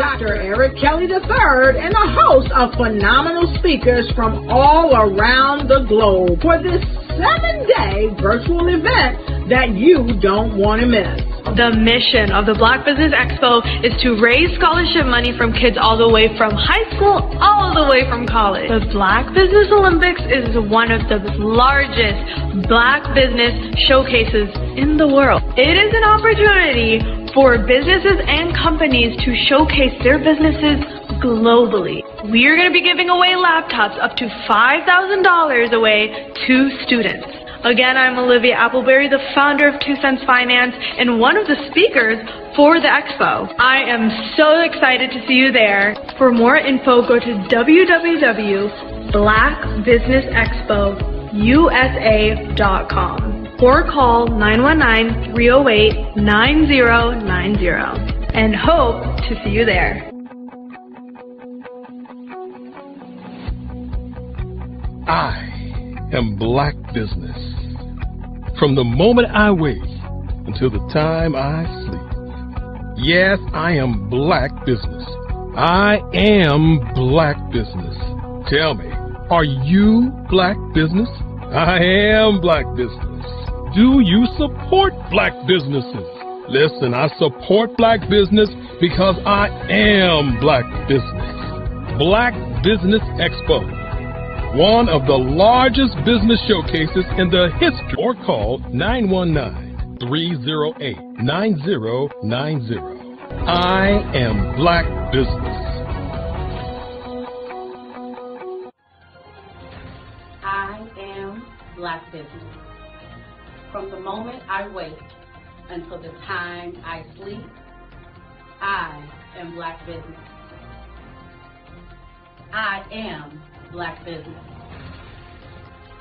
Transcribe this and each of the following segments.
Dr. Eric Kelly III and a host of phenomenal speakers from all around the globe for this 7-day virtual event that you don't want to miss. The mission of the Black Business Expo is to raise scholarship money from kids all the way from high school all the way from college. The Black Business Olympics is one of the largest Black business showcases in the world. It is an opportunity for businesses and companies to showcase their businesses globally. We are going to be giving away laptops up to $5,000 away to students. Again, I'm Olivia Appleberry, the founder of 2 Cents Finance and one of the speakers for the expo. I am so excited to see you there. For more info, go to www.blackbusinessexpousa.com or call 919-308-9090 and hope to see you there. I am Black Business. From the moment I wake until the time I sleep. Yes, I am Black Business. I am Black Business. Tell me, are you Black Business? I am Black Business. Do you support Black businesses? Listen, I support Black business because I am Black Business. Black Business Expo, one of the largest business showcases in the history, or call 919-308-9090. I am Black Business. I am Black Business. From the moment I wake until the time I sleep, I am Black Business. I am Black Business.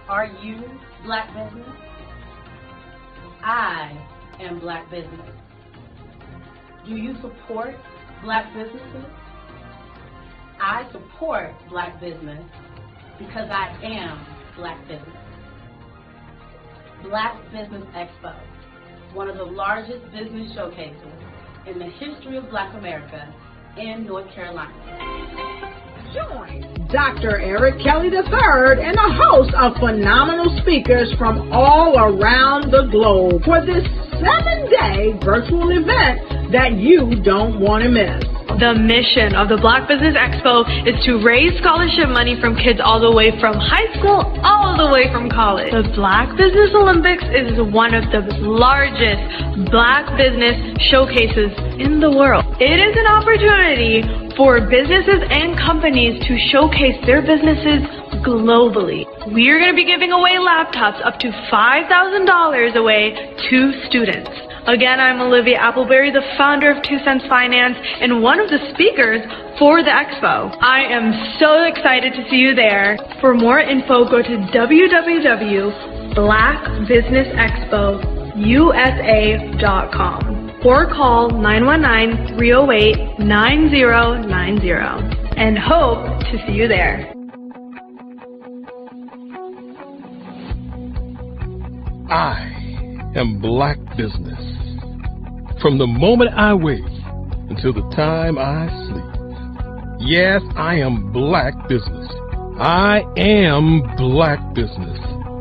Are you Black Business? I am Black Business. Do you support Black businesses? I support Black business because I am Black Business. Black Business Expo, one of the largest business showcases in the history of Black America in North Carolina. Join Dr. Eric Kelly III and a host of phenomenal speakers from all around the globe for this 7-day virtual event that you don't want to miss. The mission of the Black Business Expo is to raise scholarship money from kids all the way from high school all the way from college. The Black Business Olympics is one of the largest Black business showcases in the world. It is an opportunity for businesses and companies to showcase their businesses globally. We are going to be giving away laptops up to $5,000 away to students. Again, I'm Olivia Appleberry, the founder of 2 Cents Finance and one of the speakers for the expo. I am so excited to see you there. For more info, go to www.blackbusinessexpousa.com or call 919-308-9090 and hope to see you there. I am Black Business. From the moment I wake until the time I sleep. Yes, I am Black Business. I am Black Business.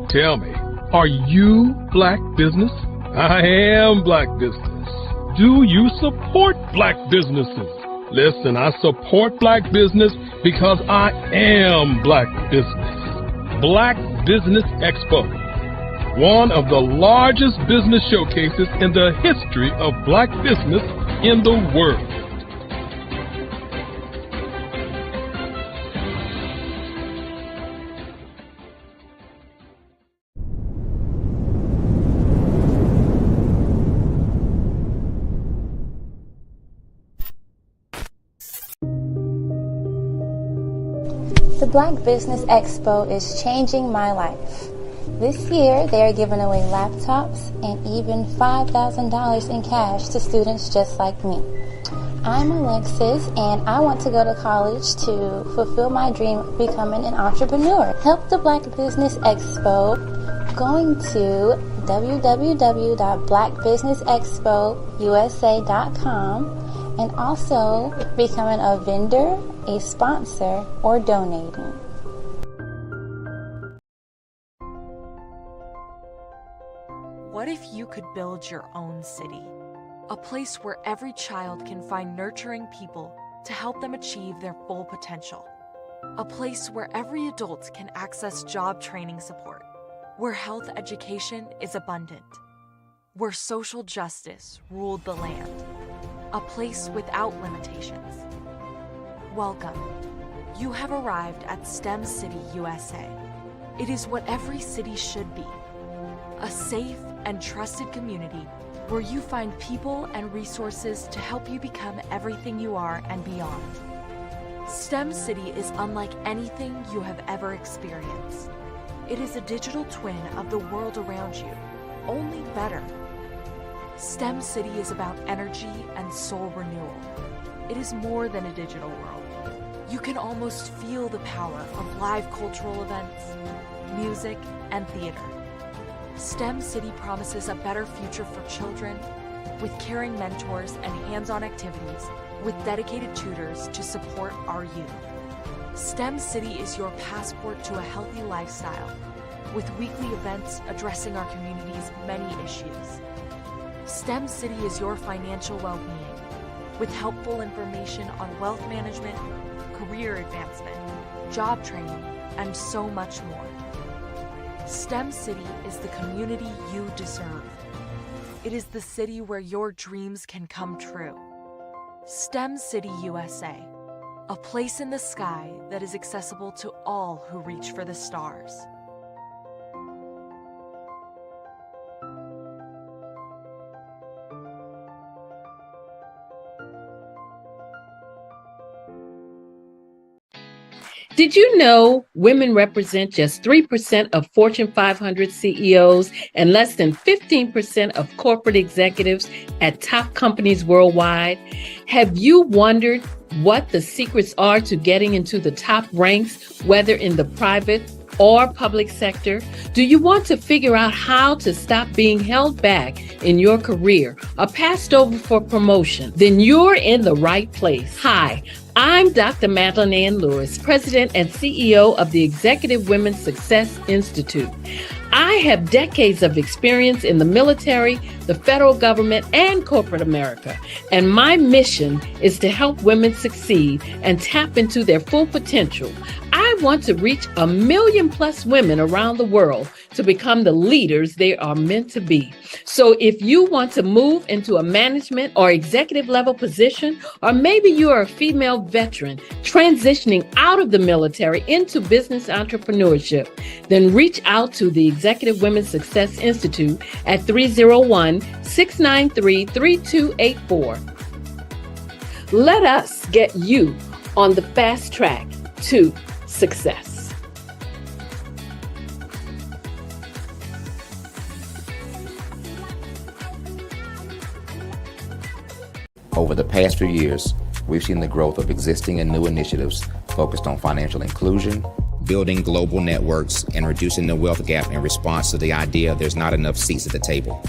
Tell me, are you Black Business? I am Black Business. Do you support Black businesses? Listen, I support Black business because I am Black Business. Black Business Expo, one of the largest business showcases in the history of Black business in the world. The Black Business Expo is changing my life. This year, they are giving away laptops and even $5,000 in cash to students just like me. I'm Alexis, and I want to go to college to fulfill my dream of becoming an entrepreneur. Help the Black Business Expo going to www.blackbusinessexpousa.com and also becoming a vendor, a sponsor, or donating. What if you could build your own city? A place where every child can find nurturing people to help them achieve their full potential. A place where every adult can access job training support, where health education is abundant, where social justice ruled the land. A place without limitations. Welcome. You have arrived at STEM City USA. It is what every city should be. A safe and trusted community where you find people and resources to help you become everything you are and beyond. STEM City is unlike anything you have ever experienced. It is a digital twin of the world around you, only better. STEM City is about energy and soul renewal. It is more than a digital world. You can almost feel the power of live cultural events, music, and theater. STEM City promises a better future for children with caring mentors and hands-on activities with dedicated tutors to support our youth. STEM City is your passport to a healthy lifestyle with weekly events addressing our community's many issues. STEM City is your financial well-being with helpful information on wealth management, career advancement, job training, and so much more. STEM City is the community you deserve. It is the city where your dreams can come true. STEM City USA, a place in the sky that is accessible to all who reach for the stars. Did you know women represent just 3% of Fortune 500 CEOs and less than 15% of corporate executives at top companies worldwide? Have you wondered what the secrets are to getting into the top ranks, whether in the private or public sector? Do you want to figure out how to stop being held back in your career or passed over for promotion? Then you're in the right place. Hi, I'm Dr. Madeline Ann Lewis, President and CEO of the Executive Women's Success Institute. I have decades of experience in the military, the federal government, and corporate America, and my mission is to help women succeed and tap into their full potential. I want to reach 1 million+ women around the world to become the leaders they are meant to be. So if you want to move into a management or executive level position, or maybe you are a female veteran transitioning out of the military into business entrepreneurship, then reach out to the Executive Women's Success Institute at 301-693-3284. Let us get you on the fast track to success. Over the past few years, we've seen the growth of existing and new initiatives focused on financial inclusion, building global networks, and reducing the wealth gap in response to the idea there's not enough seats at the table.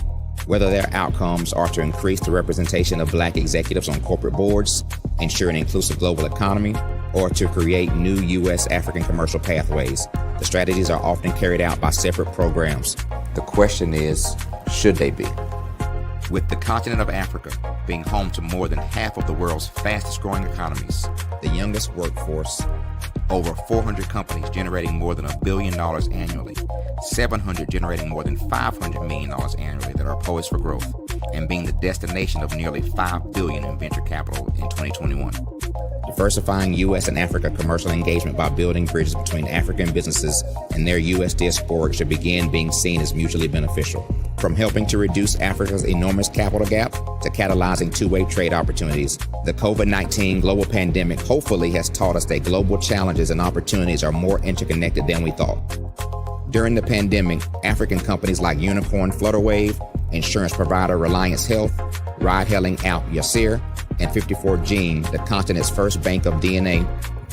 Whether their outcomes are to increase the representation of Black executives on corporate boards, ensure an inclusive global economy, or to create new U.S. African commercial pathways, the strategies are often carried out by separate programs. The question is, should they be? With the continent of Africa being home to more than half of the world's fastest growing economies, the youngest workforce, over 400 companies generating more than $1 billion annually, 700 generating more than $500 million annually that are poised for growth, and being the destination of nearly $5 billion in venture capital in 2021. Diversifying U.S. and Africa commercial engagement by building bridges between African businesses and their U.S. diaspora should begin being seen as mutually beneficial. From helping to reduce Africa's enormous capital gap to catalyzing two-way trade opportunities, the COVID-19 global pandemic hopefully has taught us that global challenges and opportunities are more interconnected than we thought. During the pandemic, African companies like Unicorn Flutterwave, insurance provider Reliance Health, ride-hailing app Yasir, and 54Gene, the continent's first bank of DNA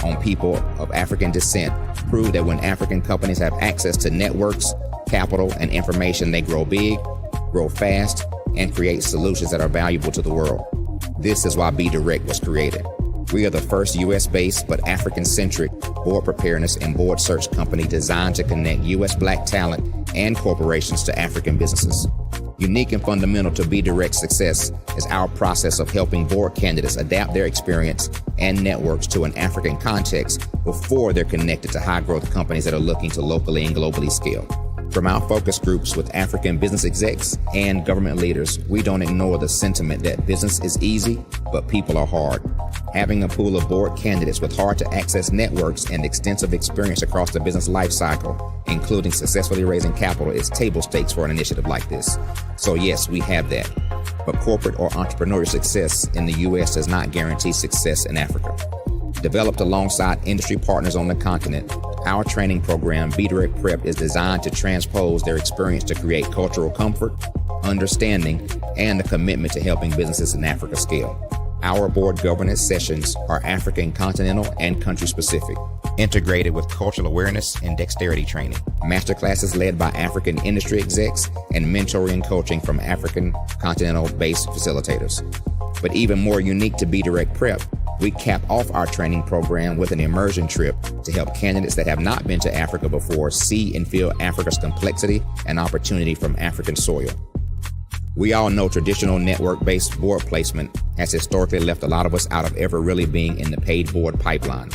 on people of African descent, proved that when African companies have access to networks, capital, and information, they grow big, grow fast, and create solutions that are valuable to the world. This is why Be Direct was created. We are the first U.S.-based but African-centric board preparedness and board search company designed to connect U.S. Black talent and corporations to African businesses. Unique and fundamental to Be Direct's success is our process of helping board candidates adapt their experience and networks to an African context before they're connected to high-growth companies that are looking to locally and globally scale. From our focus groups with African business execs and government leaders, we don't ignore the sentiment that business is easy, but people are hard. Having a pool of board candidates with hard-to-access networks and extensive experience across the business life cycle, including successfully raising capital, is table stakes for an initiative like this. So yes, we have that. But corporate or entrepreneurial success in the U.S. does not guarantee success in Africa. Developed alongside industry partners on the continent, our training program, Be Direct Prep, is designed to transpose their experience to create cultural comfort, understanding, and a commitment to helping businesses in Africa scale. Our board governance sessions are African, continental, and country-specific, integrated with cultural awareness and dexterity training, masterclasses led by African industry execs, and mentoring and coaching from African continental-based facilitators. But even more unique to Be Direct Prep, we cap off our training program with an immersion trip to help candidates that have not been to Africa before see and feel Africa's complexity and opportunity from African soil. We all know traditional network-based board placement has historically left a lot of us out of ever really being in the paid board pipeline.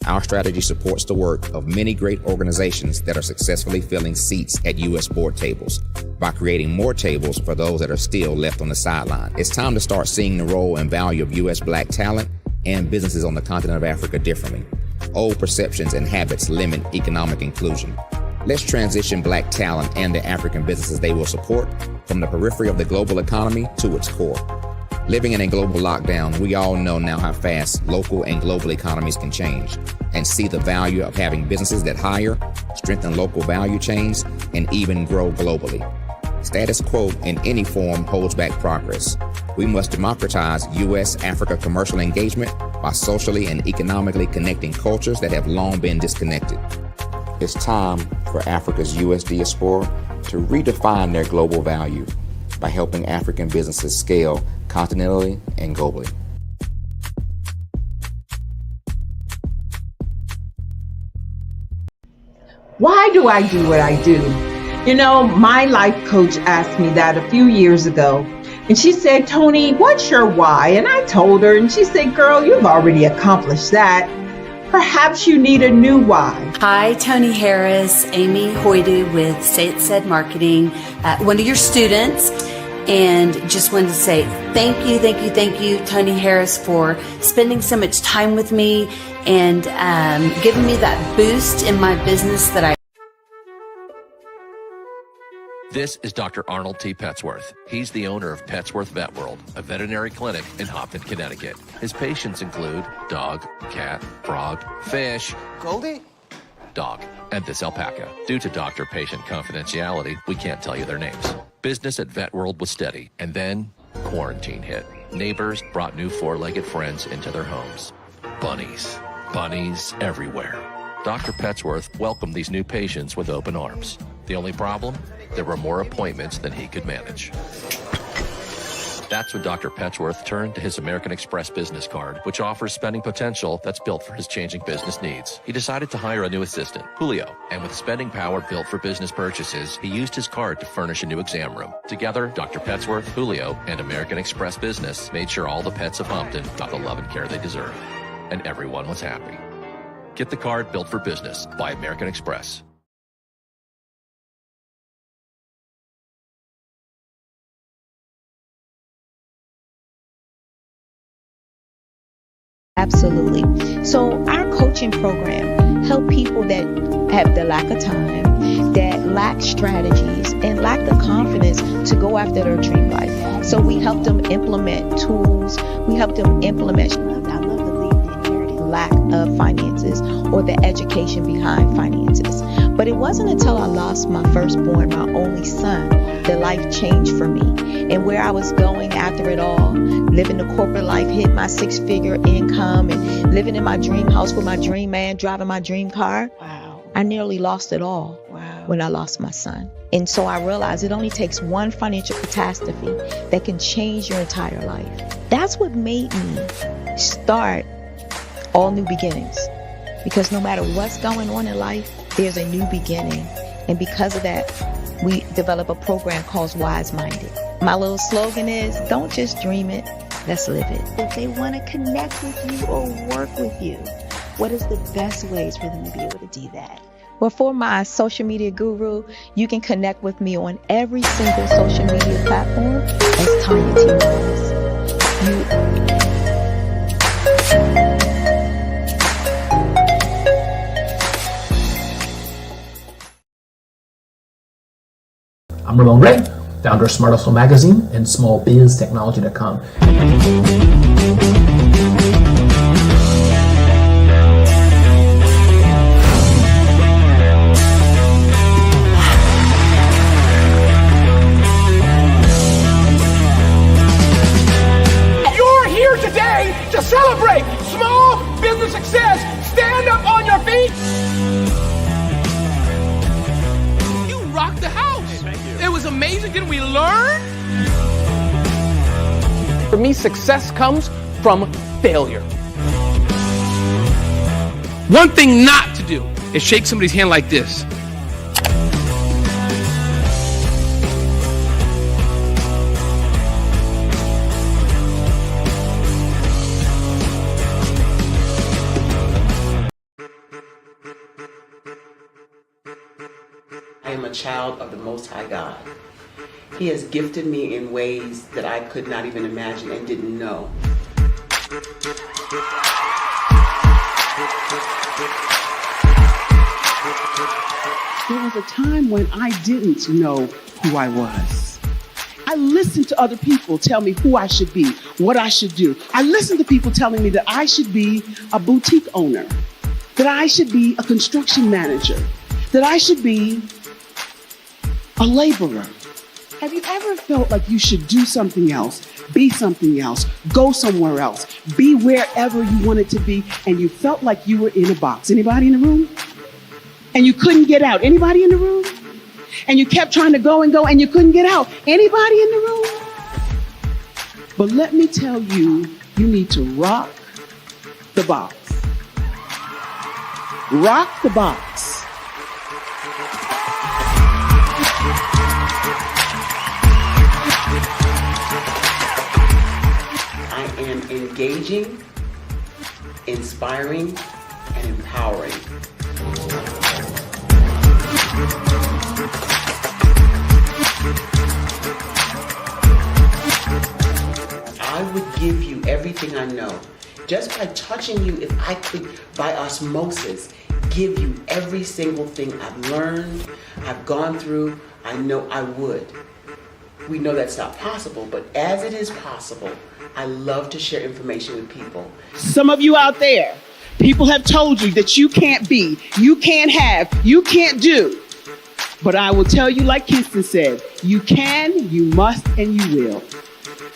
Our strategy supports the work of many great organizations that are successfully filling seats at U.S. board tables by creating more tables for those that are still left on the sideline. It's time to start seeing the role and value of U.S. Black talent and businesses on the continent of Africa differently. Old perceptions and habits limit economic inclusion. Let's transition Black talent and the African businesses they will support from the periphery of the global economy to its core. Living in a global lockdown, we all know now how fast local and global economies can change, and see the value of having businesses that hire, strengthen local value chains, and even grow globally. Status quo in any form holds back progress. We must democratize U.S.-Africa commercial engagement by socially and economically connecting cultures that have long been disconnected. It's time for Africa's U.S. diaspora to redefine their global value by helping African businesses scale continentally and globally. Why do I do what I do? You know, my life coach asked me that a few years ago, and she said, Tony, what's your why? And I told her, and she said, girl, you've already accomplished that. Perhaps you need a new why. Hi, Tony Harris, Amy Hoydu with Say It Said Marketing, one of your students, and just wanted to say thank you, Tony Harris, for spending so much time with me and giving me that boost in my business that I. This is Dr. Arnold T. Petsworth. He's the owner of Petsworth Vet World, a veterinary clinic in Hopton, Connecticut. His patients include dog, cat, frog, fish, Goldie, dog, and this alpaca. Due to doctor-patient confidentiality, we can't tell you their names. Business at Vet World was steady, and then quarantine hit. Neighbors brought new four-legged friends into their homes. Bunnies everywhere. Dr. Petsworth welcomed these new patients with open arms. The only problem? There were more appointments than he could manage. That's when Dr. Petsworth turned to his American Express business card, which offers spending potential that's built for his changing business needs. He decided to hire a new assistant, Julio, and with spending power built for business purchases, he used his card to furnish a new exam room. Together, Dr. Petsworth, Julio, and American Express Business made sure all the pets of Hopton got the love and care they deserve. And everyone was happy. Get the card built for business by American Express. Absolutely. So our coaching program help people that have the lack of time, that lack strategies, and lack the confidence to go after their dream life. So we help them implement tools. We help them implement. I love to leave the inherited lack of finances or the education behind finances. But it wasn't until I lost my firstborn, my only son, that life changed for me. And where I was going after it all, living the corporate life, hit my 6-figure income, and living in my dream house with my dream man, driving my dream car. Wow. I nearly lost it all. Wow. when I lost my son. And so I realized it only takes one financial catastrophe that can change your entire life. That's what made me start All New Beginnings. Because no matter what's going on in life, there's a new beginning. And because of that, we develop a program called Wise Minded. My little slogan is, don't just dream it, let's live it. If they want to connect with you or work with you, what is the best ways for them to be able to do that? Well, for my social media guru, you can connect with me on every single social media platform as Tanya T. Rose. I'm Ramon Ray, founder of Smart Hustle Magazine and smallbiztechnology.com. You're here today to celebrate small business success. Stand up on your feet. You rocked the house. It was amazing. Didn't we learn? For me, success comes from failure. One thing not to do is shake somebody's hand like this. I am a child of the Most High God. He has gifted me in ways that I could not even imagine and didn't know. There was a time when I didn't know who I was. I listened to other people tell me who I should be, what I should do. I listened to people telling me that I should be a boutique owner, that I should be a construction manager, that I should be a laborer. Have you ever felt like you should do something else, be something else, go somewhere else, be wherever you wanted to be, and you felt like you were in a box? Anybody in the room? And you couldn't get out? Anybody in the room? And you kept trying to go and go and you couldn't get out? Anybody in the room? But let me tell you, you need to rock the box. Rock the box. I am engaging, inspiring, and empowering. I would give you everything I know. Just by touching you, if I could, by osmosis, give you every single thing I've learned, I've gone through, I know I would. We know that's not possible, but as it is possible, I love to share information with people. Some of you out there, people have told you that you can't be, you can't have, you can't do. But I will tell you, like Kinston said, you can, you must, and you will.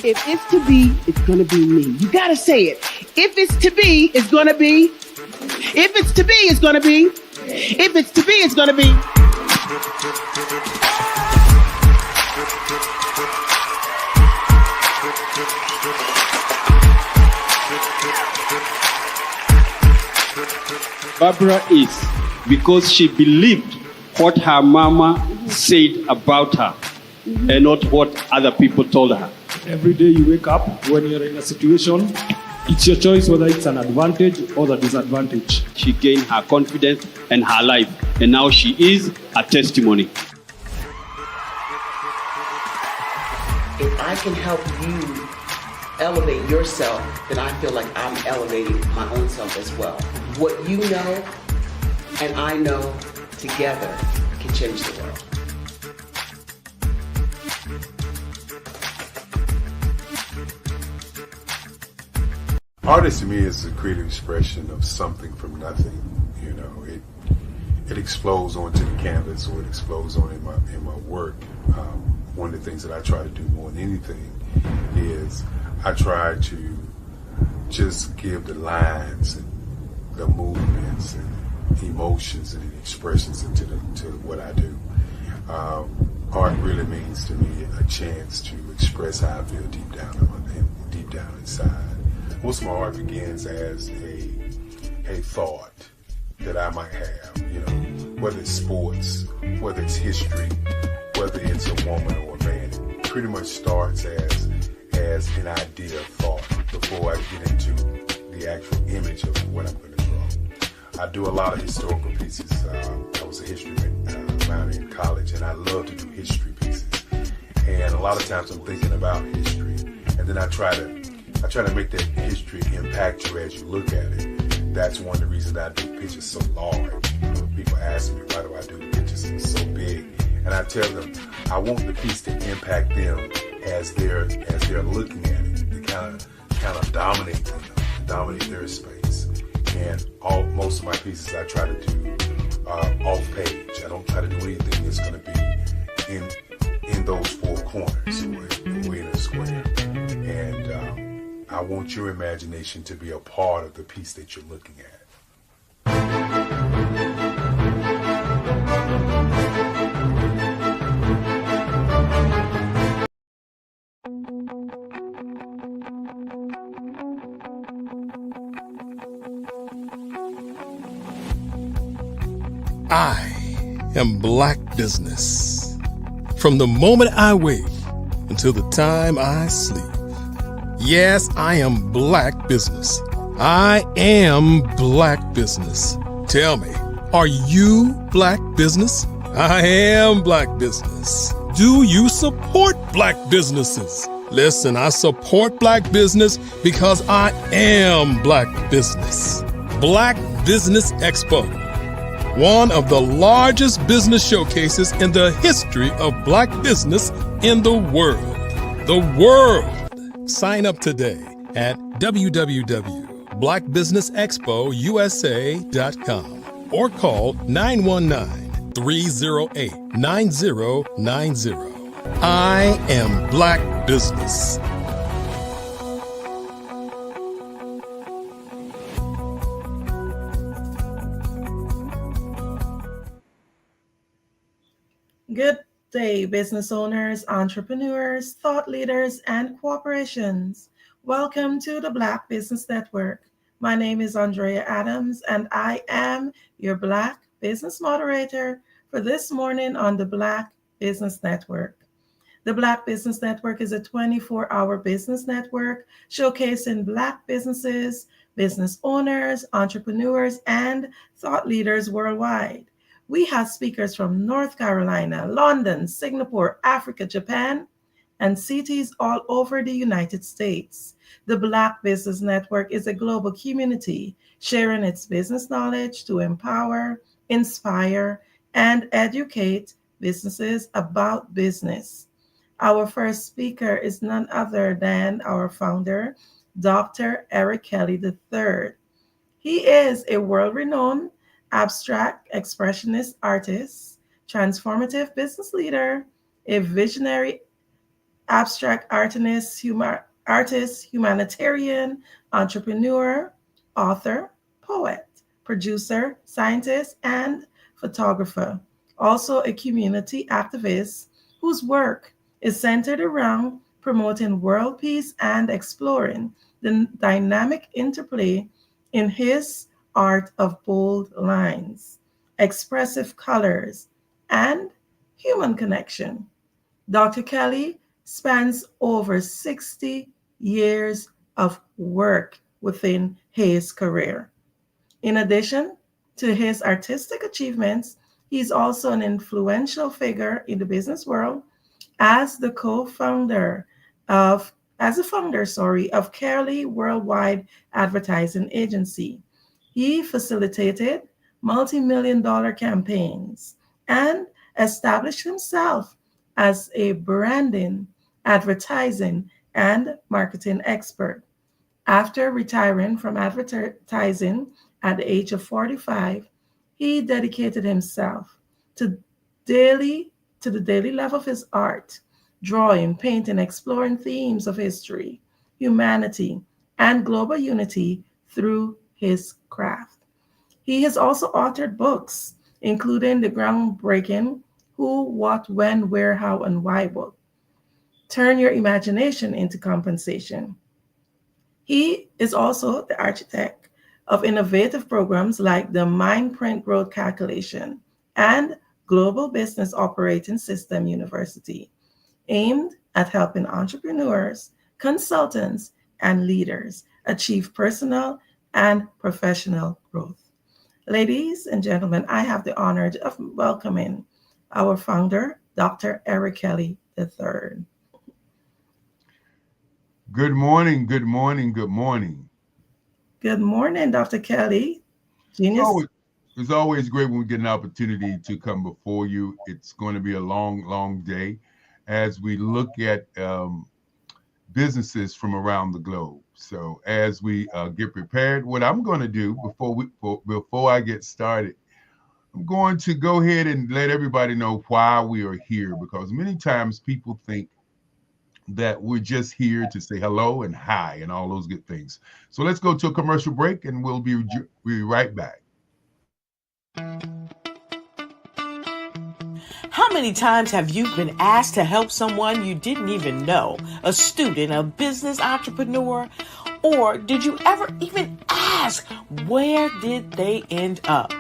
If it's to be, it's going to be me. You got to say it. If it's to be, it's going to be. If it's to be, it's going to be. If it's to be, it's going to be. Barbara is because she believed what her mama said about her and not what other people told her. Every day you wake up, when you're in a situation, it's your choice whether it's an advantage or the disadvantage. She gained her confidence and her life, and now she is a testimony. If I can help you elevate yourself, then I feel like I'm elevating my own self as well. What you know and I know together can change the world. Artist to me is a creative expression of something from nothing. You know, it explodes onto the canvas, or it explodes on in my work. One of the things that I try to do more than anything is I try to just give the lines and the movements and emotions and expressions into to what I do. Art really means to me a chance to express how I feel deep down inside. Most of my art begins as a thought that I might have, whether it's sports, whether it's history, whether it's a woman or a man. It pretty much starts as an idea of thought before I get into the actual image of what I'm going to draw. I do a lot of historical pieces. I was a history minor in college, and I love to do history pieces. And a lot of times I'm thinking about history, and then I try to make that history impact you as you look at it. That's one of the reasons I do pictures so large. People ask me, why do I do pictures so big? And I tell them, I want the piece to impact them as they're looking at it, to kind of dominate them, dominate their space. And most of my pieces I try to do off page. I don't try to do anything that's going to be in those four corners or in a square. And I want your imagination to be a part of the piece that you're looking at. I am Black Business. From the moment I wake until the time I sleep. Yes, I am Black Business. I am Black Business. Tell me, are you Black Business? I am Black Business. Do you support Black businesses? Listen, I support Black business because I am Black Business. Black Business Expo, one of the largest business showcases in the history of Black business in the world. The world! Sign up today at www.blackbusinessexpousa.com or call 919-308-9090. I am Black Business. Good day, business owners, entrepreneurs, thought leaders, and corporations. Welcome to the Black Business Network. My name is Andrea Adams, and I am your Black Business Moderator for this morning on the Black Business Network. The Black Business Network is a 24-hour business network showcasing Black businesses, business owners, entrepreneurs, and thought leaders worldwide. We have speakers from North Carolina, London, Singapore, Africa, Japan, and cities all over the United States. The Black Business Network is a global community sharing its business knowledge to empower, inspire, and educate businesses about business. Our first speaker is none other than our founder, Dr. Eric Kelly III. He is a world-renowned abstract expressionist artist, transformative business leader, a visionary abstract artist, humanitarian, entrepreneur, author, poet, producer, scientist, and photographer. Also a community activist whose work is centered around promoting world peace and exploring the dynamic interplay in his art of bold lines, expressive colors, and human connection. Dr. Kelly spans over 60 years of work within his career. In addition to his artistic achievements, he's also an influential figure in the business world as the founder of Kelly Worldwide Advertising Agency. He facilitated multi-million-dollar campaigns and established himself as a branding, advertising, and marketing expert. After retiring from advertising at the age of 45, he dedicated himself to the daily love of his art, drawing, painting, exploring themes of history, humanity, and global unity through his craft. He has also authored books, including the groundbreaking Who, What, When, Where, How, and Why book. Turn your imagination into compensation. He is also the architect of innovative programs like the Mindprint Growth Calculation and Global Business Operating System University, aimed at helping entrepreneurs, consultants, and leaders achieve personal and professional growth. Ladies and gentlemen, I have the honor of welcoming our founder, Dr. Eric Kelly III. Good morning, good morning, good morning. Good morning, Dr. Kelly. Genius. It's always great when we get an opportunity to come before you. It's going to be a long, long day as we look at businesses from around the globe. So as we get prepared, what I'm going to do before I get started, I'm going to go ahead and let everybody know why we are here, because many times people think that we're just here to say hello and hi and all those good things. So let's go to a commercial break and we'll be right back. How many times have you been asked to help someone you didn't even know, a student, a business entrepreneur? Or did you ever even ask, where did they end up?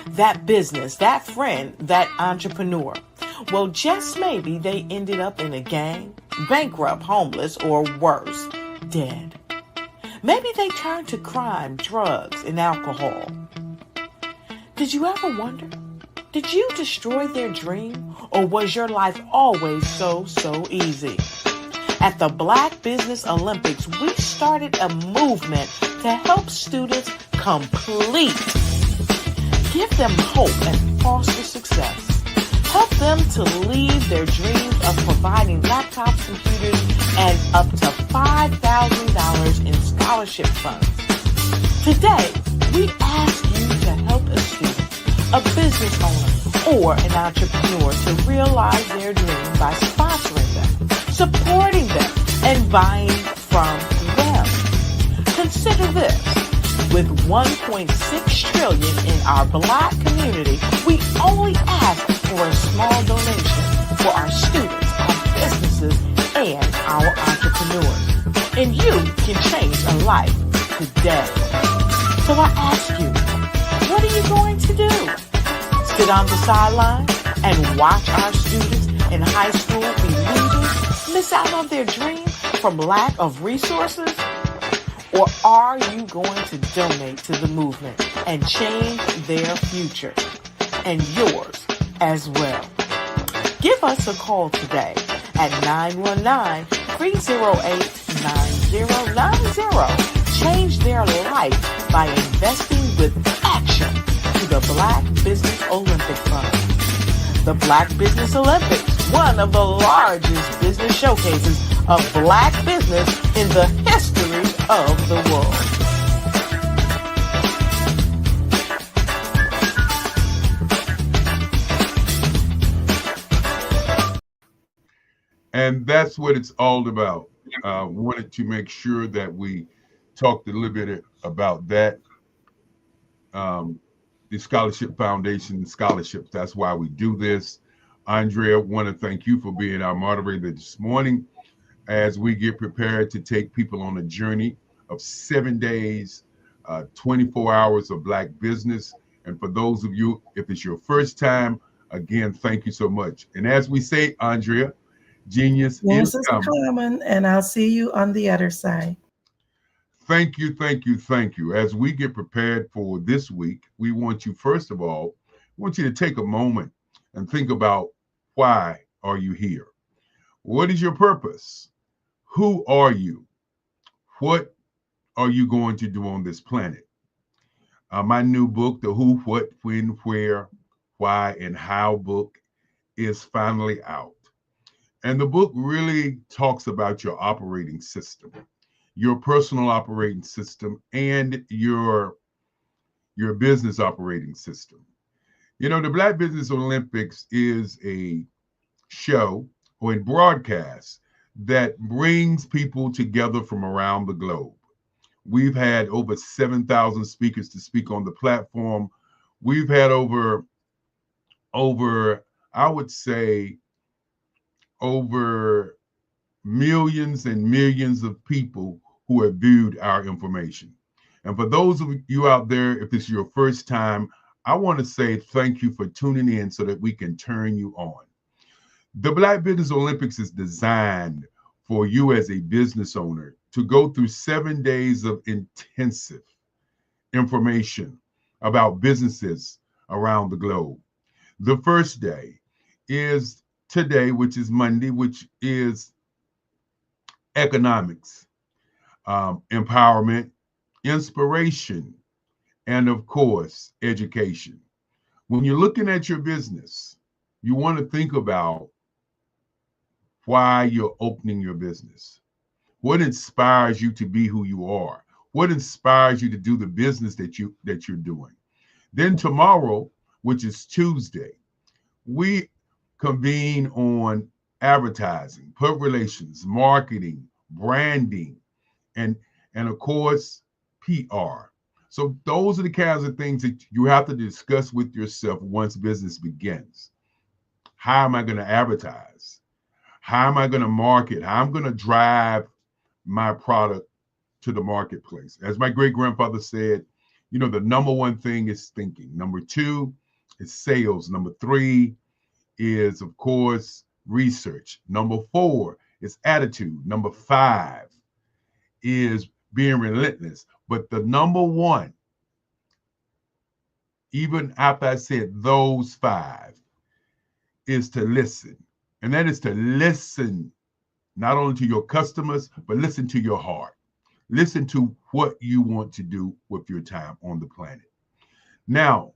That business, that friend, that entrepreneur. Well, just maybe they ended up in a gang, bankrupt, homeless, or worse, dead. Maybe they turned to crime, drugs, and alcohol. Did you ever wonder? Did you destroy their dream, or was your life always so easy? At the Black Business Olympics, we started a movement to help students complete. Give them hope and foster success. Help them to leave their dreams of providing laptops, computers, and up to $5,000 in scholarship funds. Today, we ask you to help a student, a business owner, or an entrepreneur to realize their dream by sponsoring them, supporting them, and buying from them. Consider this. With $1.6 trillion in our Black community, we only ask for a small donation for our students, our businesses, and our entrepreneurs. And you can change a life today. So I ask you, what are you going to do? Sit on the sideline and watch our students in high school be leaders, miss out on their dream from lack of resources? Or are you going to donate to the movement and change their future and yours as well? Give us a call today at 919-308-9090. Change their life by investing with action to the Black Business Olympic Fund. The Black Business Olympics, one of the largest business showcases of Black business in the history of the world. And that's what it's all about. Wanted to make sure that we talked a little bit about that. The Scholarship Foundation scholarships, that's why we do this. Andrea, want to thank you for being our moderator this morning as we get prepared to take people on a journey of 7 days, 24 hours of Black business. And for those of you, if it's your first time, again, thank you so much. And as we say, Andrea, genius is coming, and I'll see you on the other side. Thank you, thank you, thank you. As we get prepared for this week, we want you, first of all, to take a moment and think about, why are you here? What is your purpose? Who are you? What are you going to do on this planet? My new book, the Who, What, When, Where, Why, and How book is finally out. And the book really talks about your operating system, your personal operating system, and your business operating system. You know, the Black Business Olympics is a show or a broadcast that brings people together from around the globe. We've had over 7,000 speakers to speak on the platform. We've had over, I would say, over millions and millions of people who have viewed our information. And for those of you out there, if it's your first time, I want to say thank you for tuning in so that we can turn you on. The Black Business Olympics is designed for you as a business owner to go through 7 days of intensive information about businesses around the globe. The first day is today, which is Monday, which is economics, empowerment, inspiration, and of course, education. When you're looking at your business, you want to think about why you're opening your business. What inspires you to be who you are? What inspires you to do the business that you're doing? Then tomorrow, which is Tuesday, we convene on advertising, public relations, marketing, branding, and of course, PR. So those are the kinds of things that you have to discuss with yourself once business begins. How am I going to advertise? How am I going to market? How am I going to drive my product to the marketplace? As my great-grandfather said, you know, the number one thing is thinking. Number two is sales. Number three is, of course, research. Number four is attitude. Number five is being relentless. But the number one, even after I said those five, is to listen. And that is to listen not only to your customers, but listen to your heart. Listen to what you want to do with your time on the planet. Now,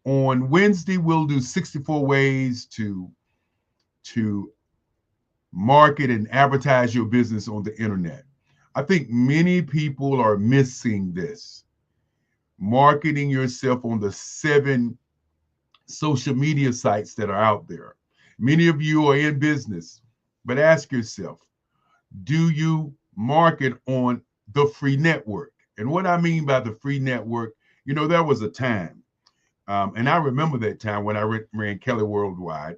on Wednesday, we'll do 64 ways to market and advertise your business on the internet. I think many people are missing this. Marketing yourself on the 7 social media sites that are out there. Many of you are in business, but ask yourself, do you market on the free network? And what I mean by the free network, you know, there was a time, and I remember that time when I ran Kelly Worldwide,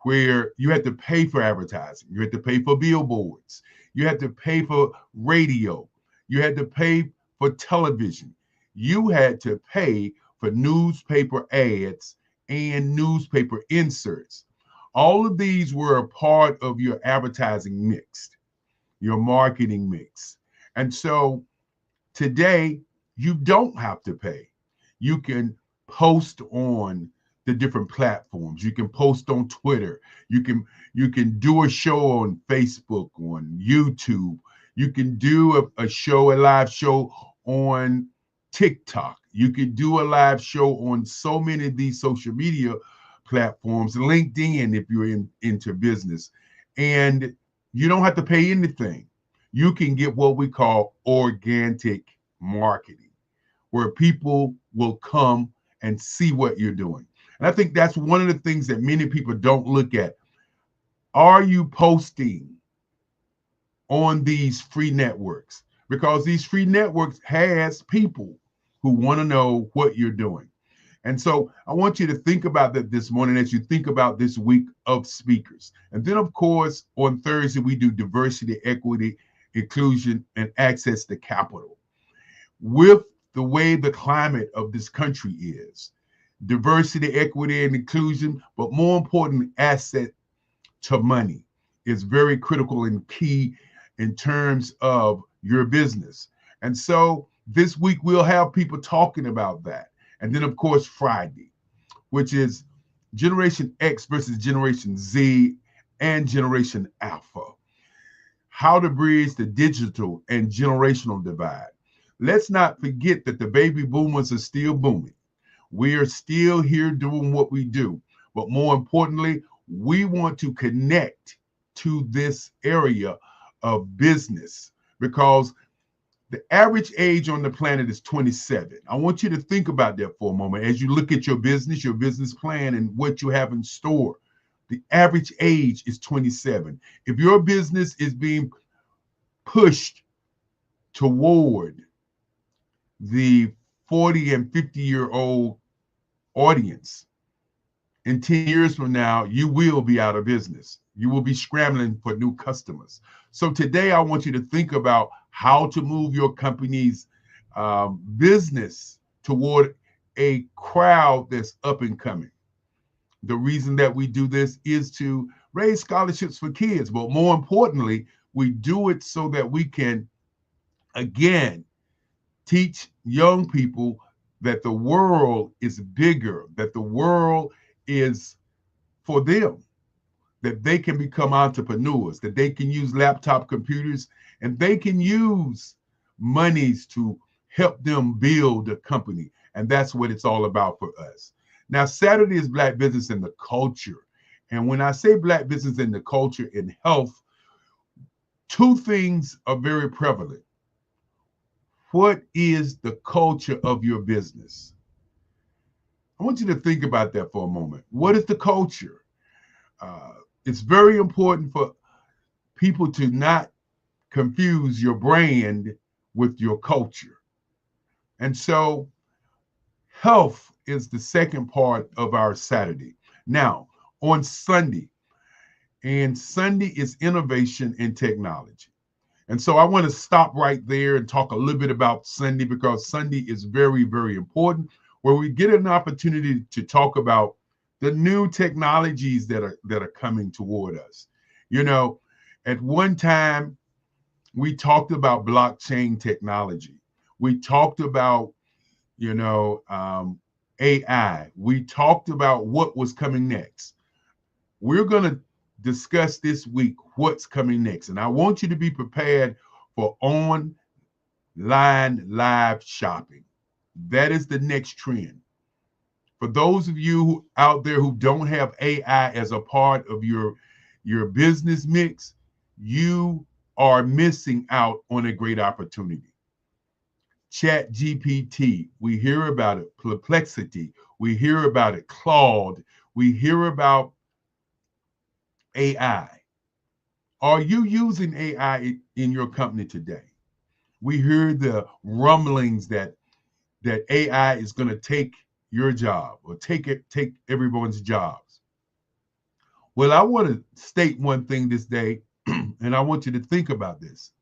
where you had to pay for advertising. You had to pay for billboards. You had to pay for radio. You had to pay for television. You had to pay for newspaper ads and newspaper inserts. All of these were a part of your advertising mix, your marketing mix. And so today, you don't have to pay. You can post on the different platforms. You can post on Twitter. You can do a show on Facebook, on YouTube. You can do a live show on TikTok. You can do a live show on so many of these social media platforms, LinkedIn if you're into business. And you don't have to pay anything. You can get what we call organic marketing, where people will come and see what you're doing. And I think that's one of the things that many people don't look at. Are you posting on these free networks? Because these free networks has people who want to know what you're doing. And so I want you to think about that this morning as you think about this week of speakers. And then, of course, on Thursday, we do diversity, equity, inclusion, and access to capital. With the way the climate of this country is, diversity, equity, and inclusion, but more important, asset to money is very critical and key in terms of your business. And so this week, we'll have people talking about that. And then, of course, Friday, which is Generation X versus Generation Z and Generation Alpha. How to bridge the digital and generational divide. Let's not forget that the baby boomers are still booming. We are still here doing what we do. But more importantly, we want to connect to this area of business because the average age on the planet is 27. I want you to think about that for a moment as you look at your business plan, and what you have in store. The average age is 27. If your business is being pushed toward the 40 and 50-year-old audience. In 10 years from now, you will be out of business. You will be scrambling for new customers. So today I want you to think about how to move your company's business toward a crowd that's up and coming. The reason that we do this is to raise scholarships for kids, but more importantly, we do it so that we can, again, teach young people that the world is bigger, that the world is for them, that they can become entrepreneurs, that they can use laptop computers, and they can use monies to help them build a company. And that's what it's all about for us. Now, Saturday is Black Business in the Culture. And when I say Black Business in the Culture in health, two things are very prevalent. What is the culture of your business? I want you to think about that for a moment. What is the culture? It's very important for people to not confuse your brand with your culture. And so health is the second part of our Saturday. Now, on Sunday, and Sunday is innovation and technology. And so I want to stop right there and talk a little bit about Sunday, because Sunday is very, very important, where we get an opportunity to talk about the new technologies that are coming toward us. You know, at one time, we talked about blockchain technology. We talked about, AI. We talked about what was coming next. We're going to discuss this week what's coming next. And I want you to be prepared for online live shopping. That is the next trend. For those of you out there who don't have AI as a part of your business mix, you are missing out on a great opportunity. Chat GPT, we hear about it. Perplexity, we hear about it. Claude, we hear about AI. Are you using AI in your company today? We hear the rumblings that AI is going to take your job or take everyone's jobs. Well, I want to state one thing this day, and I want you to think about this.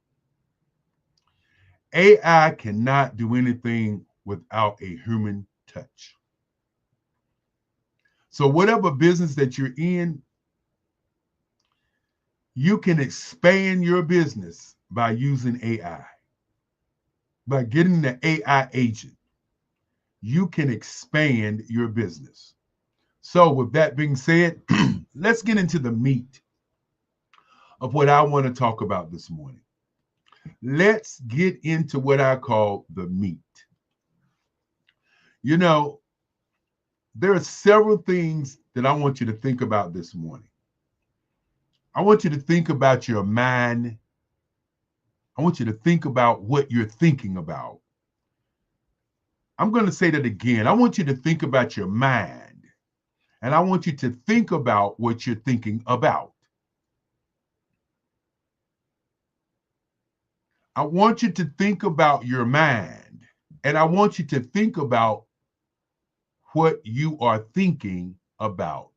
AI cannot do anything without a human touch. So whatever business that you're in, you can expand your business by using AI. By getting the AI agent, you can expand your business. So with that being said, let's get into the meat of what I want to talk about this morning. Let's get into what I call the meat. You know, there are several things that I want you to think about this morning. I want you to think about your mind. I want you to think about what you're thinking about. I'm going to say that again. I want you to think about your mind, and I want you to think about what you're thinking about. I want you to think about your mind, and I want you to think about what you are thinking about.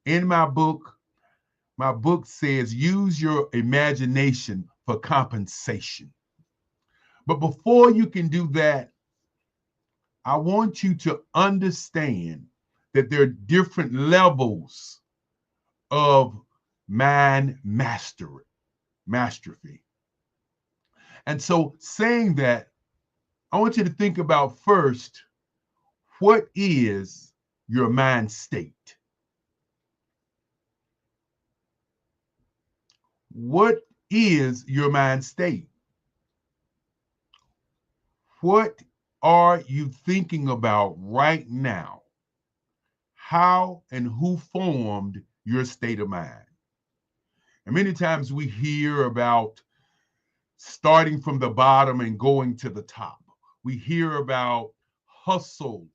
In my book says, use your imagination for compensation. But before you can do that, I want you to understand that there are different levels of mind mastery. And so saying that, I want you to think about first, what is your mind state? What is your mind state? What are you thinking about right now? How and who formed your state of mind? And many times we hear about starting from the bottom and going to the top. We hear about hustle.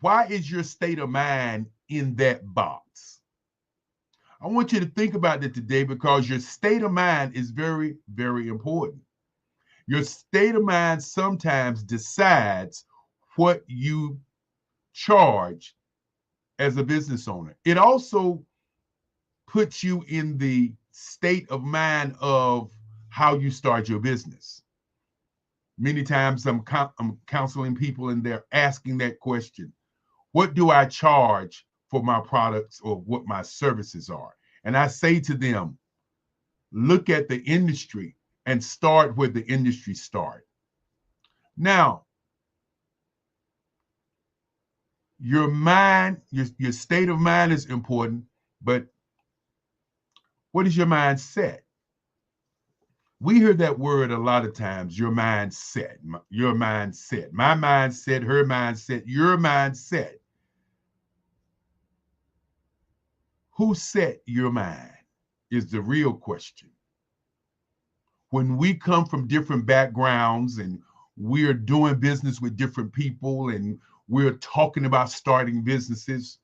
Why is your state of mind in that box? I want you to think about it today, because your state of mind is very, very important. Your state of mind sometimes decides what you charge as a business owner. It also puts you in the state of mind of how you start your business. Many times I'm counseling people and they're asking that question. What do I charge for my products or what my services are? And I say to them, look at the industry and start where the industry starts. Now, your mind, your state of mind is important, but what is your mindset? We hear that word a lot of times, your mindset, your mindset, my mindset, her mindset, your mindset. Who set your mind is the real question. When we come from different backgrounds and we're doing business with different people and we're talking about starting businesses,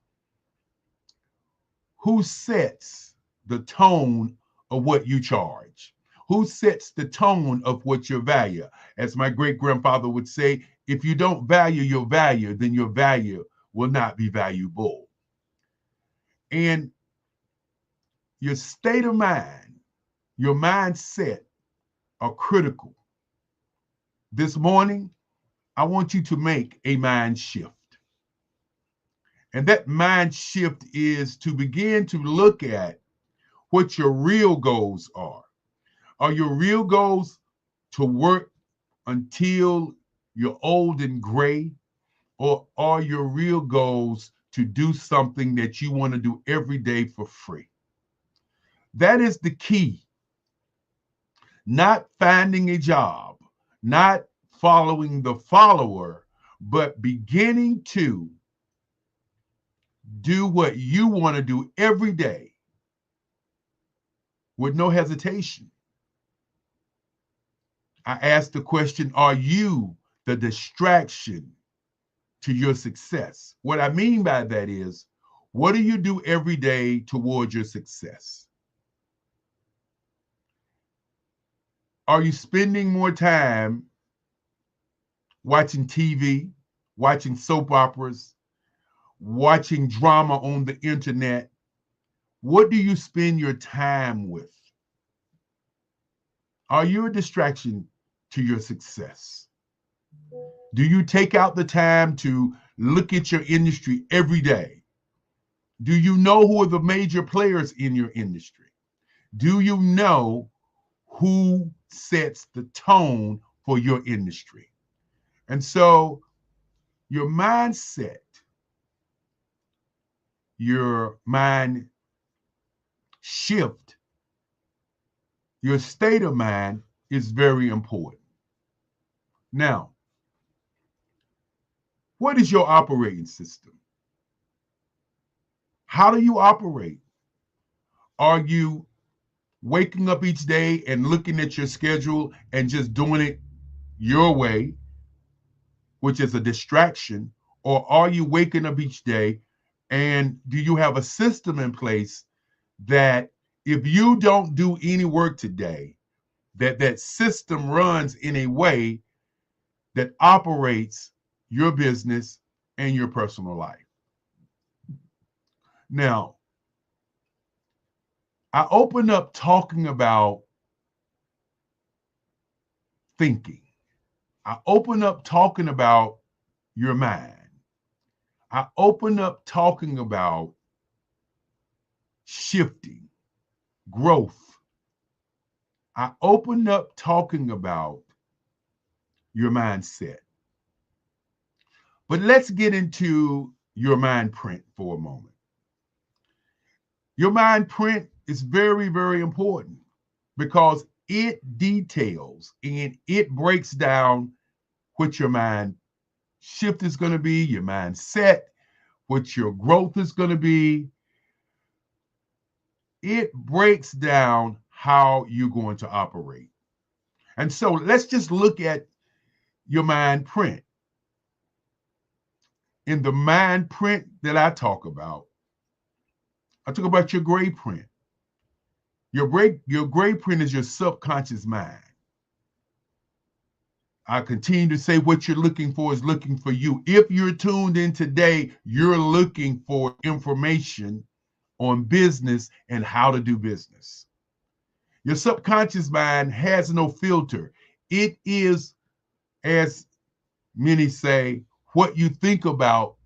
who sets the tone of what you charge? Who sets the tone of what you value? As my great-grandfather would say, if you don't value your value, then your value will not be valuable. And your state of mind, your mindset are critical. This morning, I want you to make a mind shift. And that mind shift is to begin to look at what your real goals are. Are your real goals to work until you're old and gray? Or are your real goals to do something that you want to do every day for free? That is the key. Not finding a job, not following the follower, but beginning to do what you want to do every day with no hesitation. I asked the question, are you the distraction to your success? What I mean by that is, what do you do every day towards your success? Are you spending more time watching TV, watching soap operas, watching drama on the internet? What do you spend your time with? Are you a distraction to your success? Do you take out the time to look at your industry every day? Do you know who are the major players in your industry? Do you know who sets the tone for your industry? And so your mindset, your mind shift, your state of mind is very important. Now, what is your operating system? How do you operate? Are you waking up each day and looking at your schedule and just doing it your way, which is a distraction? Or are you waking up each day and do you have a system in place that if you don't do any work today, that system runs in a way that operates your business and your personal life? Now, I open up talking about thinking. I open up talking about your mind. I open up talking about shifting, growth. I open up talking about your mindset. But let's get into your mind print for a moment. Your mind print is very, very important because it details and it breaks down what your mind shift is going to be, your mindset, what your growth is going to be. It breaks down how you're going to operate. And so let's just look at your mind print. In the mind print that I talk about your gray print. Your gray print is your subconscious mind. I continue to say what you're looking for is looking for you. If you're tuned in today, you're looking for information on business and how to do business. Your subconscious mind has no filter. It is, as many say, what you think about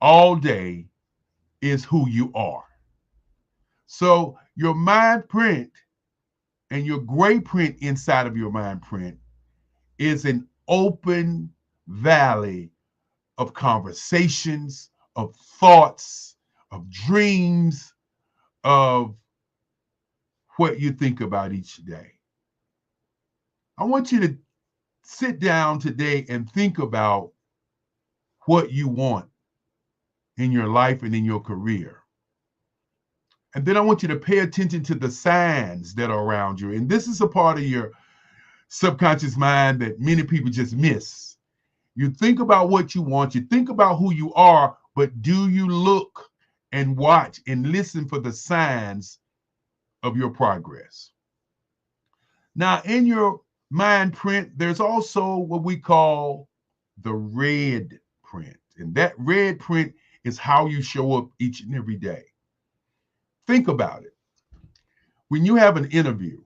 all day is who you are. So your mind print and your gray print inside of your mind print is an open valley of conversations, of thoughts, of dreams, of what you think about each day. I want you to sit down today and think about what you want in your life and in your career. And then I want you to pay attention to the signs that are around you. And this is a part of your subconscious mind that many people just miss. You think about what you want, you think about who you are, but do you look and watch and listen for the signs of your progress? Now, in your mind print, there's also what we call the red print. And that red print is how you show up each and every day. Think about it. When you have an interview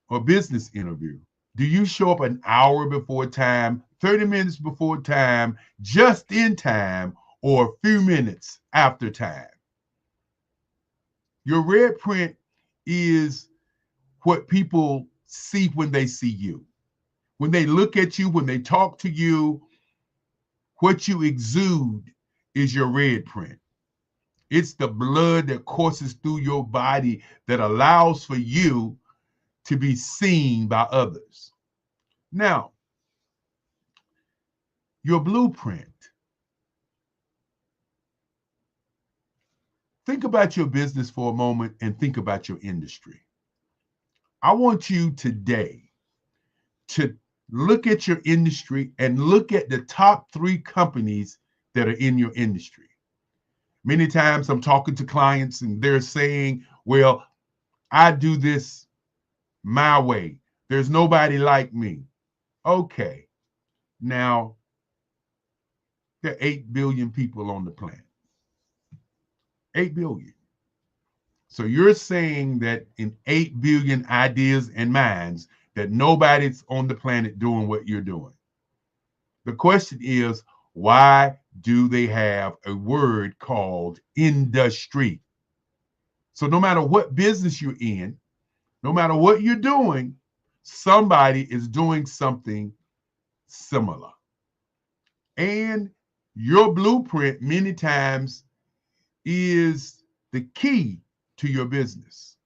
or business interview, do you show up an hour before time, 30 minutes before time, just in time, or a few minutes after time? Your red print is what people see when they see you. When they look at you, when they talk to you, what you exude is your red print. It's the blood that courses through your body that allows for you to be seen by others. Now, your blueprint. Think about your business for a moment and think about your industry. I want you today to look at your industry and look at the top 3 companies that are in your industry. Many times I'm talking to clients and they're saying, well, I do this my way. There's nobody like me. Okay. Now, there are 8 billion people on the planet. 8 billion. So you're saying that in 8 billion ideas and minds that nobody's on the planet doing what you're doing. The question is, why do they have a word called industry? So no matter what business you're in, no matter what you're doing, somebody is doing something similar. And your blueprint many times is the key to your business.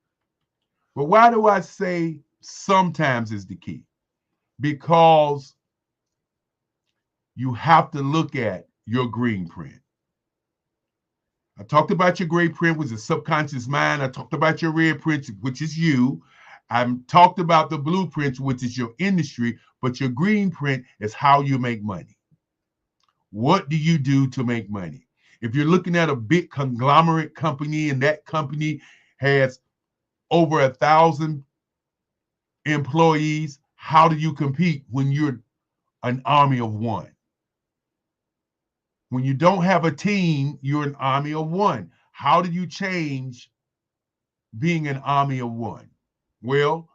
But why do I say sometimes is the key? Because you have to look at your green print. I talked about your gray print, which is subconscious mind. I talked about your red print, which is you. I talked about the blueprints, which is your industry, but your green print is how you make money. What do you do to make money? If you're looking at a big conglomerate company and that company has over 1,000 employees, how do you compete when you're an army of one? When you don't have a team, you're an army of one. How do you change being an army of one? Well,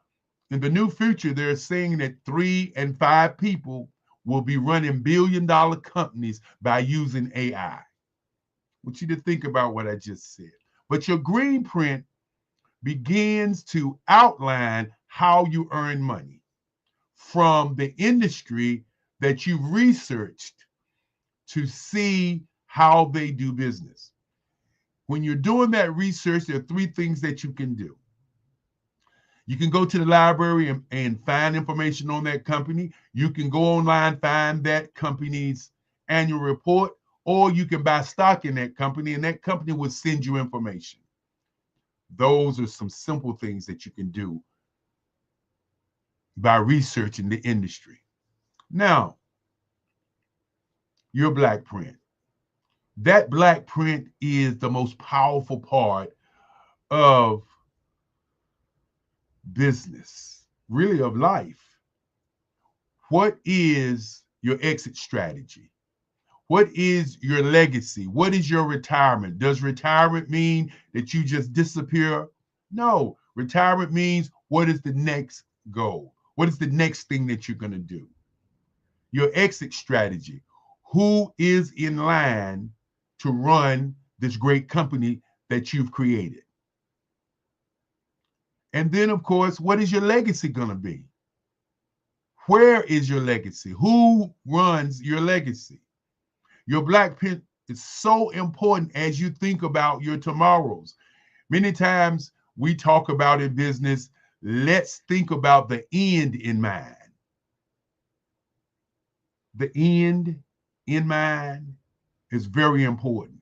in the new future, they're saying that 3 and 5 people will be running billion-dollar companies by using AI. I want you to think about what I just said. But your green print begins to outline how you earn money from the industry that you've researched to see how they do business. When you're doing that research, there are 3 things that you can do. You can go to the library and find information on that company. You can go online, find that company's annual report, or you can buy stock in that company and that company will send you information. Those are some simple things that you can do by researching the industry. Now, your black print. That black print is the most powerful part of business, really of life. What is your exit strategy? What is your legacy? What is your retirement? Does retirement mean that you just disappear? No, retirement means what is the next goal? What is the next thing that you're going to do? Your exit strategy. Who is in line to run this great company that you've created? And then, of course, what is your legacy going to be? Where is your legacy? Who runs your legacy? Your black pen is so important as you think about your tomorrows. Many times we talk about in business, let's think about the end in mind. The end in mind is very important.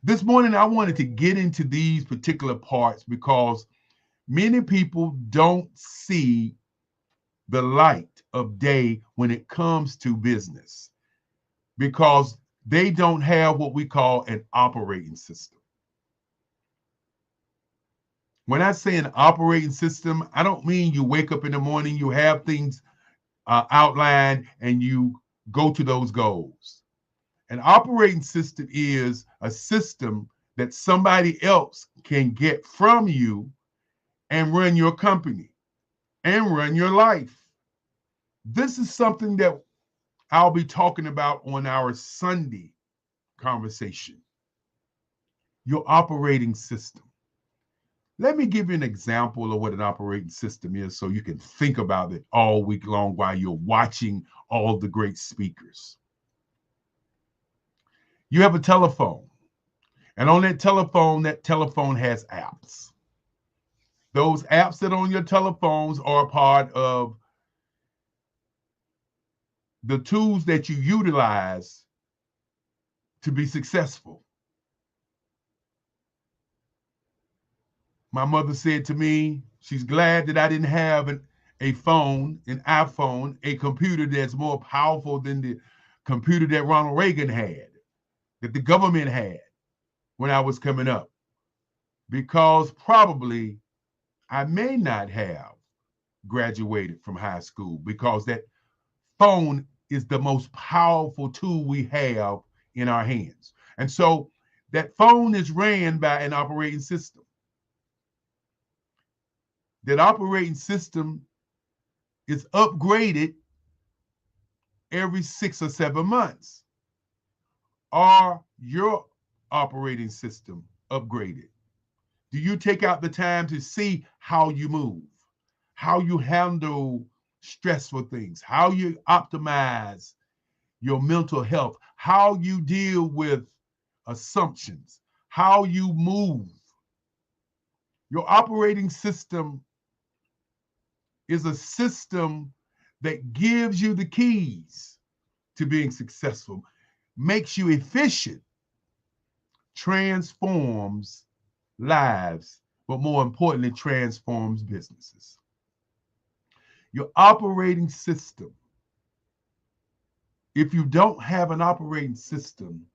This morning, I wanted to get into these particular parts because many people don't see the light of day when it comes to business because they don't have what we call an operating system. When I say an operating system, I don't mean you wake up in the morning, you have things outlined, and you go to those goals. An operating system is a system that somebody else can get from you and run your company and run your life. This is something that I'll be talking about on our Sunday conversation. Your operating system. Let me give you an example of what an operating system is so you can think about it all week long while you're watching all the great speakers. You have a telephone, and on that telephone has apps. Those apps that are on your telephones are a part of the tools that you utilize to be successful. My mother said to me, she's glad that I didn't have an iPhone, a computer that's more powerful than the computer that Ronald Reagan had, that the government had when I was coming up, because probably I may not have graduated from high school because that phone is the most powerful tool we have in our hands. And so that phone is ran by an operating system. That operating system is upgraded every 6 or 7 months. Are your operating system upgraded? Do you take out the time to see how you move, how you handle stressful things, how you optimize your mental health, how you deal with assumptions, how you move? Your operating system is a system that gives you the keys to being successful, makes you efficient, transforms lives, but more importantly, transforms businesses. Your operating system. If you don't have an operating system,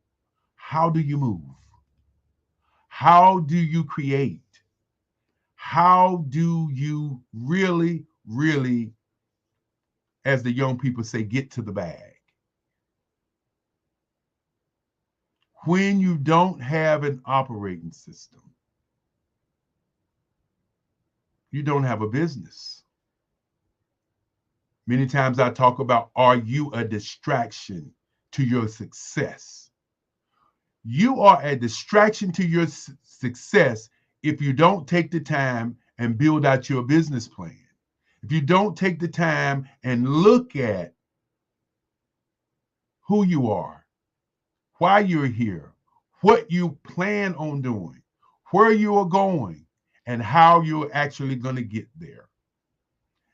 how do you move? How do you create? How do you really, as the young people say, get to the bag? When you don't have an operating system, you don't have a business. Many times I talk about, are you a distraction to your success? You are a distraction to your success if you don't take the time and build out your business plan. If you don't take the time and look at who you are, why you're here, what you plan on doing, where you are going, and how you're actually going to get there.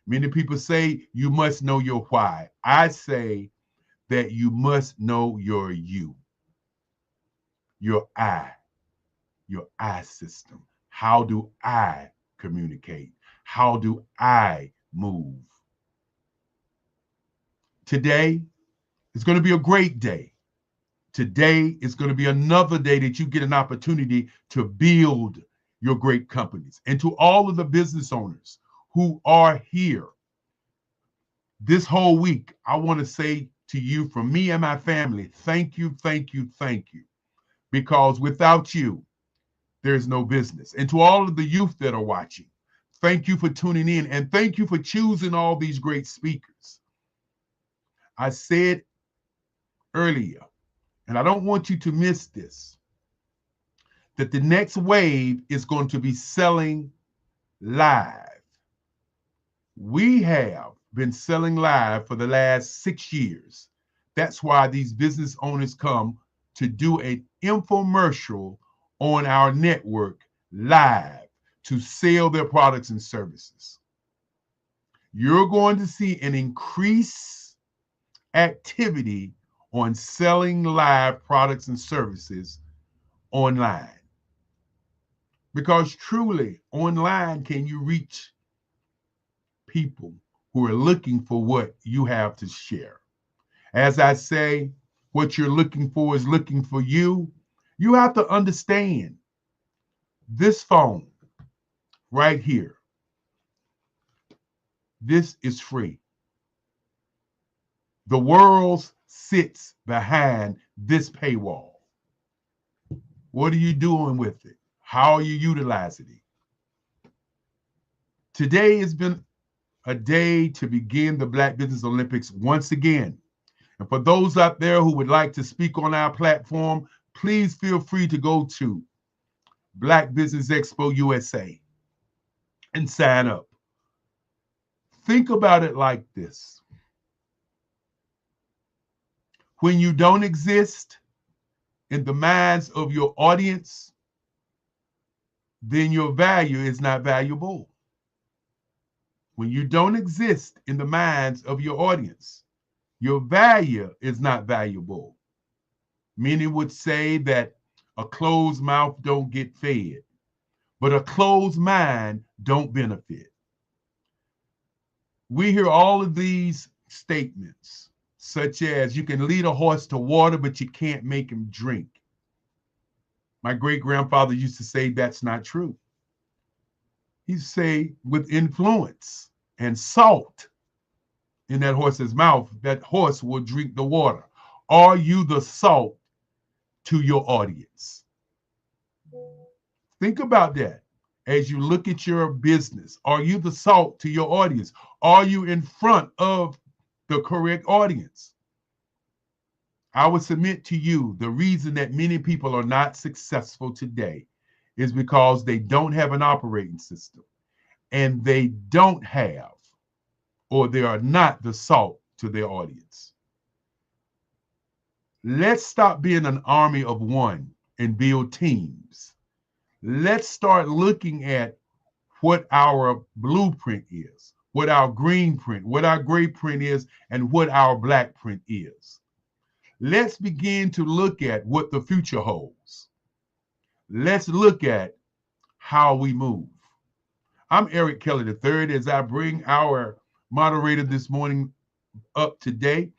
Many people say you must know your why. I say that you must know your you, your I system. How do I communicate? How do I move? Today is going to be a great day. Today is going to be another day that you get an opportunity to build your great companies. And to all of the business owners who are here, This whole week, I want to say to you, from me and my family, thank you, thank you, thank you. Because without you, there's no business. And to all of the youth that are watching, thank you for tuning in, and thank you for choosing all these great speakers. I said earlier, and I don't want you to miss this, that the next wave is going to be selling live. We have been selling live for the last 6 years. That's why these business owners come to do an infomercial on our network live to sell their products and services. You're going to see an increased activity on selling live products and services online. Because truly, online, can you reach people who are looking for what you have to share? As I say, what you're looking for is looking for you. You have to understand this phone right here. This is free. The world sits behind this paywall. What are you doing with it? How are you utilizing it? Today has been a day to begin the Black Business Olympics once again. And for those out there who would like to speak on our platform, please feel free to go to Black Business Expo USA and sign up. Think about it like this. When you don't exist in the minds of your audience, then your value is not valuable. When you don't exist in the minds of your audience, your value is not valuable. Many would say that a closed mouth don't get fed, but a closed mind don't benefit. We hear all of these statements, such as you can lead a horse to water, but you can't make him drink. My great-grandfather used to say that's not true. He'd say with influence and salt in that horse's mouth, that horse will drink the water. Are you the salt to your audience? Think about that as you look at your business. Are you the salt to your audience? Are you in front of the correct audience? I would submit to you the reason that many people are not successful today is because they don't have an operating system, and they don't have, or they are not the salt to their audience. Let's stop being an army of one and build teams. Let's start looking at what our blueprint is, what our green print, what our gray print is, and what our black print is. Let's begin to look at what the future holds. Let's look at how we move. I'm Eric Kelly III. As I bring our moderator this morning up today,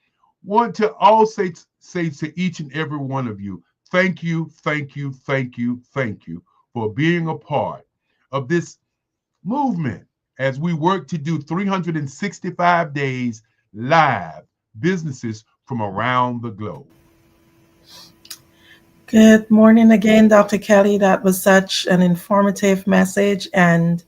want to also say to each and every one of you, thank you, thank you, thank you, thank you for being a part of this movement as we work to do 365 days live businesses from around the globe. Good morning again, Dr. Kelly. That was such an informative message, and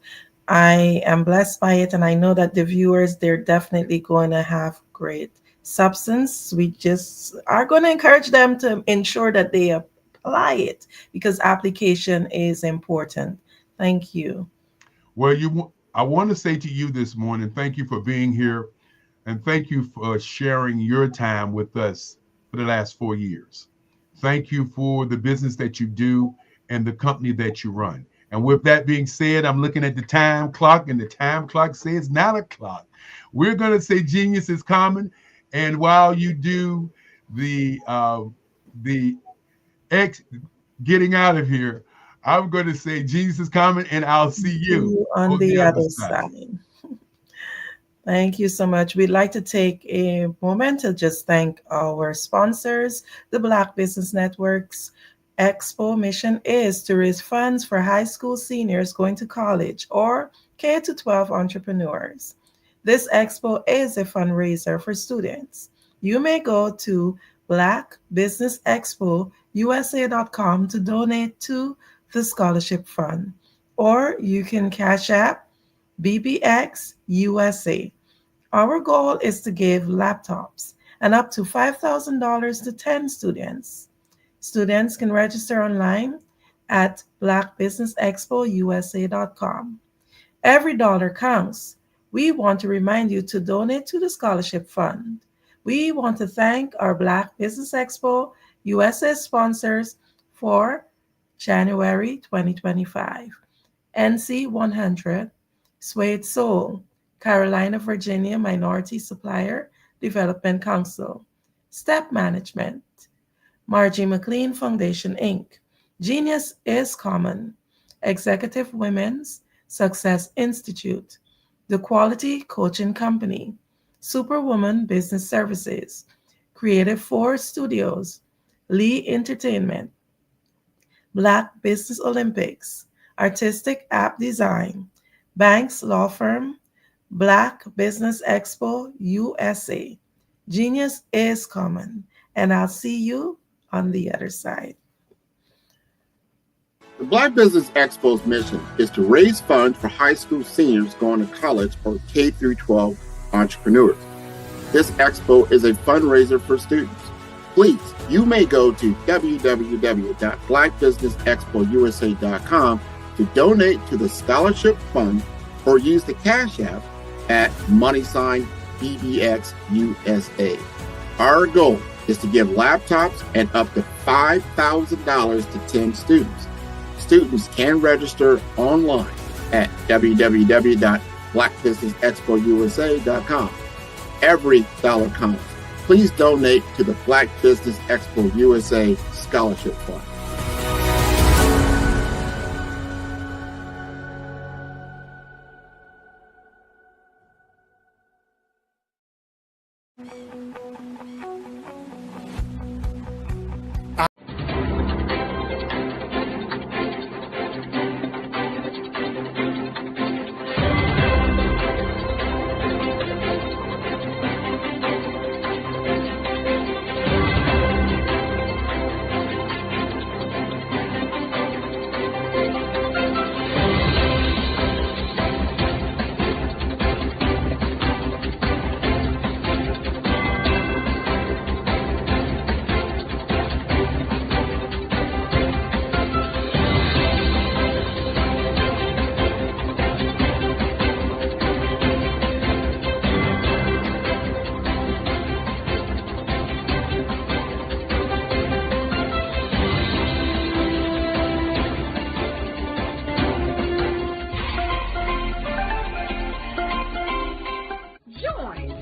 I am blessed by it. And I know that the viewers, they're definitely going to have great substance. We just are going to encourage them to ensure that they apply it, because application is important. Thank you. Well, I want to say to you this morning, thank you for being here, and thank you for sharing your time with us for the last 4 years. Thank you for the business that you do and the company that you run. And with that being said, I'm looking at the time clock, and the time clock says 9 o'clock. We're going to say genius is common. And while you do the getting out of here, I'm going to say genius is common, and I'll see you on the other side. Thank you so much. We'd like to take a moment to just thank our sponsors. The Black Business Network's Expo mission is to raise funds for high school seniors going to college or K-12 entrepreneurs. This expo is a fundraiser for students. You may go to Black Business Expo USA.com to donate to the scholarship fund, or you can Cash App BBX USA. Our goal is to give laptops and up to $5,000 to 10 students. Students can register online at blackbusinessexpousa.com. Every dollar counts. We want to remind you to donate to the scholarship fund. We want to thank our Black Business Expo USA sponsors for January 2025. NC 100, Suede Soul, Carolina, Virginia Minority Supplier Development Council, Step Management, Margie McLean Foundation, Inc., Genius is Common, Executive Women's Success Institute, The Quality Coaching Company, Superwoman Business Services, Creative Force Studios, Lee Entertainment, Black Business Olympics, Artistic App Design, Banks Law Firm, Black Business Expo USA. Genius is Common, and I'll see you on the other side. The Black Business Expo's mission is to raise funds for high school seniors going to college or K through 12 entrepreneurs. This expo is a fundraiser for students. Please, you may go to www.blackbusinessexpousa.com to donate to the scholarship fund or use the Cash App at $BBXUSA. Our goal is to give laptops and up to $5,000 to 10 students. Students can register online at www.blackbusinessexpousa.com. Every dollar counts. Please donate to the Black Business Expo USA Scholarship Fund.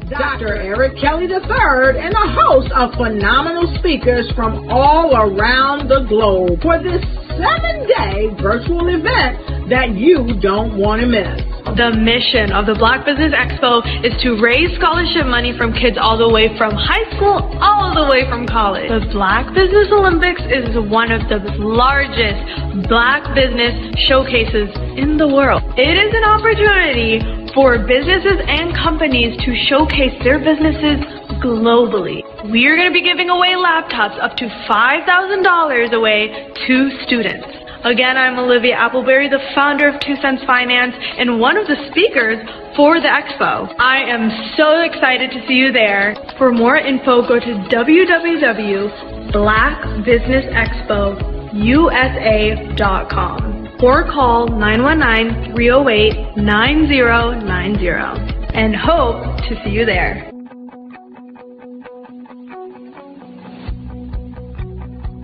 Dr. Eric Kelly III and a host of phenomenal speakers from all around the globe for this 7-day virtual event that you don't want to miss. The mission of the Black Business Expo is to raise scholarship money from kids all the way from high school, all the way from college. The Black Business Olympics is one of the largest Black business showcases in the world. It is an opportunity for businesses and companies to showcase their businesses globally. We are going to be giving away laptops up to $5,000 away to students. Again, I'm Olivia Appleberry, the founder of 2 Cents Finance and one of the speakers for the expo. I am so excited to see you there. For more info, go to www.blackbusinessexpousa.com or call 919-308-9090 and hope to see you there.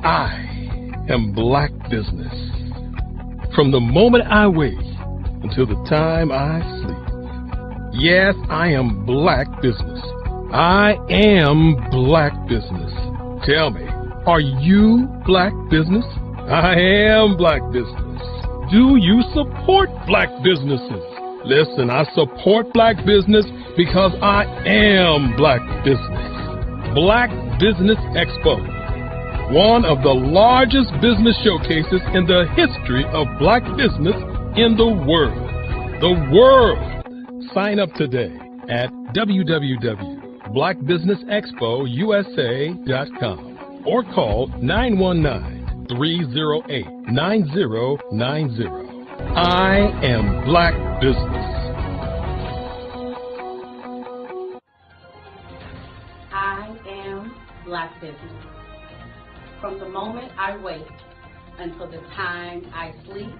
I am Black Business. From the moment I wake until the time I sleep. Yes, I am Black Business. I am Black Business. Tell me, are you Black Business? I am Black Business. Do you support Black businesses? Listen, I support Black business because I am Black Business. Black Business Expo, one of the largest business showcases in the history of Black business in the world. The world. Sign up today at www.blackbusinessexpousa.com or call 919-308-9090. I am Black Business. I am Black Business. From the moment I wake until the time I sleep,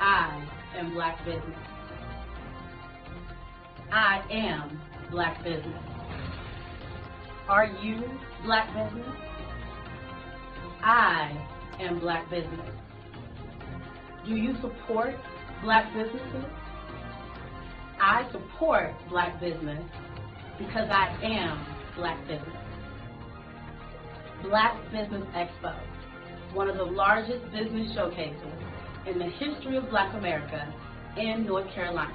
I am Black Business. I am Black Business. Are you Black Business? I am Black Business. Do you support Black businesses? I support Black business because I am Black Business. Black Business Expo, one of the largest business showcases in the history of Black America in North Carolina.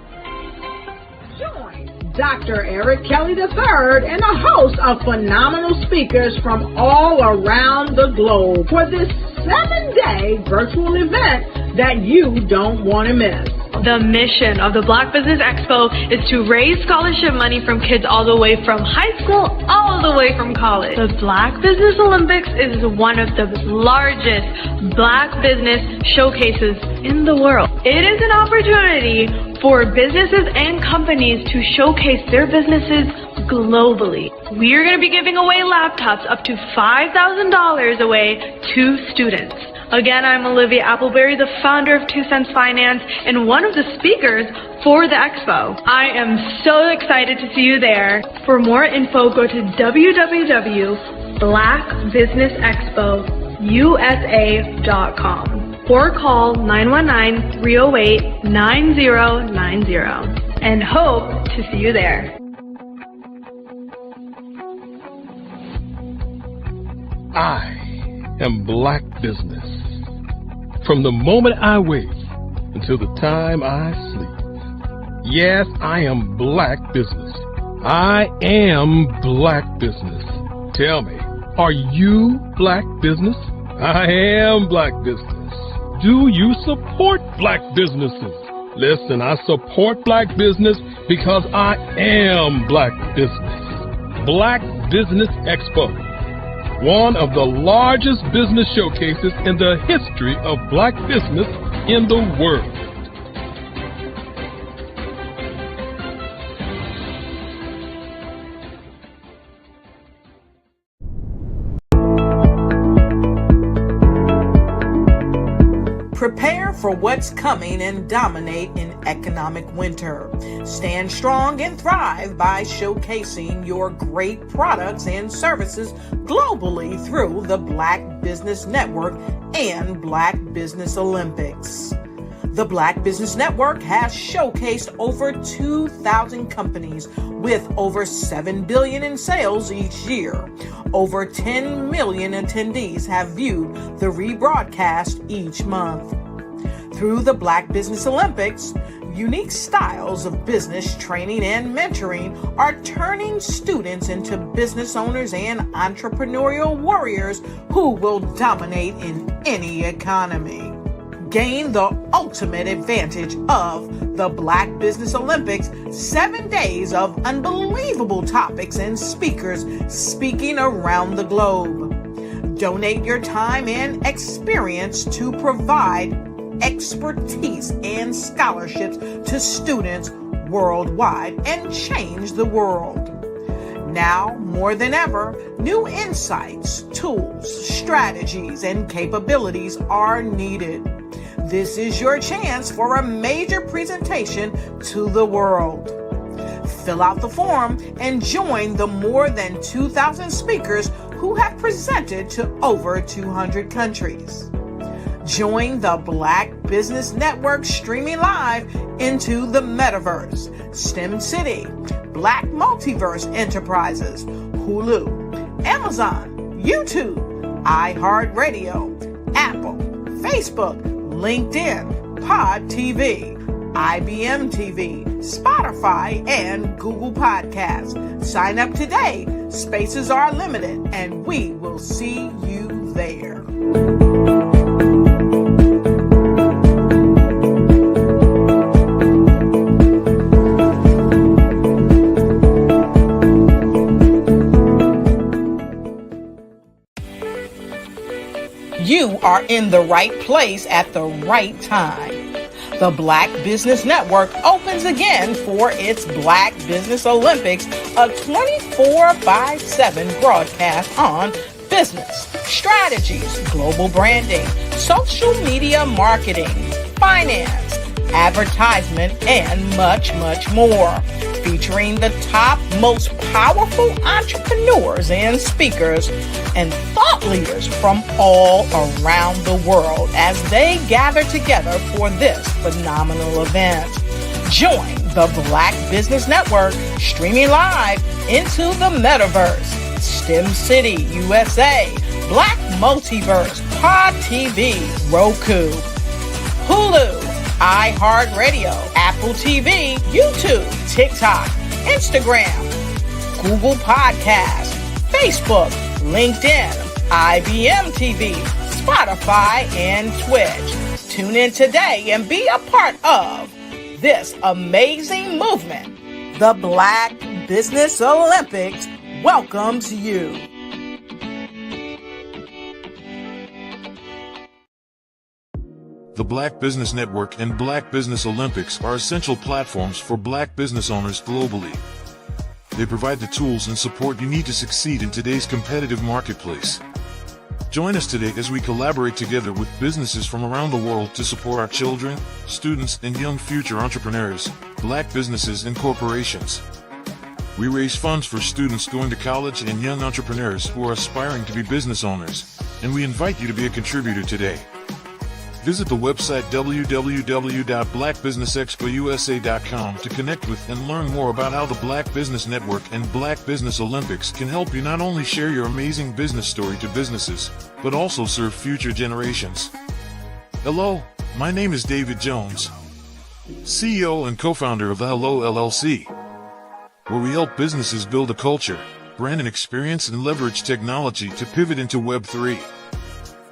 Join Dr. Eric Kelly III and a host of phenomenal speakers from all around the globe for this 7-day virtual event that you don't want to miss. The mission of the Black Business Expo is to raise scholarship money from kids all the way from high school, all the way from college. The Black Business Olympics is one of the largest Black business showcases in the world. It is an opportunity for businesses and companies to showcase their businesses globally. We are going to be giving away laptops up to $5,000 away to students. Again, I'm Olivia Appleberry, the founder of 2 Cents Finance and one of the speakers for the expo. I am so excited to see you there. For more info, go to www.blackbusinessexpousa.com or call 919-308-9090 and hope to see you there. I am Black Business. From the moment I wake until the time I sleep. Yes, I am Black Business. I am Black Business. Tell me, are you Black Business? I am Black Business. Do you support Black businesses? Listen, I support Black business because I am Black Business. Black Business Expo, one of the largest business showcases in the history of Black business in the world. Prepare for what's coming and dominate in economic winter. Stand strong and thrive by showcasing your great products and services globally through the Black Business Network and Black Business Olympics. The Black Business Network has showcased over 2,000 companies with over $7 billion in sales each year. Over 10 million attendees have viewed the rebroadcast each month. Through the Black Business Olympics, unique styles of business training and mentoring are turning students into business owners and entrepreneurial warriors who will dominate in any economy. Gain the ultimate advantage of the Black Business Olympics, 7 days of unbelievable topics and speakers speaking around the globe. Donate your time and experience to provide expertise and scholarships to students worldwide and change the world. Now, more than ever, new insights, tools, strategies, and capabilities are needed. This is your chance for a major presentation to the world. Fill out the form and join the more than 2,000 speakers who have presented to over 200 countries. Join the Black Business Network streaming live into the Metaverse, STEM City, Black Multiverse Enterprises, Hulu, Amazon, YouTube, iHeartRadio, Apple, Facebook, LinkedIn, Pod TV, IBM TV, Spotify, and Google Podcasts. Sign up today. Spaces are limited, and we will see you there. are in the right place at the right time. The Black Business Network opens again for its Black Business Olympics, a 24/7 broadcast on business, strategies, global branding, social media marketing, finance, advertisement, and much, much more. Featuring the top, most powerful entrepreneurs and speakers and thought leaders from all around the world as they gather together for this phenomenal event. Join the Black Business Network streaming live into the metaverse, STEM City, USA, Black Multiverse, Pod TV, Roku, Hulu, iHeartRadio, Apple TV, YouTube, TikTok, Instagram, Google Podcasts, Facebook, LinkedIn, IBM TV, Spotify, and Twitch. Tune in today and be a part of this amazing movement. The Black Business Olympics welcomes you. The Black Business Network and Black Business Olympics are essential platforms for Black business owners globally. They provide the tools and support you need to succeed in today's competitive marketplace. Join us today as we collaborate together with businesses from around the world to support our children, students, and young future entrepreneurs, Black businesses, and corporations. We raise funds for students going to college and young entrepreneurs who are aspiring to be business owners, and we invite you to be a contributor today. Visit the website www.blackbusinessexpousa.com to connect with and learn more about how the Black Business Network and Black Business Olympics can help you not only share your amazing business story to businesses, but also serve future generations. Hello, my name is David Jones, CEO and co-founder of the Hello LLC, where we help businesses build a culture, brand and experience, and leverage technology to pivot into Web3.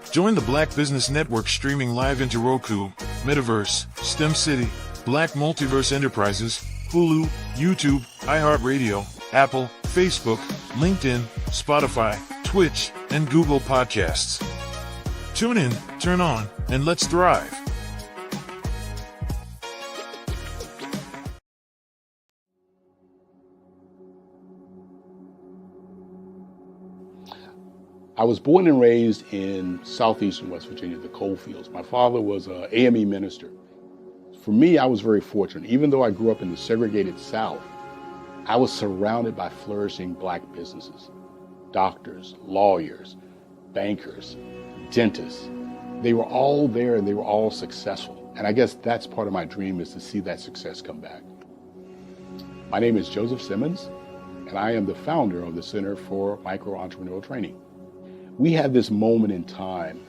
Join the Black Business Network streaming live into Roku, Metaverse, STEM City, Black Multiverse Enterprises, Hulu, YouTube, iHeartRadio, Apple, Facebook, LinkedIn, Spotify, Twitch, and Google Podcasts. Tune in, turn on, and let's thrive. I was born and raised in southeastern West Virginia, the coal fields. My father was an AME minister. For me, I was very fortunate. Even though I grew up in the segregated South, I was surrounded by flourishing Black businesses. Doctors, lawyers, bankers, dentists. They were all there and they were all successful. And I guess that's part of my dream, is to see that success come back. My name is Joseph Simmons, and I am the founder of the Center for Micro-Entrepreneurial Training. We have this moment in time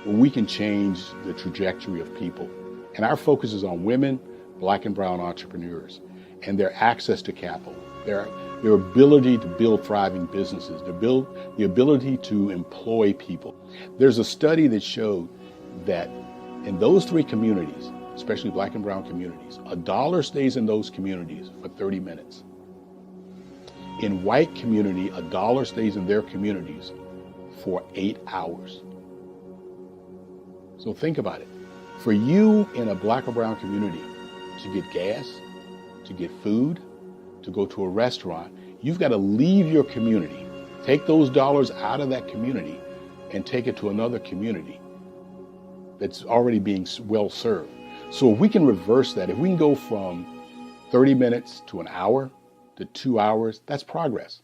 where we can change the trajectory of people. And our focus is on women, Black and brown entrepreneurs, and their access to capital, their ability to build thriving businesses, the ability to employ people. There's a study that showed that in those three communities, especially Black and brown communities, $1 stays in those communities for 30 minutes. In white community, $1 stays in their communities for 8 hours. So think about it. For you in a Black or brown community to get gas, to get food, to go to a restaurant, you've got to leave your community, take those dollars out of that community and take it to another community that's already being well served. So if we can reverse that, if we can go from 30 minutes to an hour to 2 hours, that's progress.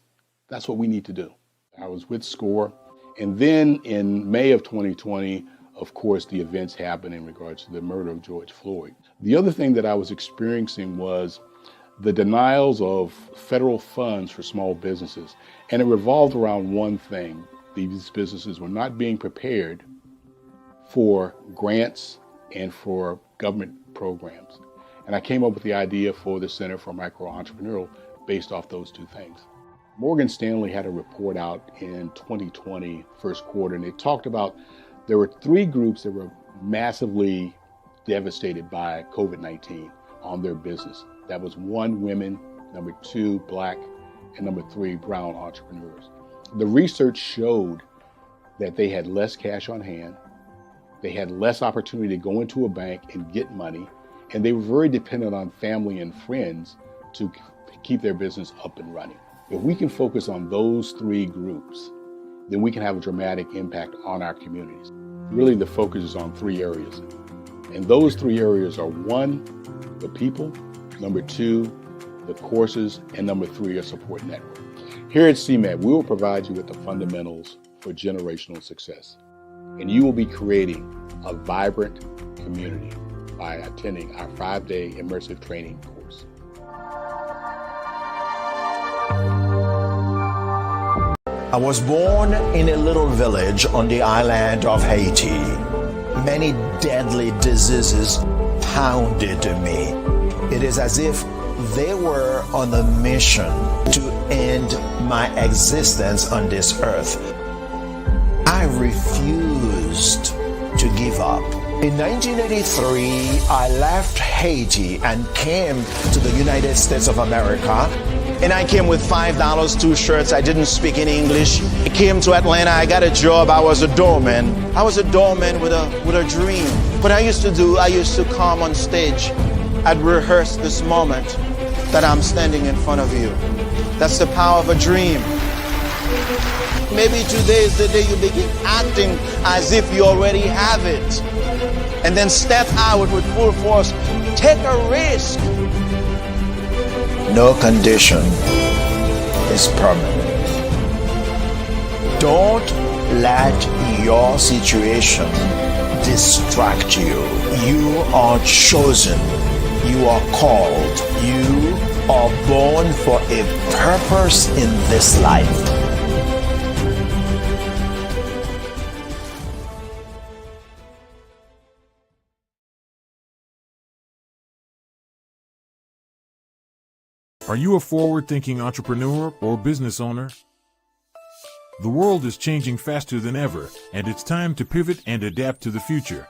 That's what we need to do. I was with SCORE. And then in May of 2020, of course, the events happened in regards to the murder of George Floyd. The other thing that I was experiencing was the denials of federal funds for small businesses. And it revolved around one thing. These businesses were not being prepared for grants and for government programs. And I came up with the idea for the Center for Micro-Entrepreneurial based off those two things. Morgan Stanley had a report out in 2020, first quarter, and they talked about there were 3 groups that were massively devastated by COVID-19 on their business. That was 1, women, number 2, Black, and number 3, brown entrepreneurs. The research showed that they had less cash on hand, They had less opportunity to go into a bank and get money, and they were very dependent on family and friends to keep their business up and running. If we can focus on those three groups, then we can have a dramatic impact on our communities. Really, the focus is on three areas. And those three areas are: one, the people; number two, the courses; and number three, a support network. Here at CMAT, we will provide you with the fundamentals for generational success. And you will be creating a vibrant community by attending our 5-day immersive training course. I was born in a little village on the island of Haiti. Many deadly diseases pounded me. It is as if they were on a mission to end my existence on this earth. I refused to give up. In 1983, I left Haiti and came to the United States of America. And I came with $5, 2 shirts. I didn't speak any English. I came to Atlanta. I got a job. I was a doorman. I was a doorman with a dream. What I used to come on stage. I'd rehearse this moment that I'm standing in front of you. That's the power of a dream. Maybe today is the day you begin acting as if you already have it. And then step out with full force. Take a risk. No condition is permanent. Don't let your situation distract you. You are chosen. You are called. You are born for a purpose in this life. Are you a forward-thinking entrepreneur or business owner? The world is changing faster than ever, and it's time to pivot and adapt to the future.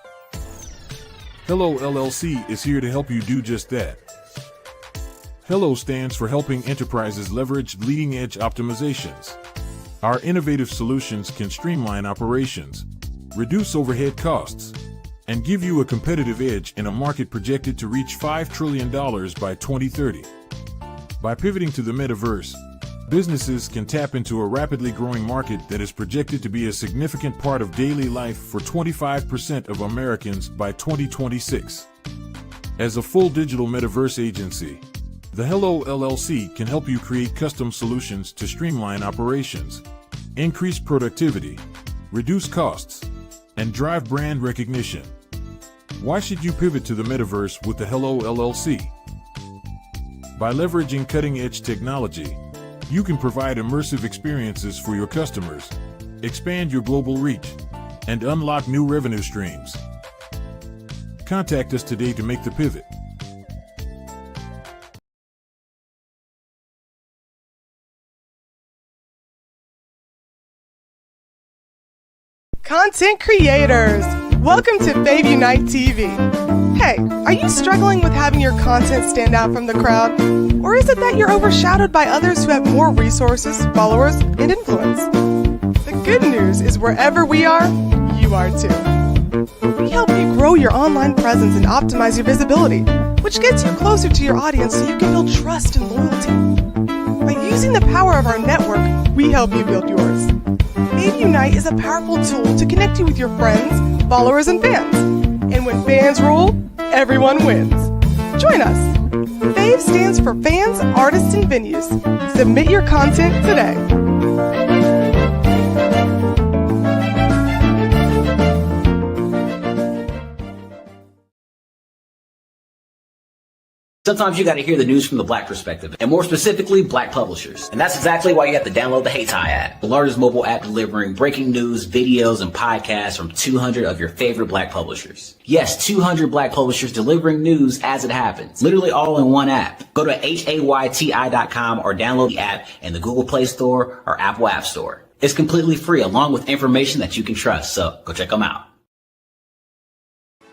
Hello LLC is here to help you do just that. Hello stands for helping enterprises leverage leading-edge optimizations. Our innovative solutions can streamline operations, reduce overhead costs, and give you a competitive edge in a market projected to reach $5 trillion by 2030. By pivoting to the metaverse, businesses can tap into a rapidly growing market that is projected to be a significant part of daily life for 25% of Americans by 2026. As a full digital metaverse agency, the Hello LLC can help you create custom solutions to streamline operations, increase productivity, reduce costs, and drive brand recognition. Why should you pivot to the metaverse with the Hello LLC? By leveraging cutting-edge technology, you can provide immersive experiences for your customers, expand your global reach, and unlock new revenue streams. Contact us today to make the pivot. Content creators, welcome to Fave Unite TV. Hey, are you struggling with having your content stand out from the crowd? Or is it that you're overshadowed by others who have more resources, followers, and influence? The good news is wherever we are, you are too. We help you grow your online presence and optimize your visibility, which gets you closer to your audience so you can build trust and loyalty. By using the power of our network, we help you build yours. Fave Unite is a powerful tool to connect you with your friends, followers, and fans. And when fans rule, everyone wins. Join us. Fave stands for Fans, Artists, and Venues. Submit your content today. Sometimes you got to hear the news from the Black perspective, and more specifically, Black publishers. And that's exactly why you have to download the HeyTie app, the largest mobile app delivering breaking news, videos, and podcasts from 200 of your favorite Black publishers. Yes, 200 Black publishers delivering news as it happens, literally all in one app. Go to HAYTI.com or download the app in the Google Play Store or Apple App Store. It's completely free, along with information that you can trust, so go check them out.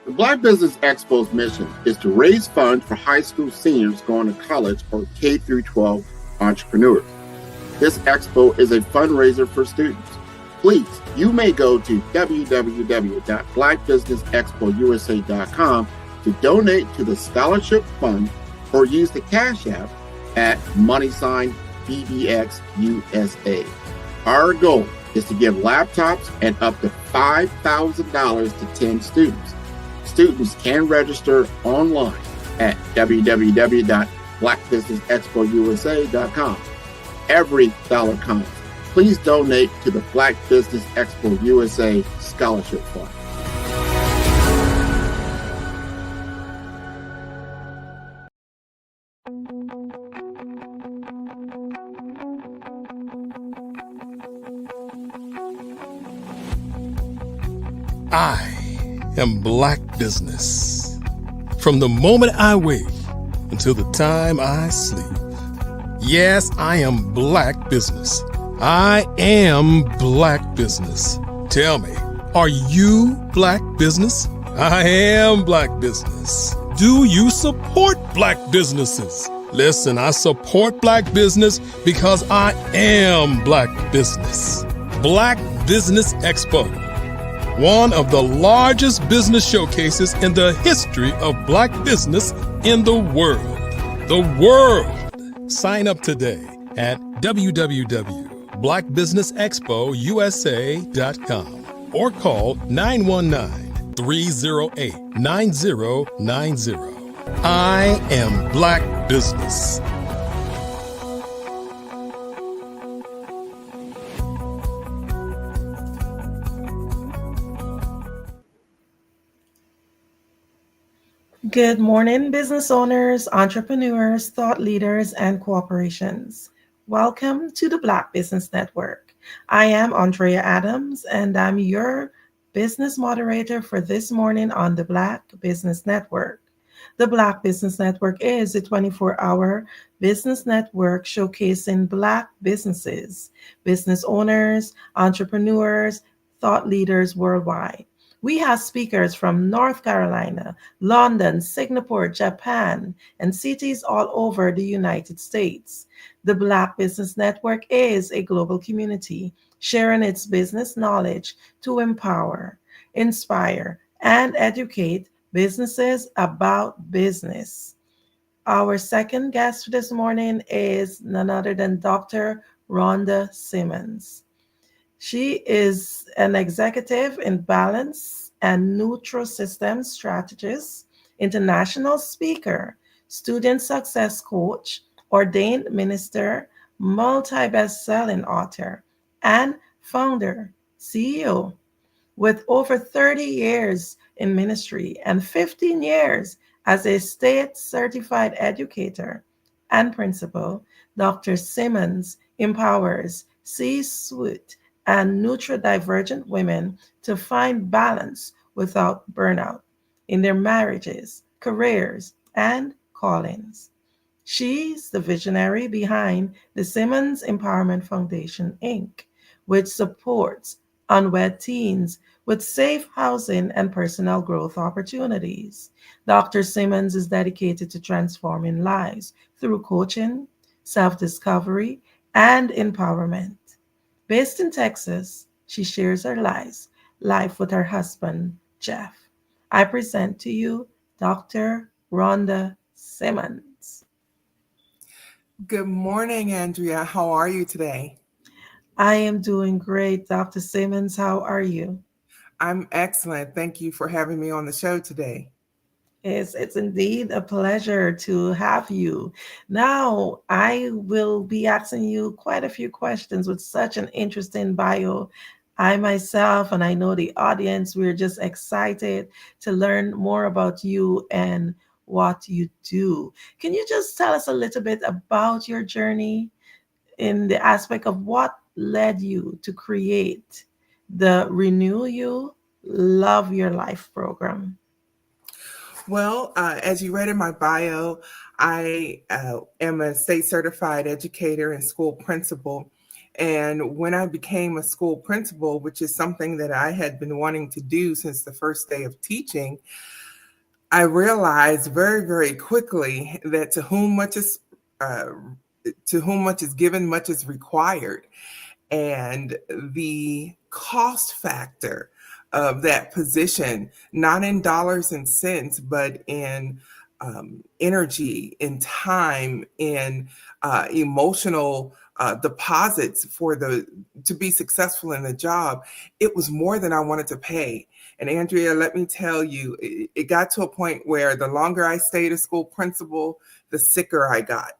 The Black Business Expo's mission is to raise funds for high school seniors going to college or K-12 entrepreneurs. This expo is a fundraiser for students. Please, you may go to www.blackbusinessexpousa.com to donate to the scholarship fund or use the Cash App at $BBXUSA. Our goal is to give laptops and up to $5,000 to 10 students. Students can register online at www.blackbusinessexpousa.com. Every dollar counts. Please donate to the Black Business Expo USA Scholarship Fund. I am Black Business. From the moment I wake until the time I sleep. Yes, I am Black Business. I am Black Business. Tell me, are you Black Business? I am Black Business. Do you support Black businesses? Listen, I support Black business because I am Black Business. Black Business Expo, one of the largest business showcases in the history of Black business in the world. The world. Sign up today at www.blackbusinessexpousa.com or call 919-308-9090. I am Black Business. Good morning, business owners, entrepreneurs, thought leaders, and corporations. Welcome to the Black Business Network. I am Andrea Adams, and I'm your business moderator for this morning on the Black Business Network. The Black Business Network is a 24-hour business network showcasing Black businesses, business owners, entrepreneurs, thought leaders worldwide. We have speakers from North Carolina, London, Singapore, Japan, and cities all over the United States. The Black Business Network is a global community sharing its business knowledge to empower, inspire, and educate businesses about business. Our second guest this morning is none other than Dr. Rhonda Simmons. She is an executive in balance and neutral systems strategist, international speaker, student success coach, ordained minister, multi-best-selling author, and founder, CEO. With over 30 years in ministry and 15 years as a state-certified educator and principal, Dr. Simmons empowers C-suite and neurodivergent women to find balance without burnout in their marriages, careers, and callings. She's the visionary behind the Simmons Empowerment Foundation, Inc., which supports unwed teens with safe housing and personal growth opportunities. Dr. Simmons is dedicated to transforming lives through coaching, self-discovery, and empowerment. Based in Texas, she shares her life with her husband, Jeff. I present to you Dr. Rhonda Simmons. Good morning, Andrea. How are you today? I am doing great, Dr. Simmons. How are you? I'm excellent. Thank you for having me on the show today. It's indeed a pleasure to have you. Now, I will be asking you quite a few questions with such an interesting bio. I myself, and I know the audience, we're just excited to learn more about you and what you do. Can you just tell us a little bit about your journey in the aspect of what led you to create the Renew You, Love Your Life program? Well, as you read in my bio, I am a state certified educator and school principal. And when I became a school principal, which is something that I had been wanting to do since the first day of teaching, I realized very, very quickly that to whom much is given, much is required. And the cost factor of that position, not in dollars and cents, but in energy, in time, in emotional deposits to be successful in the job. It was more than I wanted to pay. And Andrea, let me tell you, it got to a point where the longer I stayed a school principal, the sicker I got.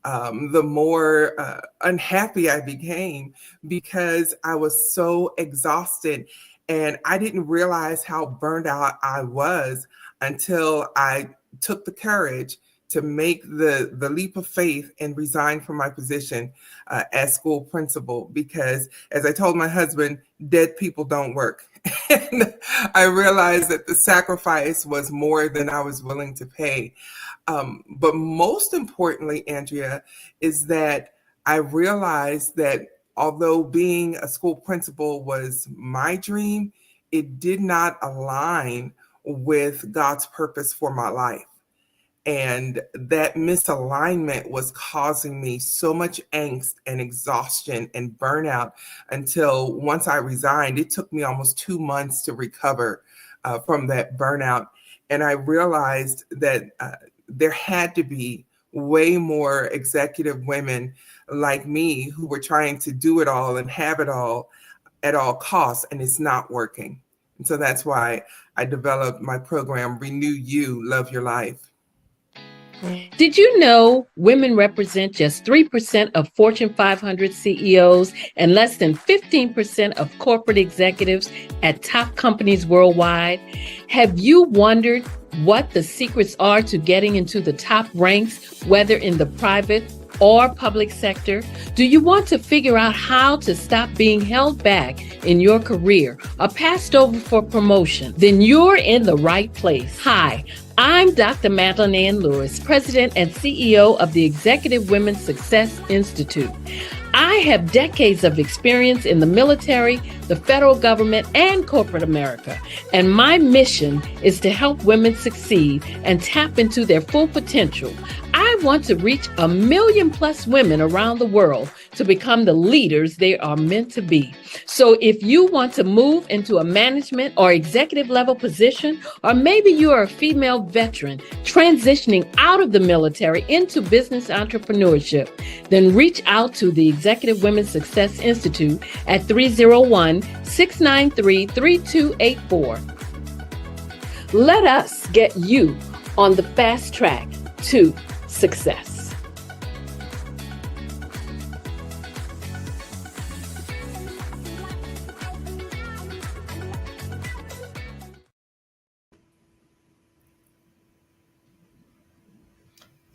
The more unhappy I became because I was so exhausted. And I didn't realize how burned out I was until I took the courage to make the leap of faith and resign from my position as school principal, because as I told my husband, dead people don't work. And I realized that the sacrifice was more than I was willing to pay. But most importantly, Andrea, is that I realized that although being a school principal was my dream, it did not align with God's purpose for my life. And that misalignment was causing me so much angst and exhaustion and burnout until once I resigned, it took me almost 2 months to recover from that burnout. And I realized that there had to be way more executive women like me who were trying to do it all and have it all at all costs, and it's not working. And so that's why I developed my program, Renew You, Love Your Life. Did you know women represent just 3% of Fortune 500 CEOs and less than 15% of corporate executives at top companies worldwide? Have you wondered what the secrets are to getting into the top ranks, whether in the private or public sector? Do you want to figure out how to stop being held back in your career or passed over for promotion? Then you're in the right place. Hi, I'm Dr. Madeline Ann Lewis, President and CEO of the Executive Women's Success Institute. I have decades of experience in the military, the federal government, and corporate America, and my mission is to help women succeed and tap into their full potential. I want to reach 1 million+ women around the world to become the leaders they are meant to be. So if you want to move into a management or executive level position, or maybe you are a female veteran transitioning out of the military into business entrepreneurship, then reach out to the Executive Women's Success Institute at 301-693-3284. Let us get you on the fast track to success.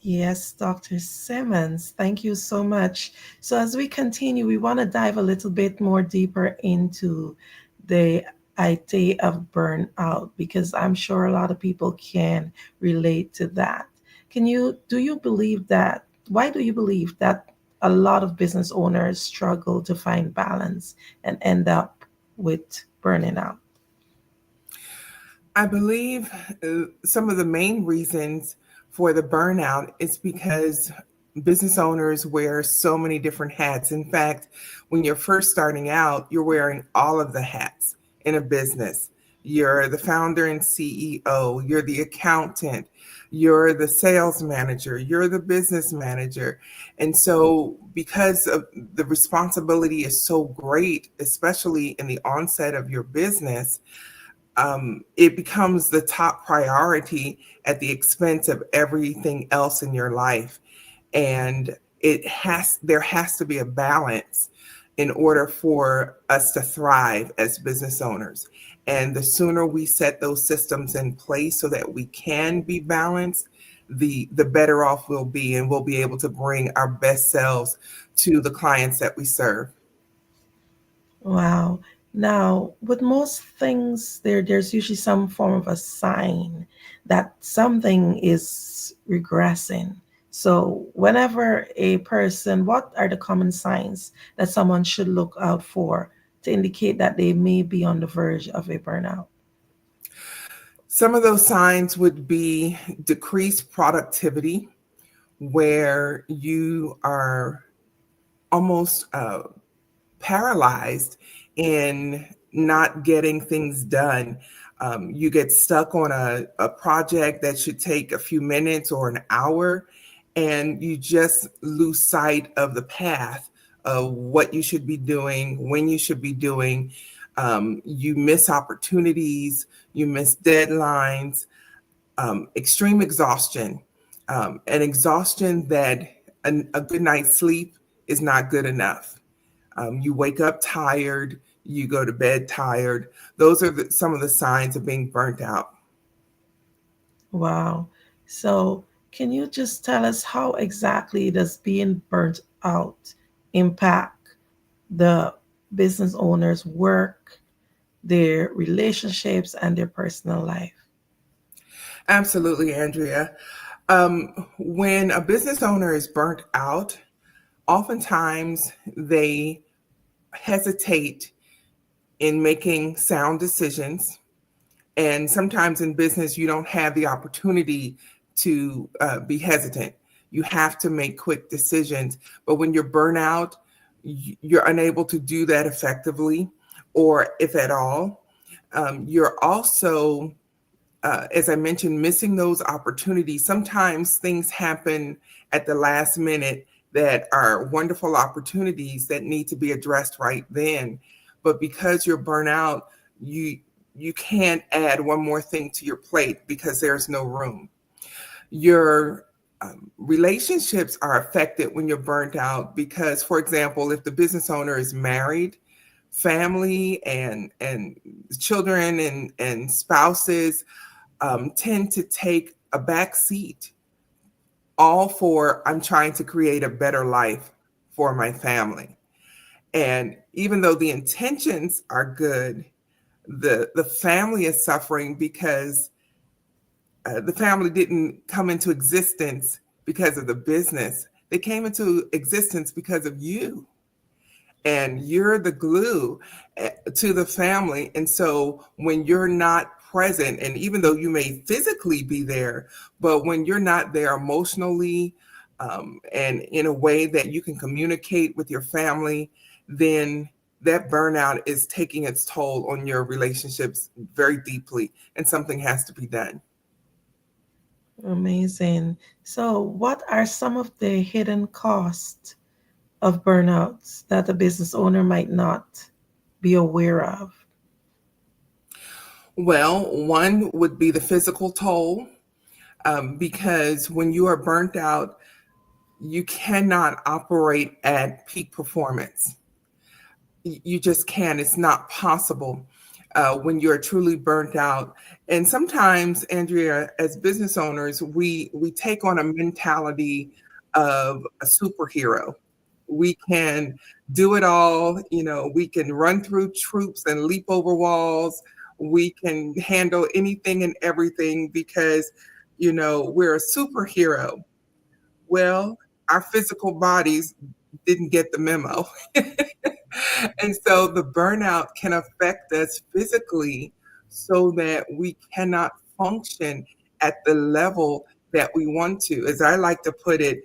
Yes, Dr. Simmons, thank you so much. So as we continue, we want to dive a little bit more deeper into the idea of burnout, because I'm sure a lot of people can relate to that. Why do you believe that a lot of business owners struggle to find balance and end up with burning out? I believe some of the main reasons for the burnout is because business owners wear so many different hats. In fact, when you're first starting out, you're wearing all of the hats in a business. You're the founder and CEO, you're the accountant, you're the sales manager, you're the business manager. And so because of the responsibility is so great, especially in the onset of your business, it becomes the top priority at the expense of everything else in your life. And there has to be a balance in order for us to thrive as business owners. And the sooner we set those systems in place so that we can be balanced, the better off we'll be, and we'll be able to bring our best selves to the clients that we serve. Wow. Now, with most things, there's usually some form of a sign that something is regressing. So whenever what are the common signs that someone should look out for to indicate that they may be on the verge of a burnout? Some of those signs would be decreased productivity, where you are almost paralyzed in not getting things done. You get stuck on a project that should take a few minutes or an hour, and you just lose sight of the path of what you should be doing, when you should be doing. You miss opportunities, you miss deadlines, extreme exhaustion, an exhaustion that a good night's sleep is not good enough. You wake up tired, you go to bed tired. Those are some of the signs of being burnt out. Wow. So, can you just tell us how exactly does being burnt out impact the business owner's work, their relationships, and their personal life? Absolutely, Andrea. When a business owner is burnt out, oftentimes they hesitate in making sound decisions. And sometimes in business, you don't have the opportunity to be hesitant. You have to make quick decisions. But when you're burnout, you're unable to do that effectively, or if at all. You're also, as I mentioned, missing those opportunities. Sometimes things happen at the last minute that are wonderful opportunities that need to be addressed right then. But because you're burnt out, you can't add one more thing to your plate because there's no room. Your relationships are affected when you're burnt out because, for example, if the business owner is married, family and children and spouses tend to take a back seat, all for I'm trying to create a better life for my family. And even though the intentions are good, the family is suffering because the family didn't come into existence because of the business. They came into existence because of you. And you're the glue to the family. And so when you're not present, and even though you may physically be there, but when you're not there emotionally and in a way that you can communicate with your family, then that burnout is taking its toll on your relationships very deeply, and something has to be done. Amazing. So, what are some of the hidden costs of burnouts that a business owner might not be aware of? Well, one would be the physical toll, because when you are burnt out, you cannot operate at peak performance. You just can't. It's not possible when you're truly burnt out. And sometimes, Andrea, as business owners, we take on a mentality of a superhero. We can do it all. We can run through troops and leap over walls. We can handle anything and everything because, we're a superhero. Well, our physical bodies didn't get the memo. And so the burnout can affect us physically so that we cannot function at the level that we want to. As I like to put it,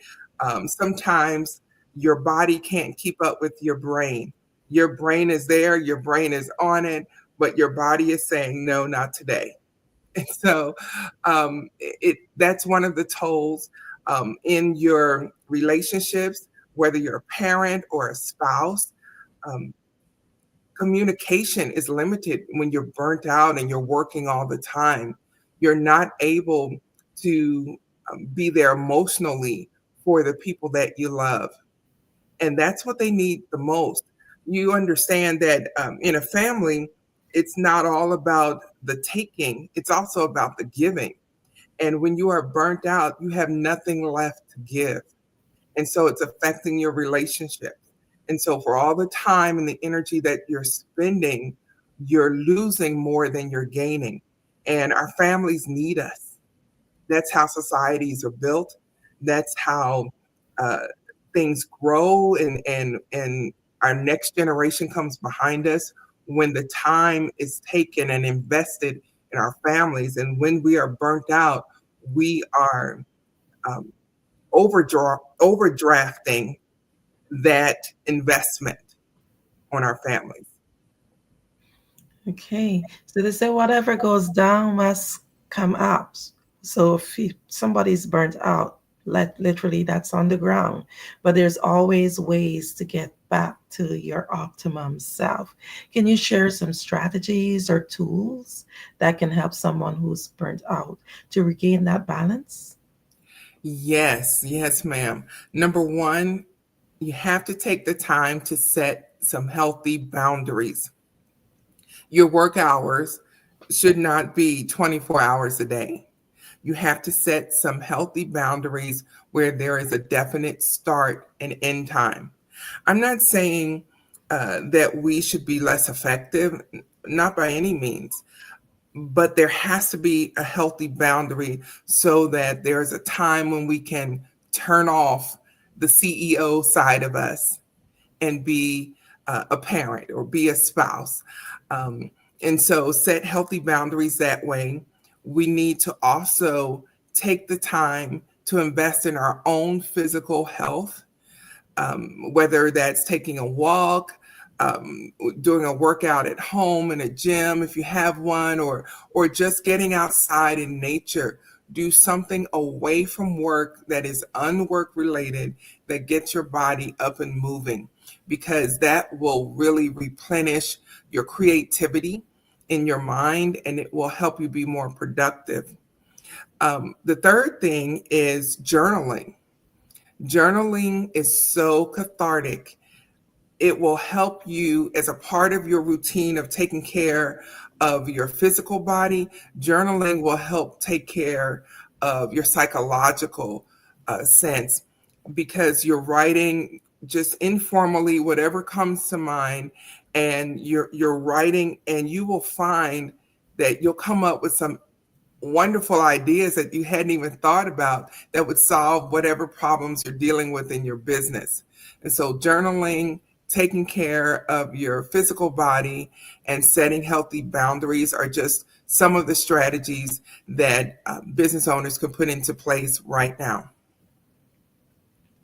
sometimes your body can't keep up with your brain. Your brain is there, your brain is on it, but your body is saying, no, not today. And so that's one of the tolls in your relationships, whether you're a parent or a spouse. Um, Communication is limited when you're burnt out and you're working all the time. You're not able to be there emotionally for the people that you love. And that's what they need the most. You understand that in a family, it's not all about the taking, it's also about the giving. And when you are burnt out, you have nothing left to give. And so it's affecting your relationship. And so for all the time and the energy that you're spending, you're losing more than you're gaining. And our families need us. That's how societies are built. That's how uh, things grow and our next generation comes behind us when the time is taken and invested in our families. And when we are burnt out, we are um, overdrafting that investment on our families. Okay. So they say whatever goes down must come up. So if somebody's burnt out, literally that's on the ground. But there's always ways to get back to your optimum self. Can you share some strategies or tools that can help someone who's burnt out to regain that balance? Yes, yes, ma'am. Number one, you have to take the time to set some healthy boundaries. Your work hours should not be 24 hours a day. You have to set some healthy boundaries where there is a definite start and end time. I'm not saying that we should be less effective, not by any means, but there has to be a healthy boundary so that there's a time when we can turn off the CEO side of us and be a parent or be a spouse. Um, and so set healthy boundaries that way. We need to also take the time to invest in our own physical health, whether that's taking a walk, doing a workout at home in a gym if you have one, or just getting outside in nature. Do something away from work that is unwork related that gets your body up and moving, because that will really replenish your creativity in your mind and it will help you be more productive. The third thing is journaling. Journaling is so cathartic. It will help you as a part of your routine of taking care of your physical body. Journaling will help take care of your psychological sense, because you're writing just informally whatever comes to mind, and you're writing, and you will find that you'll come up with some wonderful ideas that you hadn't even thought about that would solve whatever problems you're dealing with in your business. And so journaling, taking care of your physical body, and setting healthy boundaries are just some of the strategies that business owners can put into place right now.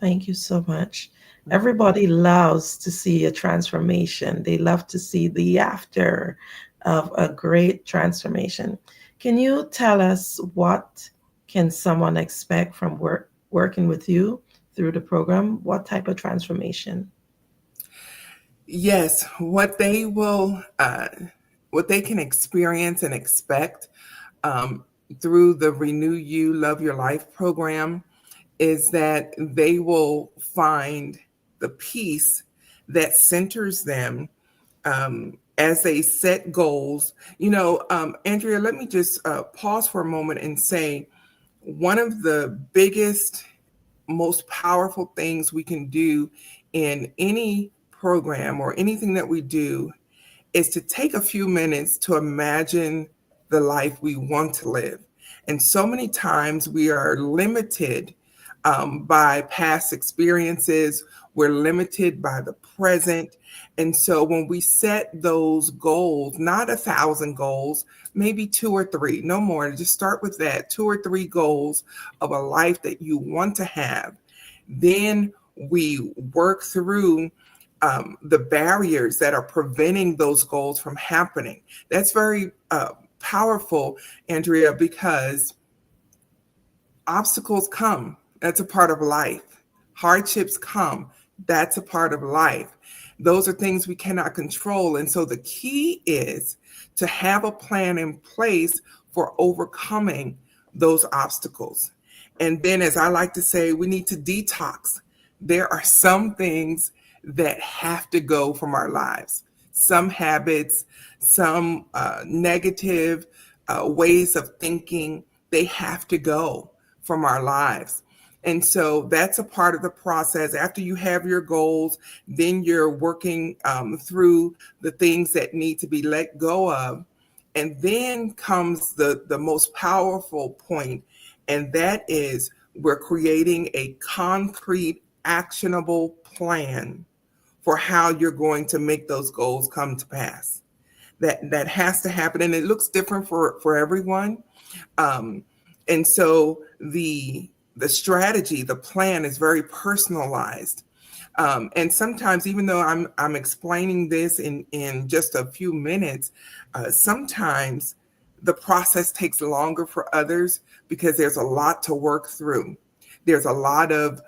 Thank you so much. Everybody loves to see a transformation. They love to see the after of a great transformation. Can you tell us what can someone expect from working with you through the program? What type of transformation? Yes, what they can experience and expect through the Renew You, Love Your Life program is that they will find the peace that centers them as they set goals. Andrea, let me just pause for a moment and say one of the biggest, most powerful things we can do in any program or anything that we do is to take a few minutes to imagine the life we want to live. And so many times we are limited by past experiences, we're limited by the present. And so when we set those goals, not 1,000 goals, maybe 2 or 3, no more, just start with that, 2 or 3 goals of a life that you want to have. Then we work through the barriers that are preventing those goals from happening. That's very powerful, Andrea, because obstacles come. That's a part of life. Hardships come. That's a part of life. Those are things we cannot control. And so the key is to have a plan in place for overcoming those obstacles. And then, as I like to say, we need to detox. There are some things that have to go from our lives. Some habits, some negative ways of thinking, they have to go from our lives. And so that's a part of the process. After you have your goals, then you're working through the things that need to be let go of. And then comes the most powerful point, and that is we're creating a concrete, actionable plan for how you're going to make those goals come to pass. That has to happen, and it looks different for everyone. And so the strategy, the plan is very personalized. And sometimes, even though I'm explaining this in just a few minutes, sometimes the process takes longer for others because there's a lot to work through. There's a lot of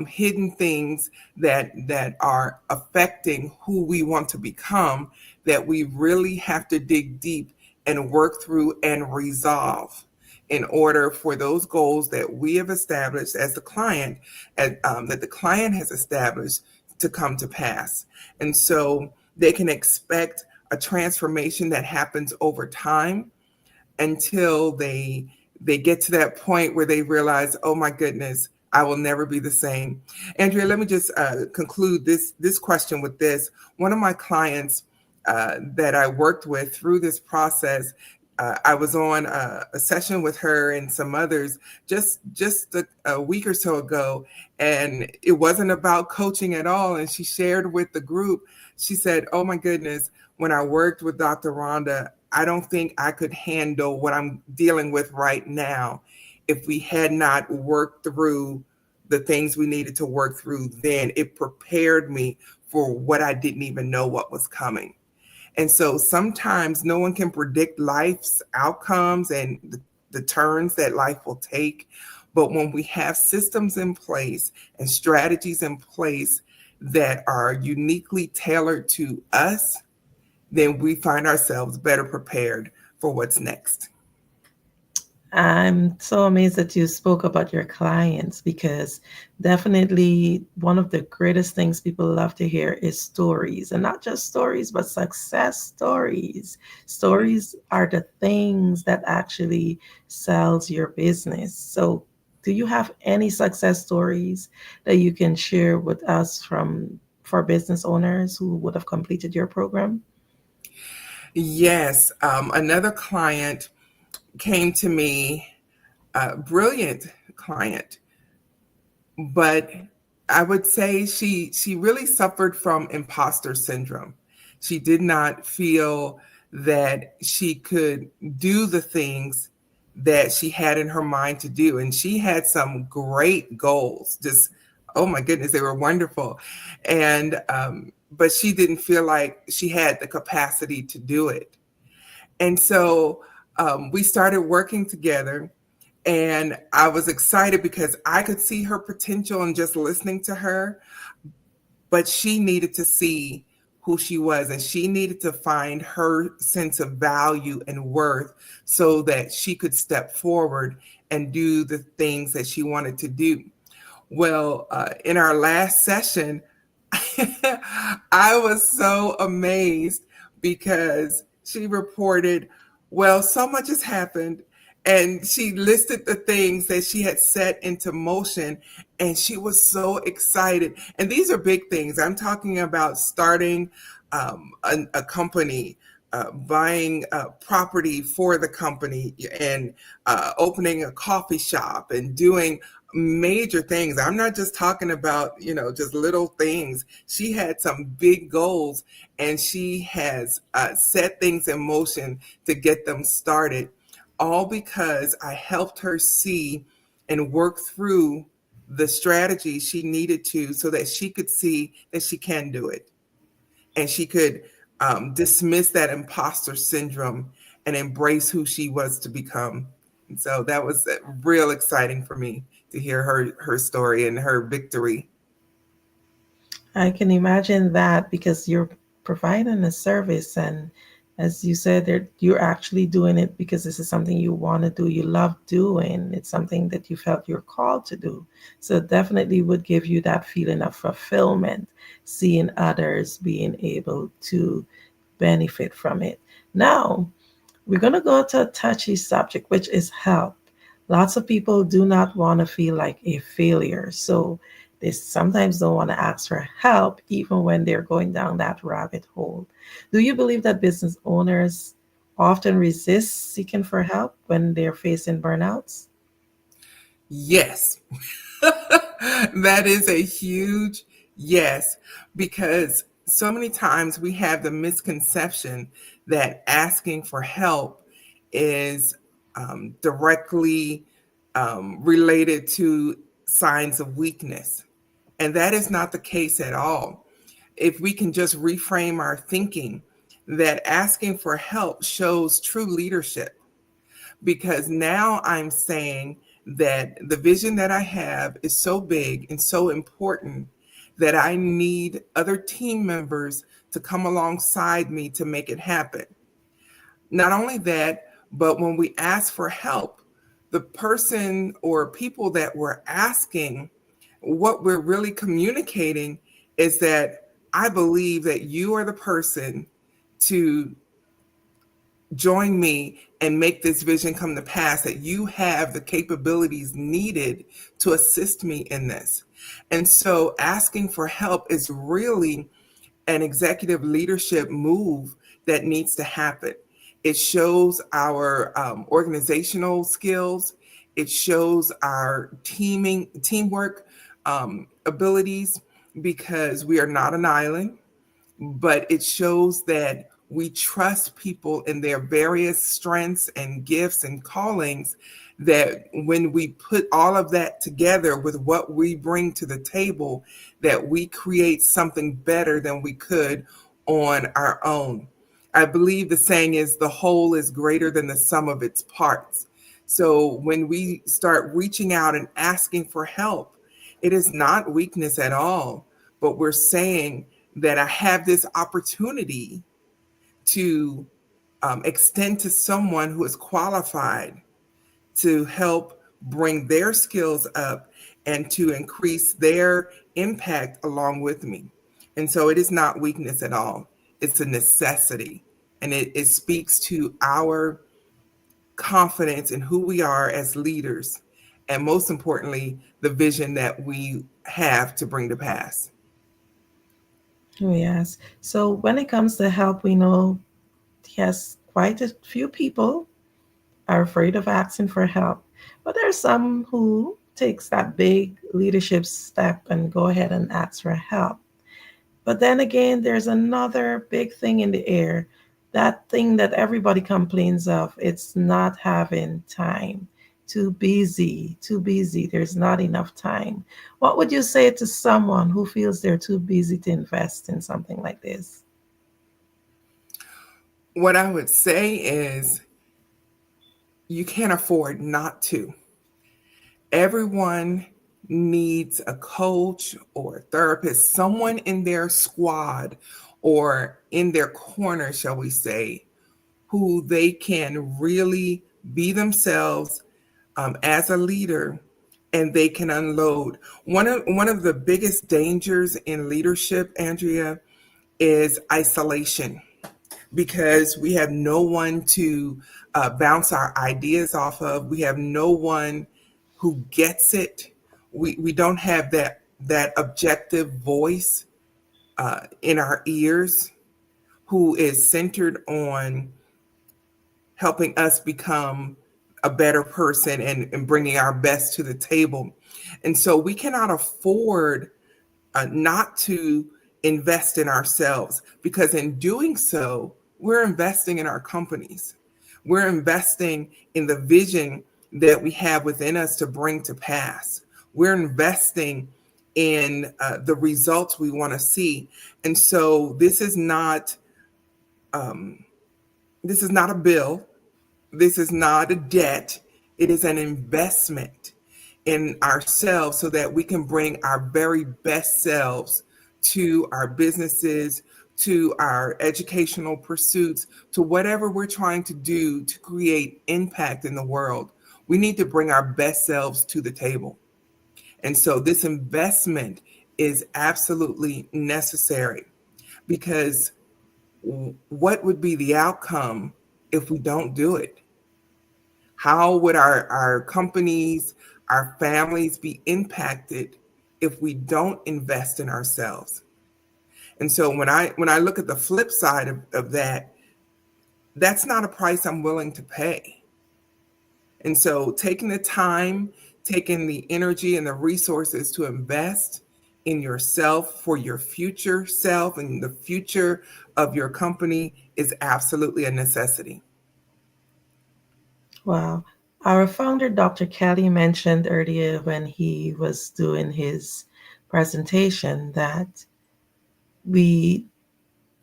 hidden things that are affecting who we want to become that we really have to dig deep and work through and resolve in order for those goals that we have established as the client, that the client has established to come to pass. And so they can expect a transformation that happens over time until they get to that point where they realize, oh my goodness, I will never be the same. Andrea, let me just conclude this question with this. One of my clients that I worked with through this process, I was on a session with her and some others just a week or so ago, and it wasn't about coaching at all. And she shared with the group, she said, oh my goodness, when I worked with Dr. Rhonda, I don't think I could handle what I'm dealing with right now if we had not worked through the things we needed to work through then. It prepared me for what I didn't even know what was coming. And so sometimes no one can predict life's outcomes and the turns that life will take. But when we have systems in place and strategies in place that are uniquely tailored to us, then we find ourselves better prepared for what's next. I'm so amazed that you spoke about your clients, because definitely one of the greatest things people love to hear is stories, and not just stories, but success stories. Stories are the things that actually sells your business. So do you have any success stories that you can share with us for business owners who would have completed your program? Yes, another client came to me, a brilliant client, but I would say she really suffered from imposter syndrome. She did not feel that she could do the things that she had in her mind to do. And she had some great goals, just, oh my goodness, they were wonderful. And, but she didn't feel like she had the capacity to do it. And so we started working together, and I was excited because I could see her potential in just listening to her, but she needed to see who she was, and she needed to find her sense of value and worth so that she could step forward and do the things that she wanted to do. Well, in our last session, I was so amazed because she reported, well, so much has happened. And she listed the things that she had set into motion, and she was so excited. And these are big things. I'm talking about starting a company, buying property for the company, and opening a coffee shop and doing major things. I'm not just talking about, just little things. She had some big goals, and she has set things in motion to get them started, all because I helped her see and work through the strategy she needed to so that she could see that she can do it. And she could dismiss that imposter syndrome and embrace who she was to become. And so that was real exciting for me to hear her story and her victory. I can imagine that, because you're providing a service, and as you said, you're actually doing it because this is something you want to do, you love doing. It's something that you felt you're called to do. So it definitely would give you that feeling of fulfillment, seeing others being able to benefit from it. Now, we're going to go to a touchy subject, which is help. Lots of people do not want to feel like a failure. So they sometimes don't want to ask for help, even when they're going down that rabbit hole. Do you believe that business owners often resist seeking for help when they're facing burnouts? Yes. That is a huge yes, because so many times we have the misconception that asking for help is directly related to signs of weakness. And that is not the case at all. If we can just reframe our thinking, that asking for help shows true leadership, because now I'm saying that the vision that I have is so big and so important that I need other team members to come alongside me to make it happen. Not only that, but when we ask for help, the person or people that we're asking, what we're really communicating is that I believe that you are the person to join me and make this vision come to pass, that you have the capabilities needed to assist me in this. And so asking for help is really an executive leadership move that needs to happen. It shows our organizational skills. It shows our teamwork abilities, because we are not an island, but it shows that we trust people in their various strengths and gifts and callings, that when we put all of that together with what we bring to the table, that we create something better than we could on our own. I believe the saying is the whole is greater than the sum of its parts. So when we start reaching out and asking for help, it is not weakness at all, but we're saying that I have this opportunity to extend to someone who is qualified to help bring their skills up and to increase their impact along with me. And so it is not weakness at all. It's a necessity. And it speaks to our confidence in who we are as leaders. And most importantly, the vision that we have to bring to pass. Yes. So when it comes to help, we know, yes, quite a few people are afraid of asking for help. But there's some who takes that big leadership step and go ahead and ask for help. But then again, there's another big thing in the air, that thing that everybody complains of. It's not having time. Too busy, too busy. There's not enough time. What would you say to someone who feels they're too busy to invest in something like this? What I would say is you can't afford not to. Everyone needs a coach or a therapist, someone in their squad or in their corner, shall we say, who they can really be themselves as a leader, and they can unload. One of the biggest dangers in leadership, Andrea, is isolation, because we have no one to bounce our ideas off of. We have no one who gets it. We don't have that objective voice in our ears, who is centered on helping us become a better person and bringing our best to the table. And so we cannot afford not to invest in ourselves, because in doing so, we're investing in our companies. We're investing in the vision that we have within us to bring to pass. We're investing in the results we want to see. And so this is not a bill. This is not a debt. It is an investment in ourselves so that we can bring our very best selves to our businesses, to our educational pursuits, to whatever we're trying to do to create impact in the world. We need to bring our best selves to the table. And so this investment is absolutely necessary, because what would be the outcome if we don't do it? How would our companies, our families be impacted if we don't invest in ourselves? And so when I look at the flip side of that, that's not a price I'm willing to pay. And so taking the time, taking the energy and the resources to invest in yourself for your future self and the future of your company is absolutely a necessity. Wow. Our founder, Dr. Kelly, mentioned earlier when he was doing his presentation that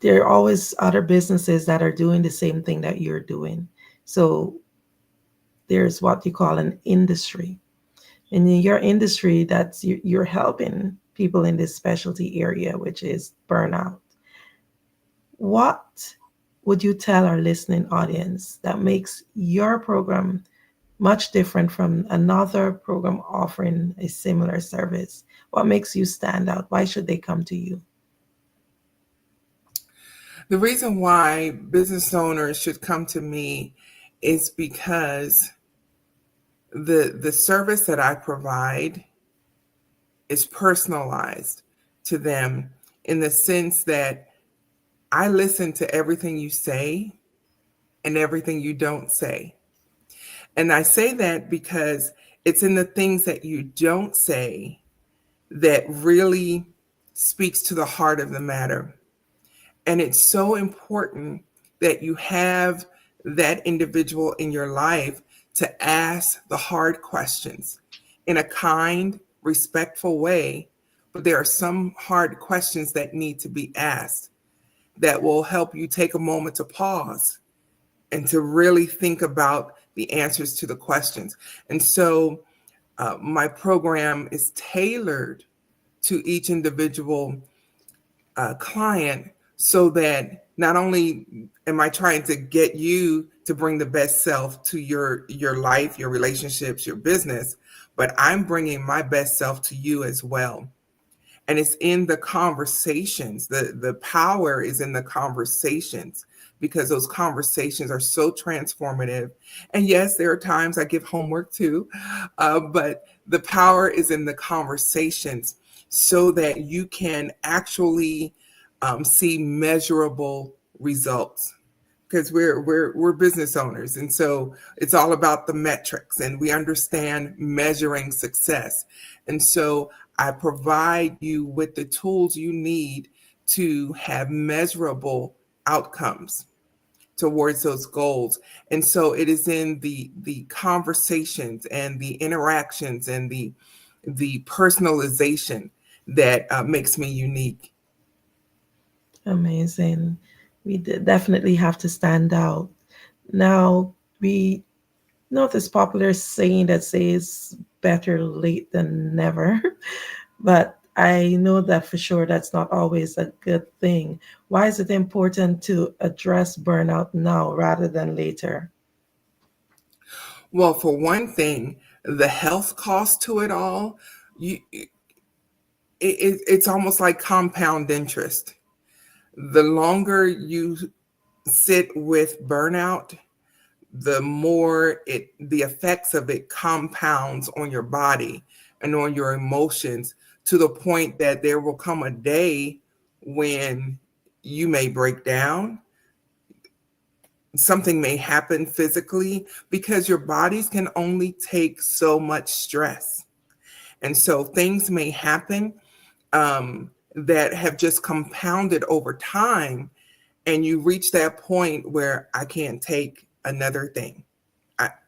there are always other businesses that are doing the same thing that you're doing. So there's what you call an industry. And in your industry, you're helping people in this specialty area, which is burnout. What would you tell our listening audience that makes your program much different from another program offering a similar service? What makes you stand out? Why should they come to you? The reason why business owners should come to me is because the service that I provide is personalized to them, in the sense that I listen to everything you say and everything you don't say. And I say that because it's in the things that you don't say that really speaks to the heart of the matter. And it's so important that you have that individual in your life to ask the hard questions in a kind, respectful way. But there are some hard questions that need to be asked that will help you take a moment to pause and to really think about the answers to the questions. And so my program is tailored to each individual client, so that not only am I trying to get you to bring the best self to your life, your relationships, your business, but I'm bringing my best self to you as well. And it's in the conversations. The power is in the conversations, because those conversations are so transformative. And yes, there are times I give homework too, but the power is in the conversations, so that you can actually see measurable results. Because we're business owners, and so it's all about the metrics, and we understand measuring success. And so I provide you with the tools you need to have measurable outcomes towards those goals. And so it is in the conversations and the interactions and the personalization that makes me unique. Amazing. We definitely have to stand out. Now, we know this popular saying that says better late than never, but I know that for sure that's not always a good thing. Why is it important to address burnout now rather than later? Well, for one thing, the health cost to it all, it's almost like compound interest. The longer you sit with burnout, the more the effects of it compounds on your body and on your emotions, to the point that there will come a day when you may break down. Something may happen physically, because your bodies can only take so much stress. And so things may happen that have just compounded over time, and you reach that point where I can't take another thing.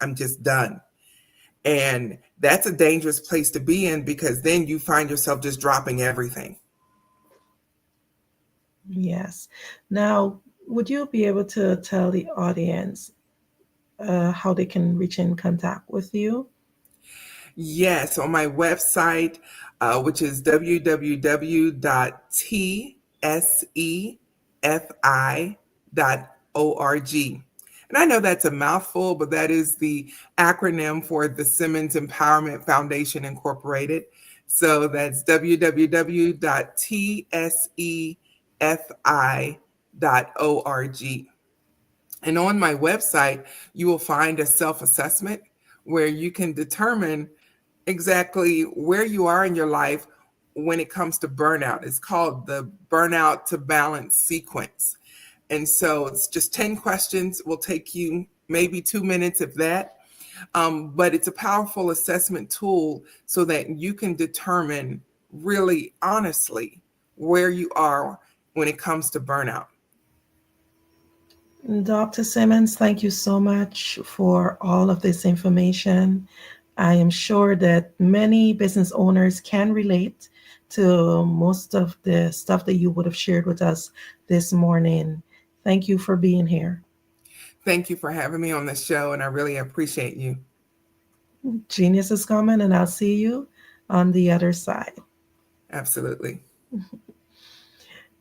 I'm just done. And that's a dangerous place to be in, because then you find yourself just dropping everything. Yes. Now, would you be able to tell the audience how they can reach in contact with you? Yes, on my website, which is www.tsefi.org. And I know that's a mouthful, but that is the acronym for the Simmons Empowerment Foundation Incorporated. So that's www.tsefi.org. And on my website, you will find a self-assessment where you can determine exactly where you are in your life when it comes to burnout. It's called the Burnout to Balance sequence. And so it's just 10 questions. Will take you maybe 2 minutes, if that. But it's a powerful assessment tool, so that you can determine really honestly where you are when it comes to burnout. Dr. Simmons, thank you so much for all of this information. I am sure that many business owners can relate to most of the stuff that you would have shared with us this morning. Thank you for being here. Thank you for having me on the show, and I really appreciate you. Genius is coming, and I'll see you on the other side. Absolutely.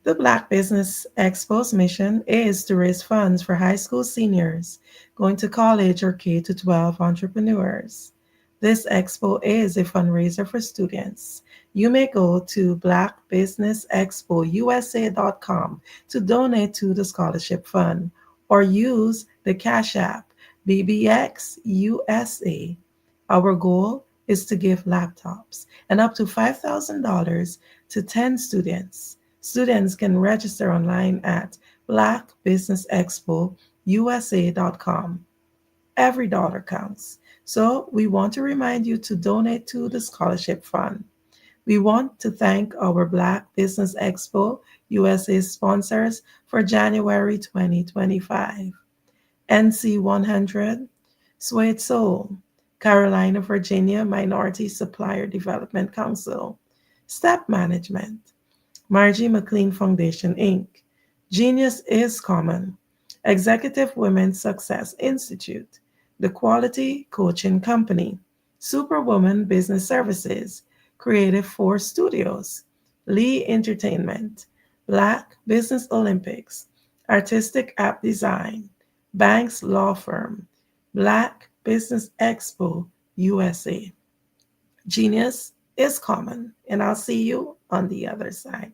The Black Business Expo's mission is to raise funds for high school seniors going to college or K-12 entrepreneurs. This expo is a fundraiser for students. You may go to blackbusinessexpousa.com to donate to the scholarship fund or use the Cash App BBXUSA. Our goal is to give laptops and up to $5,000 to 10 students. Students can register online at blackbusinessexpousa.com. Every dollar counts. So we want to remind you to donate to the scholarship fund. We want to thank our Black Business Expo USA sponsors for January 2025. NC 100, Suede Soul, Carolina, Virginia Minority Supplier Development Council, Step Management, Margie McLean Foundation, Inc., Genius is Common, Executive Women's Success Institute, The Quality Coaching Company, Superwoman Business Services, Creative Force Studios, Lee Entertainment, Black Business Olympics, Artistic App Design, Banks Law Firm, Black Business Expo USA. Genius is common, and I'll see you on the other side.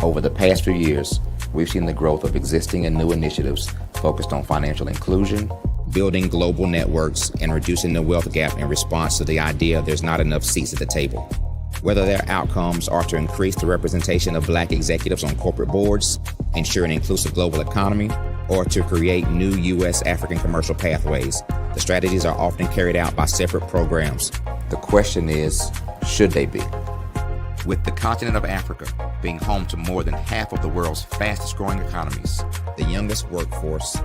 Over the past few years, we've seen the growth of existing and new initiatives focused on financial inclusion, building global networks, and reducing the wealth gap in response to the idea there's not enough seats at the table. Whether their outcomes are to increase the representation of Black executives on corporate boards, ensure an inclusive global economy, or to create new U.S. African commercial pathways, the strategies are often carried out by separate programs. The question is, should they be? With the continent of Africa being home to more than half of the world's fastest growing economies, the youngest workforce,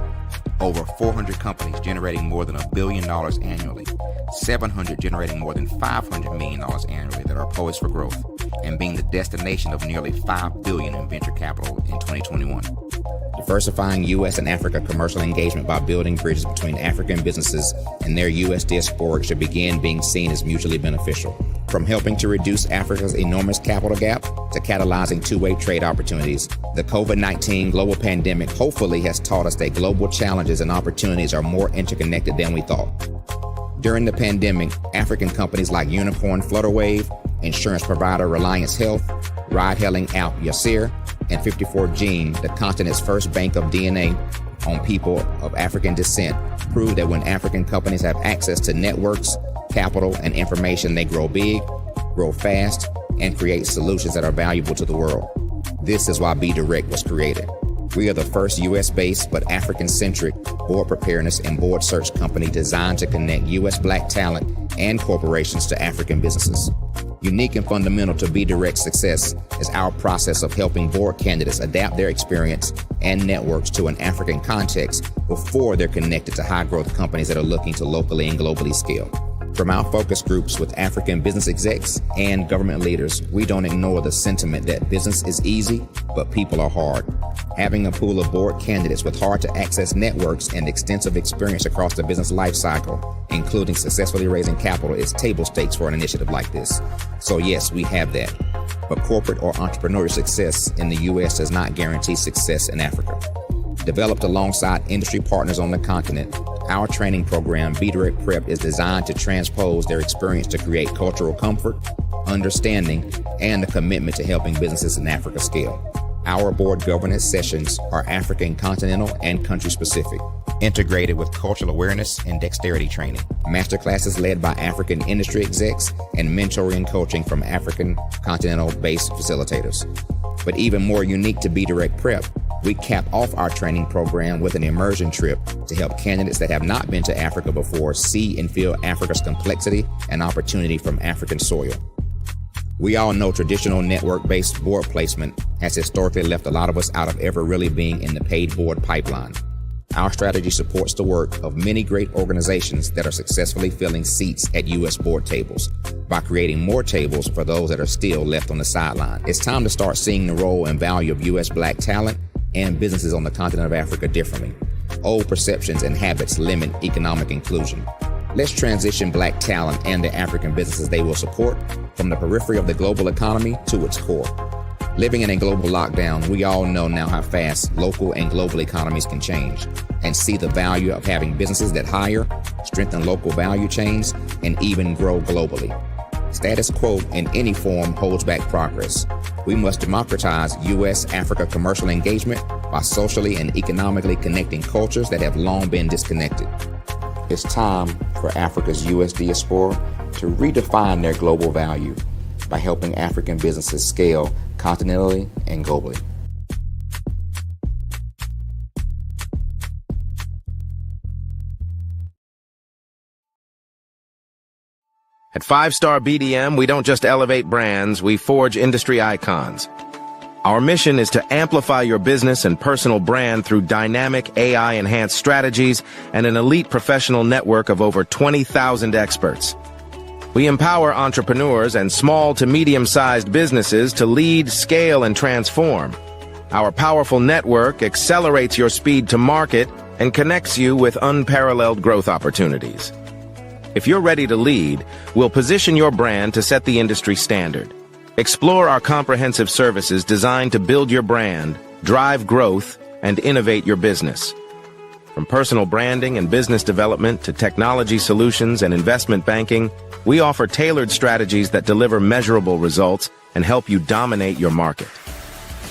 over 400 companies generating more than $1 billion annually, 700 generating more than $500 million annually that are poised for growth, and being the destination of nearly $5 billion in venture capital in 2021. Diversifying U.S. and Africa commercial engagement by building bridges between African businesses and their U.S. diaspora should begin being seen as mutually beneficial. From helping to reduce Africa's enormous capital gap to catalyzing two-way trade opportunities, the COVID-19 global pandemic hopefully has taught us that global challenges and opportunities are more interconnected than we thought. During the pandemic, African companies like Unicorn Flutterwave, insurance provider Reliance Health, ride-hailing app Yasir, and 54Gene, the continent's first bank of DNA on people of African descent, proved that when African companies have access to networks, capital, and information, they grow big, grow fast, and create solutions that are valuable to the world. This is why Be Direct was created. We are the first U.S.-based but African-centric board preparedness and board search company designed to connect U.S. Black talent and corporations to African businesses. Unique and fundamental to Be Direct's success is our process of helping board candidates adapt their experience and networks to an African context before they're connected to high-growth companies that are looking to locally and globally scale. From our focus groups with African business execs and government leaders, we don't ignore the sentiment that business is easy, but people are hard. Having a pool of board candidates with hard-to-access networks and extensive experience across the business life cycle, including successfully raising capital, is table stakes for an initiative like this. So yes, we have that. But corporate or entrepreneurial success in the U.S. does not guarantee success in Africa. Developed alongside industry partners on the continent, our training program, Be Direct Prep, is designed to transpose their experience to create cultural comfort, understanding, and a commitment to helping businesses in Africa scale. Our board governance sessions are African continental and country specific, integrated with cultural awareness and dexterity training, masterclasses led by African industry execs, and mentoring and coaching from African continental-based facilitators. But even more unique to Be Direct Prep, we cap off our training program with an immersion trip to help candidates that have not been to Africa before see and feel Africa's complexity and opportunity from African soil. We all know traditional network-based board placement has historically left a lot of us out of ever really being in the paid board pipeline. Our strategy supports the work of many great organizations that are successfully filling seats at U.S. board tables by creating more tables for those that are still left on the sideline. It's time to start seeing the role and value of U.S. Black talent and businesses on the continent of Africa differently. Old perceptions and habits limit economic inclusion. Let's transition Black talent and the African businesses they will support from the periphery of the global economy to its core. Living in a global lockdown, we all know now how fast local and global economies can change and see the value of having businesses that hire, strengthen local value chains, and even grow globally. Status quo in any form holds back progress. We must democratize U.S.-Africa commercial engagement by socially and economically connecting cultures that have long been disconnected. It's time for Africa's U.S. diaspora to redefine their global value by helping African businesses scale continentally and globally. At 5-Star BDM, we don't just elevate brands, we forge industry icons. Our mission is to amplify your business and personal brand through dynamic AI-enhanced strategies and an elite professional network of over 20,000 experts. We empower entrepreneurs and small to medium-sized businesses to lead, scale, and transform. Our powerful network accelerates your speed to market and connects you with unparalleled growth opportunities. If you're ready to lead, we'll position your brand to set the industry standard. Explore our comprehensive services designed to build your brand, drive growth, and innovate your business. From personal branding and business development to technology solutions and investment banking, we offer tailored strategies that deliver measurable results and help you dominate your market.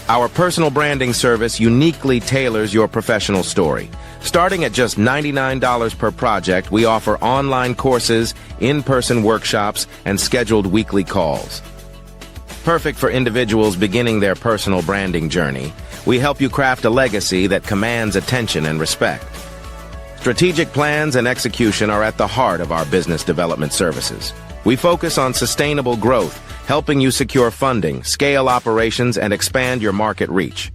Our personal branding service uniquely tailors your professional story. Starting at just $99 per project, we offer online courses, in-person workshops, and scheduled weekly calls. Perfect for individuals beginning their personal branding journey, we help you craft a legacy that commands attention and respect. Strategic plans and execution are at the heart of our business development services. We focus on sustainable growth, helping you secure funding, scale operations, and expand your market reach.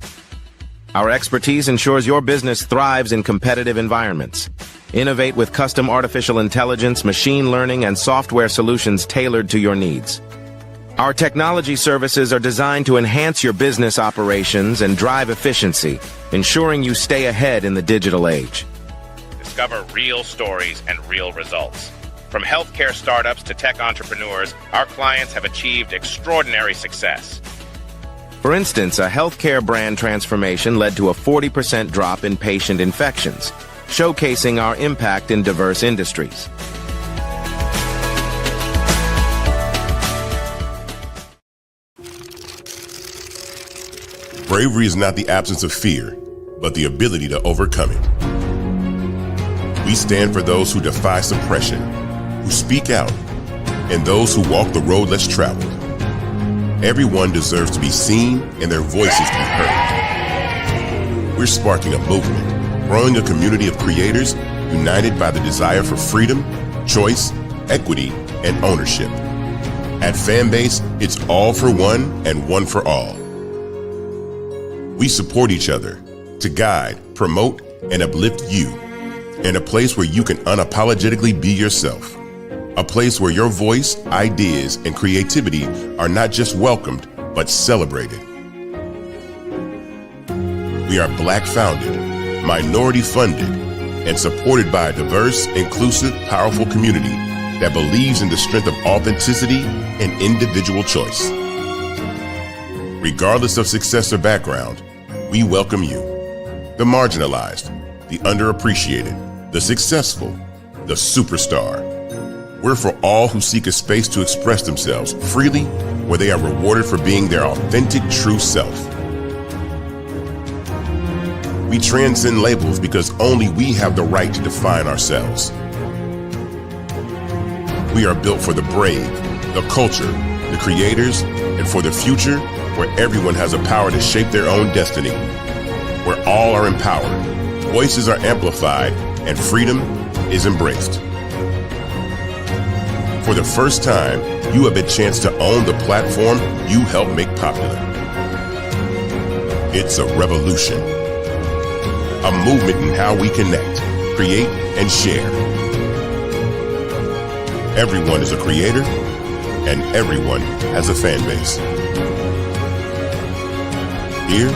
Our expertise ensures your business thrives in competitive environments. Innovate with custom artificial intelligence, machine learning, and software solutions tailored to your needs. Our technology services are designed to enhance your business operations and drive efficiency, ensuring you stay ahead in the digital age. Discover real stories and real results. From healthcare startups to tech entrepreneurs, our clients have achieved extraordinary success. For instance, a healthcare brand transformation led to a 40% drop in patient infections, showcasing our impact in diverse industries. Bravery is not the absence of fear, but the ability to overcome it. We stand for those who defy suppression, who speak out, and those who walk the road less traveled. Everyone deserves to be seen and their voices to be heard. We're sparking a movement, growing a community of creators united by the desire for freedom, choice, equity, and ownership. At Fanbase, it's all for one and one for all. We support each other to guide, promote, and uplift you in a place where you can unapologetically be yourself. A place where your voice, ideas, and creativity are not just welcomed, but celebrated. We are Black founded, minority funded, and supported by a diverse, inclusive, powerful community that believes in the strength of authenticity and individual choice. Regardless of success or background, we welcome you. The marginalized, the underappreciated, the successful, the superstar. We're for all who seek a space to express themselves freely, where they are rewarded for being their authentic, true self. We transcend labels because only we have the right to define ourselves. We are built for the brave, the culture, the creators, and for the future where everyone has the power to shape their own destiny. Where all are empowered, voices are amplified, and freedom is embraced. For the first time, you have a chance to own the platform you helped make popular. It's a revolution, a movement in how we connect, create, and share. Everyone is a creator, and everyone has a fan base. Here,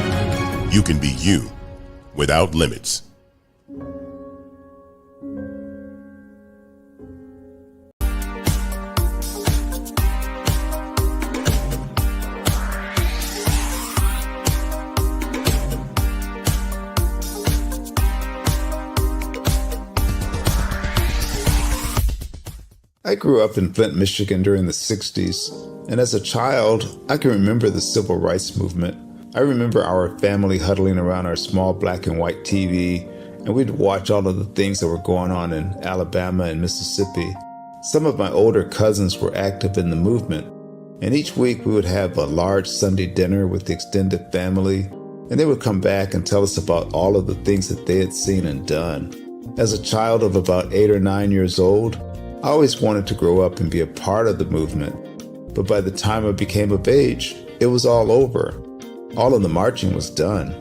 you can be you without limits. I grew up in Flint, Michigan during the 60s, and as a child, I can remember the civil rights movement. I remember our family huddling around our small black and white TV, and we'd watch all of the things that were going on in Alabama and Mississippi. Some of my older cousins were active in the movement, and each week we would have a large Sunday dinner with the extended family, and they would come back and tell us about all of the things that they had seen and done. As a child of about 8 or 9 years old, I always wanted to grow up and be a part of the movement, but by the time I became of age, it was all over. All of the marching was done.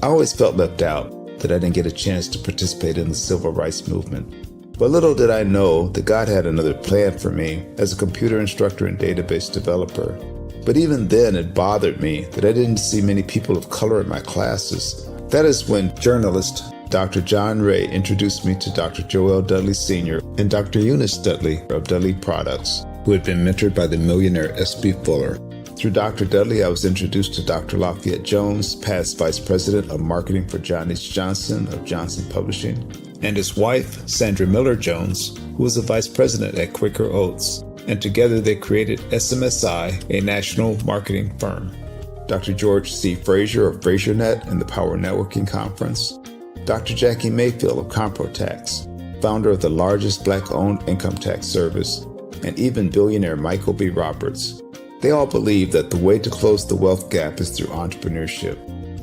I always felt left out, that I didn't get a chance to participate in the civil rights movement. But little did I know that God had another plan for me as a computer instructor and database developer. But even then, it bothered me that I didn't see many people of color in my classes. That is when journalist Dr. John Ray introduced me to Dr. Joel Dudley Sr. and Dr. Eunice Dudley of Dudley Products, who had been mentored by the millionaire S.B. Fuller. Through Dr. Dudley, I was introduced to Dr. Lafayette Jones, past Vice President of Marketing for John H. Johnson of Johnson Publishing, and his wife, Sandra Miller Jones, who was a Vice President at Quaker Oats, and together they created SMSI, a national marketing firm. Dr. George C. Frazier of FrazierNet and the Power Networking Conference, Dr. Jackie Mayfield of ComproTax, founder of the largest Black-owned income tax service, and even billionaire Michael B. Roberts. They all believe that the way to close the wealth gap is through entrepreneurship,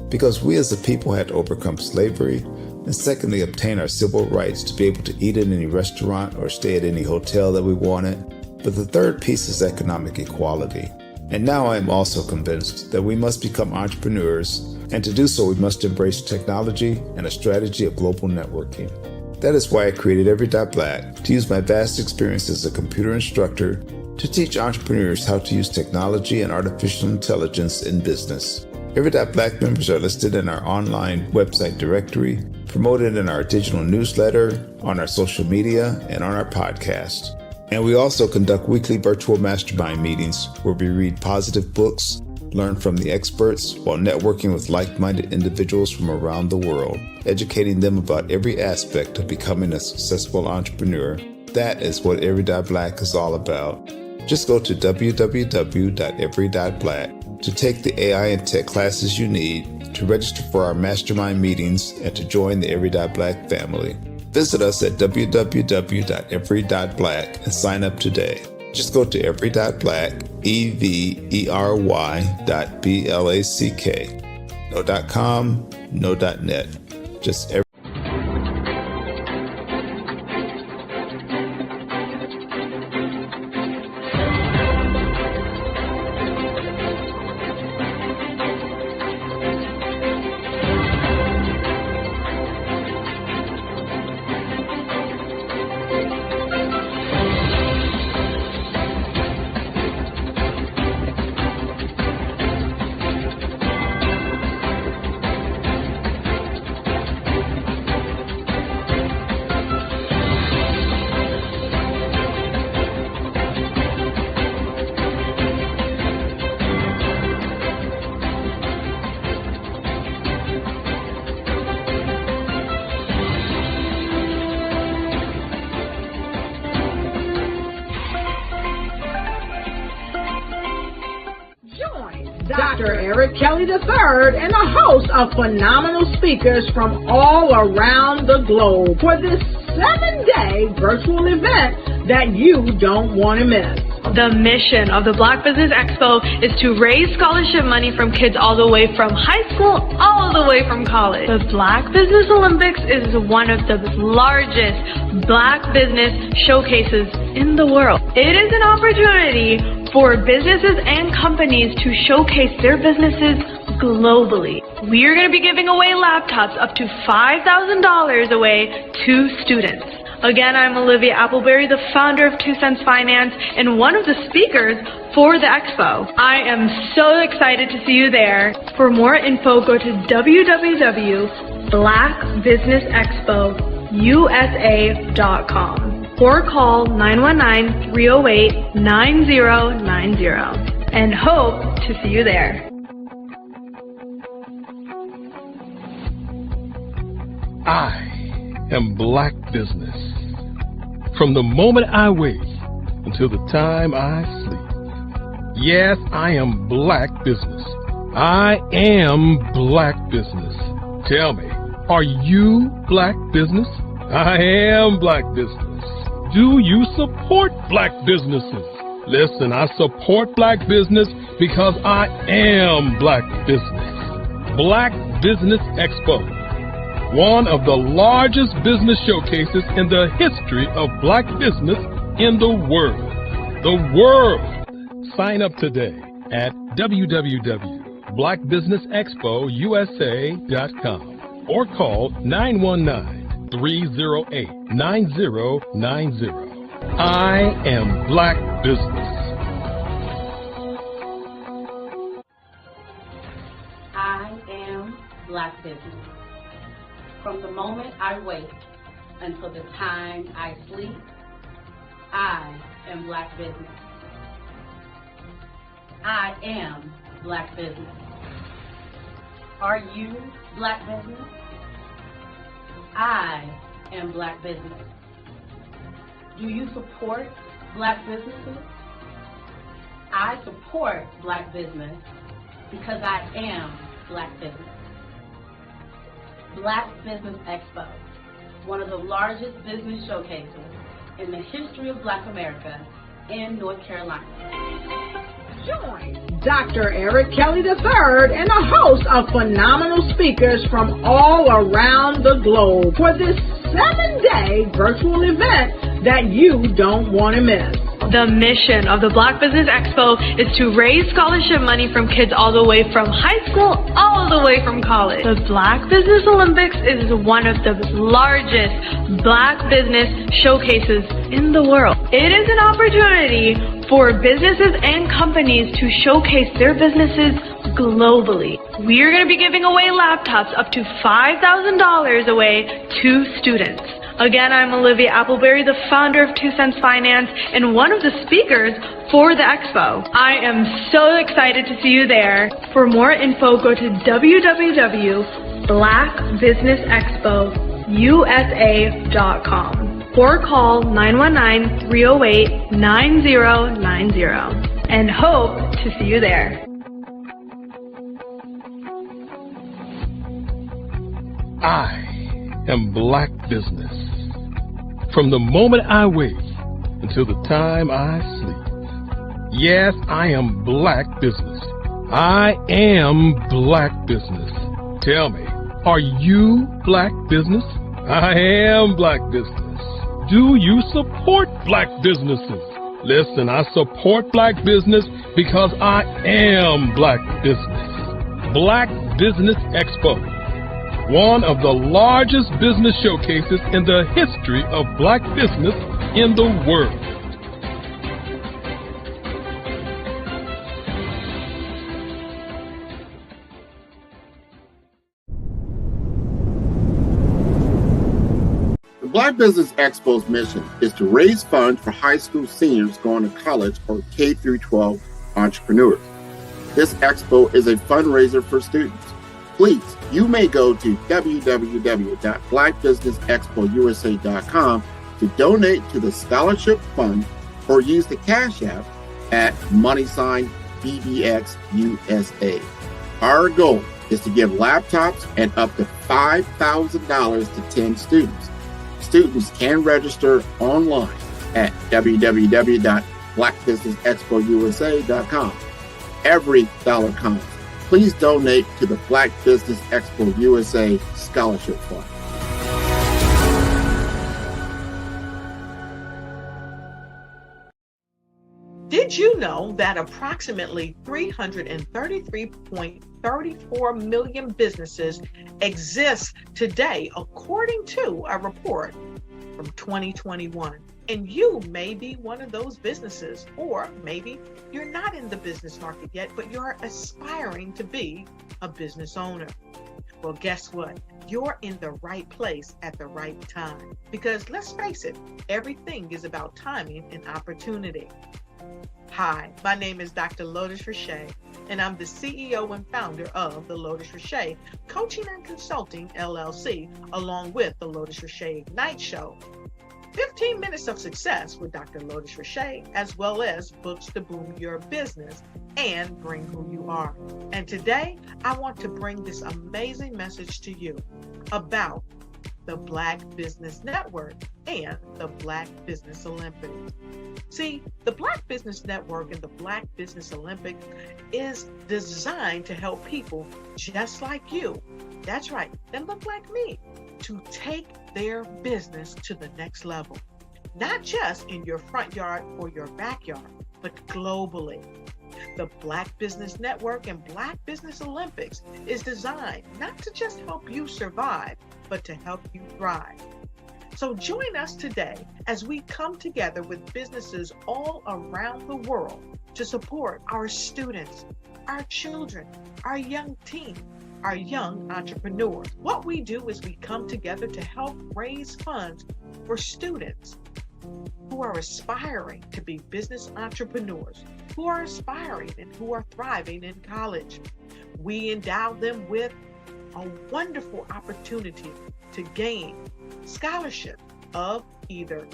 because we as a people had to overcome slavery, and secondly, obtain our civil rights to be able to eat in any restaurant or stay at any hotel that we wanted. But the third piece is economic equality. And now I am also convinced that we must become entrepreneurs, and to do so we must embrace technology and a strategy of global networking. That is why I created Every.Black, to use my vast experience as a computer instructor to teach entrepreneurs how to use technology and artificial intelligence in business. Every.Black members are listed in our online website directory, promoted in our digital newsletter, on our social media, and on our podcast. And we also conduct weekly virtual mastermind meetings where we read positive books, learn from the experts, while networking with like-minded individuals from around the world, educating them about every aspect of becoming a successful entrepreneur. That is what Every.Black is all about. Just go to www.every.black to take the AI and tech classes you need, to register for our mastermind meetings, and to join the Every.Black family. Visit us at www.every.black and sign up today. Just go to every.black, every.black. No .com, no .net. Just every. Dr. Eric Kelly III and a host of phenomenal speakers from all around the globe for this 7-day virtual event that you don't want to miss. The mission of the Black Business Expo is to raise scholarship money from kids all the way from high school, all the way from college. The Black Business Olympics is one of the largest Black business showcases in the world. It is an opportunity for businesses and companies to showcase their businesses globally. We are going to be giving away laptops up to $5,000 away to students. Again, I'm Olivia Appleberry, the founder of 2 Cents Finance and one of the speakers for the expo. I am so excited to see you there. For more info, go to www.blackbusinessexpousa.com or call 919-308-9090 and hope to see you there. I am Black Business. From the moment I wake until the time I sleep. Yes, I am Black Business. I am Black Business. Tell me, are you Black Business? I am Black Business. Do you support Black businesses? Listen, I support Black business because I am Black Business. Black Business Expo, one of the largest business showcases in the history of Black business in the world. The world! Sign up today at www.blackbusinessexpousa.com or call 919-308-9090. I am Black Business. I am Black Business. From the moment I wake until the time I sleep, I am Black Business. I am Black Business. Are you Black Business? I am Black Business. Do you support Black businesses? I support Black business because I am Black Business. Black Business Expo, one of the largest business showcases in the history of Black America in North Carolina. Join Dr. Eric Kelly III and a host of phenomenal speakers from all around the globe for this 7-day virtual event that you don't want to miss. The mission of the Black Business Expo is to raise scholarship money from kids all the way from high school, all the way from college. The Black Business Olympics is one of the largest Black business showcases in the world. It is an opportunity for businesses and companies to showcase their businesses globally. We are going to be giving away laptops up to $5,000 away to students. Again, I'm Olivia Appleberry, the founder of 2 Cents Finance and one of the speakers for the expo. I am so excited to see you there. For more info, go to www.blackbusinessexpousa.com or call 919-308-9090 and hope to see you there. I am Black Business. From the moment I wake until the time I sleep. Yes, I am Black Business. I am Black Business. Tell me, are you Black Business? I am Black Business. Do you support Black businesses? Listen, I support Black business because I am Black Business. Black Business Expo, one of the largest business showcases in the history of Black business in the world. The Black Business Expo's mission is to raise funds for high school seniors going to college or K-12 entrepreneurs. This expo is a fundraiser for students. Please, you may go to www.blackbusinessexpousa.com to donate to the scholarship fund or use the Cash App at $BBXUSA. Our goal is to give laptops and up to $5,000 to 10 students. Students can register online at www.blackbusinessexpousa.com blackbusinessexpousa.com. Every dollar counts. Please donate to the Black Business Expo USA Scholarship Fund. Did you know that approximately 333.34 million businesses exist today, according to a report from 2021? And you may be one of those businesses, or maybe you're not in the business market yet, but you're aspiring to be a business owner. Well, guess what? You're in the right place at the right time. Because let's face it, everything is about timing and opportunity. Hi, my name is Dr. Lotus Richey, and I'm the CEO and founder of the Lotus Richey Coaching and Consulting LLC, along with the Lotus Richey Ignite Show. 15 minutes of success with Dr. Lotus Richey, as well as books to boom your business and bring who you are. And today, I want to bring this amazing message to you about the Black Business Network and the Black Business Olympics. See, the Black Business Network and the Black Business Olympics is designed to help people just like you, that's right, that look like me, to take their business to the next level. Not just in your front yard or your backyard, but globally. The Black Business Network and Black Business Olympics is designed not to just help you survive, but to help you thrive. So join us today as we come together with businesses all around the world to support our students, our children, our young teens, our young entrepreneurs. What we do is we come together to help raise funds for students who are aspiring to be business entrepreneurs, who are aspiring and who are thriving in college. We endow them with a wonderful opportunity to gain scholarship of either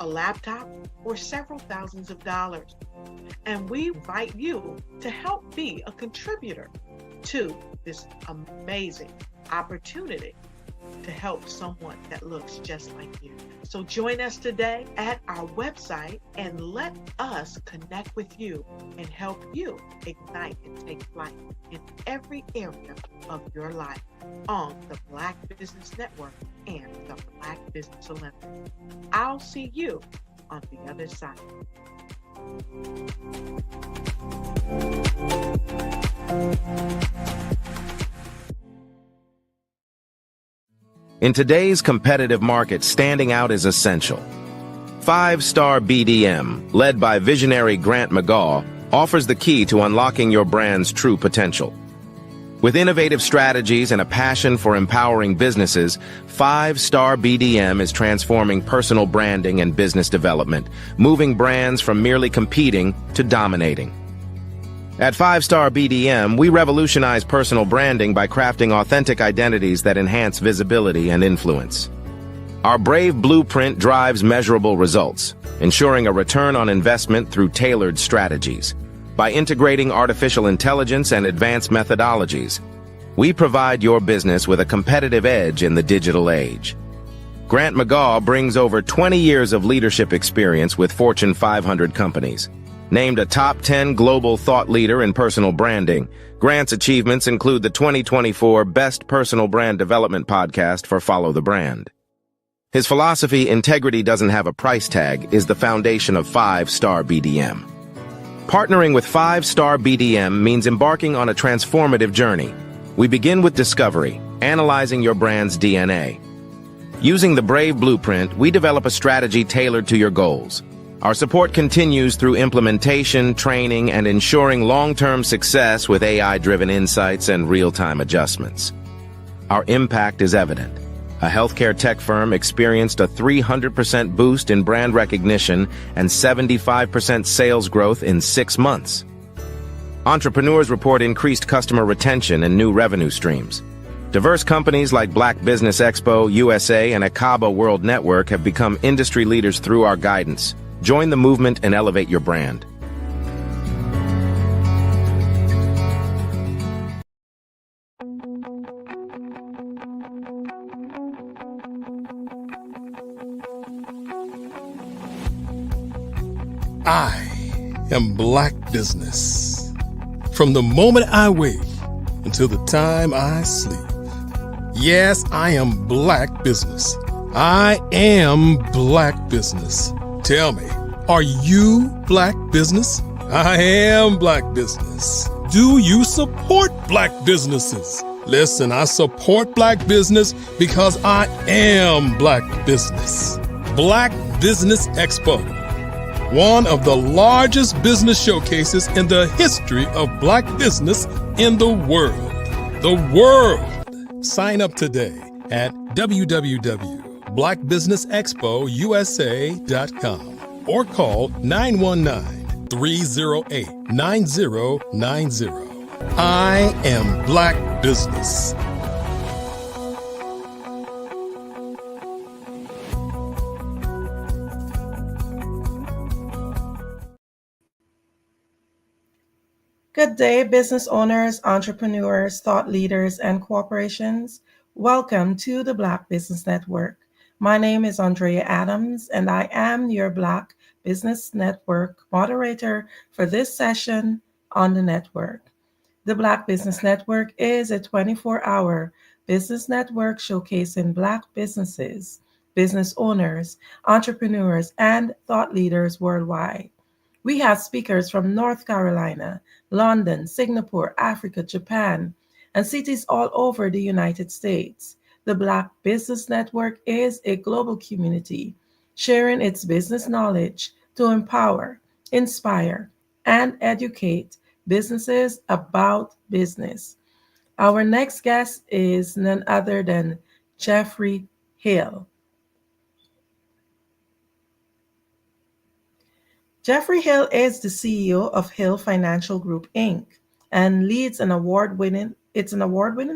a laptop or several thousands of dollars. And we invite you to help be a contributor to this amazing opportunity to help someone that looks just like you. So join us today at our website and let us connect with you and help you ignite and take flight in every area of your life on the Black Business Network and the Black Business Olympics. I'll see you on the other side. In today's competitive market, standing out is essential. 5-Star BDM, led by visionary Grant McGaw, offers the key to unlocking your brand's true potential. With innovative strategies and a passion for empowering businesses, 5-Star BDM is transforming personal branding and business development, moving brands from merely competing to dominating. At 5-Star BDM, we revolutionize personal branding by crafting authentic identities that enhance visibility and influence. Our Brave Blueprint drives measurable results, ensuring a return on investment through tailored strategies. By integrating artificial intelligence and advanced methodologies, we provide your business with a competitive edge in the digital age. Grant McGaw brings over 20 years of leadership experience with Fortune 500 companies. Named a top 10 global thought leader in personal branding, Grant's achievements include the 2024 Best Personal Brand Development Podcast for Follow the Brand. His philosophy, integrity doesn't have a price tag, is the foundation of 5-Star BDM. Partnering with 5-Star BDM means embarking on a transformative journey. We begin with discovery, analyzing your brand's DNA. Using the Brave Blueprint, we develop a strategy tailored to your goals. Our support continues through implementation, training, and ensuring long-term success with AI-driven insights and real-time adjustments. Our impact is evident. A healthcare tech firm experienced a 300% boost in brand recognition and 75% sales growth in 6 months. Entrepreneurs report increased customer retention and new revenue streams. Diverse companies like Black Business Expo USA and Akaba World Network have become industry leaders through our guidance. Join the movement and elevate your brand. I am Black business. From the moment I wake until the time I sleep. Yes, I am Black business. I am Black business. Tell me, are you Black business? I am Black business. Do you support Black businesses? Listen, I support Black business because I am Black business. Black Business Expo, one of the largest business showcases in the history of Black business in the world. The world. Sign up today at www.blackbusinessexpousa.com or call 919-308-9090. I am Black business. Good day, business owners, entrepreneurs, thought leaders, and corporations. Welcome to the Black Business Network. My name is Andrea Adams, and I am your Black Business Network moderator for this session on the network. The Black Business Network is a 24-hour business network showcasing Black businesses, business owners, entrepreneurs, and thought leaders worldwide. We have speakers from North Carolina, London, Singapore, Africa, Japan, and cities all over the United States. The Black Business Network is a global community sharing its business knowledge to empower, inspire, and educate businesses about business. Our next guest is none other than Jeffrey Hill. Jeffrey Hill is the CEO of Hill Financial Group, Inc., and leads an award-winning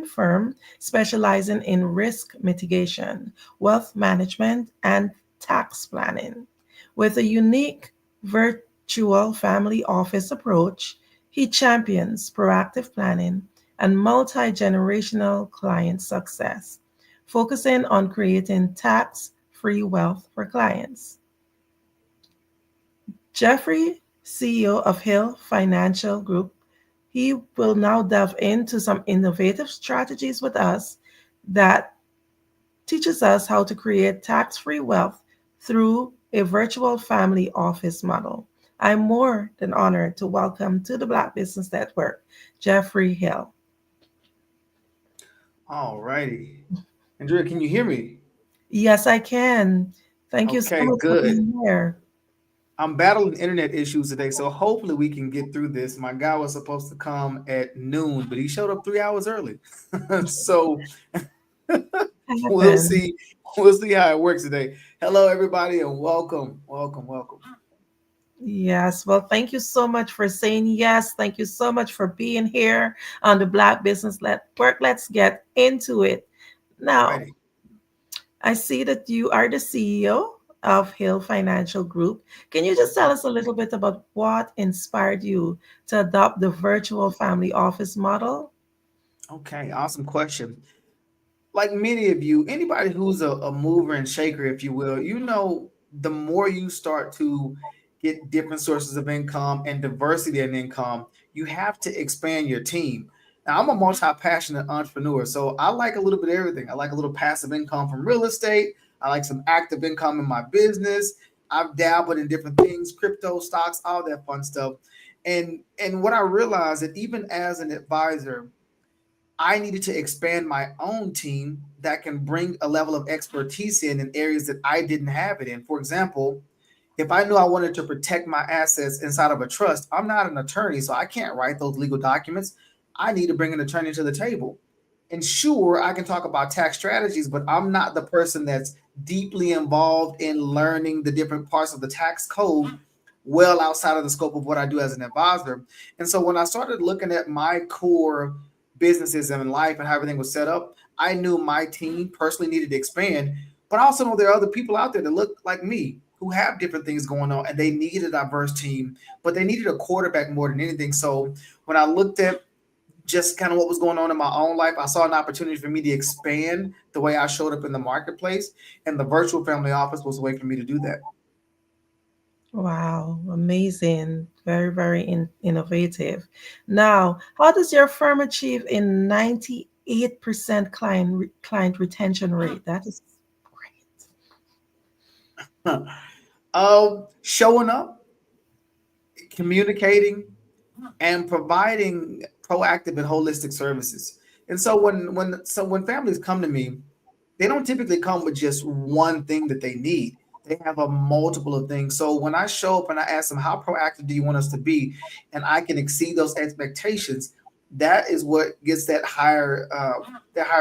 firm specializing in risk mitigation, wealth management, and tax planning. With a unique virtual family office approach, he champions proactive planning and multi-generational client success, focusing on creating tax-free wealth for clients. Jeffrey, CEO of Hill Financial Group, he will now delve into some innovative strategies with us that teaches us how to create tax-free wealth through a virtual family office model. I'm more than honored to welcome to the Black Business Network, Jeffrey Hill. All righty. Andrea, can you hear me? Yes, I can. Thank you so much for being here. I'm battling internet issues today, so hopefully we can get through this. My guy was supposed to come at noon, but he showed up 3 hours early. So we'll see how it works today. Hello, everybody, and welcome. Yes, well, thank you so much for saying yes. Thank you so much for being here on the Black Business Network. Let's get into it. Now, I see that you are the CEO of Hill Financial Group. Can you just tell us a little bit about what inspired you to adopt the virtual family office model? Okay, awesome question. Like many of you, anybody who's a mover and shaker, if you will, you know, the more you start to get different sources of income and diversity in income, you have to expand your team. Now, I'm a multi-passionate entrepreneur, so I like a little bit of everything. I like a little passive income from real estate. I like some active income in my business. I've dabbled in different things, crypto, stocks, all that fun stuff. And what I realized that even as an advisor, I needed to expand my own team that can bring a level of expertise in areas that I didn't have it in. For example, if I knew I wanted to protect my assets inside of a trust, I'm not an attorney, so I can't write those legal documents. I need to bring an attorney to the table. And sure, I can talk about tax strategies, but I'm not the person that's deeply involved in learning the different parts of the tax code well outside of the scope of what I do as an advisor. And so when I started looking at my core businesses and life and how everything was set up, I knew my team personally needed to expand, but I also know there are other people out there that look like me who have different things going on, and they need a diverse team, but they needed a quarterback more than anything. So when I looked at just kind of what was going on in my own life, I saw an opportunity for me to expand the way I showed up in the marketplace, and the virtual family office was a way for me to do that. Wow, amazing. Very, very innovative. Now, how does your firm achieve a 98% client retention rate? That is Showing up, communicating, and providing proactive and holistic services. And so when families come to me, they don't typically come with just one thing that they need. They have a multiple of things. So when I show up and I ask them, how proactive do you want us to be? And I can exceed those expectations, that is what gets that higher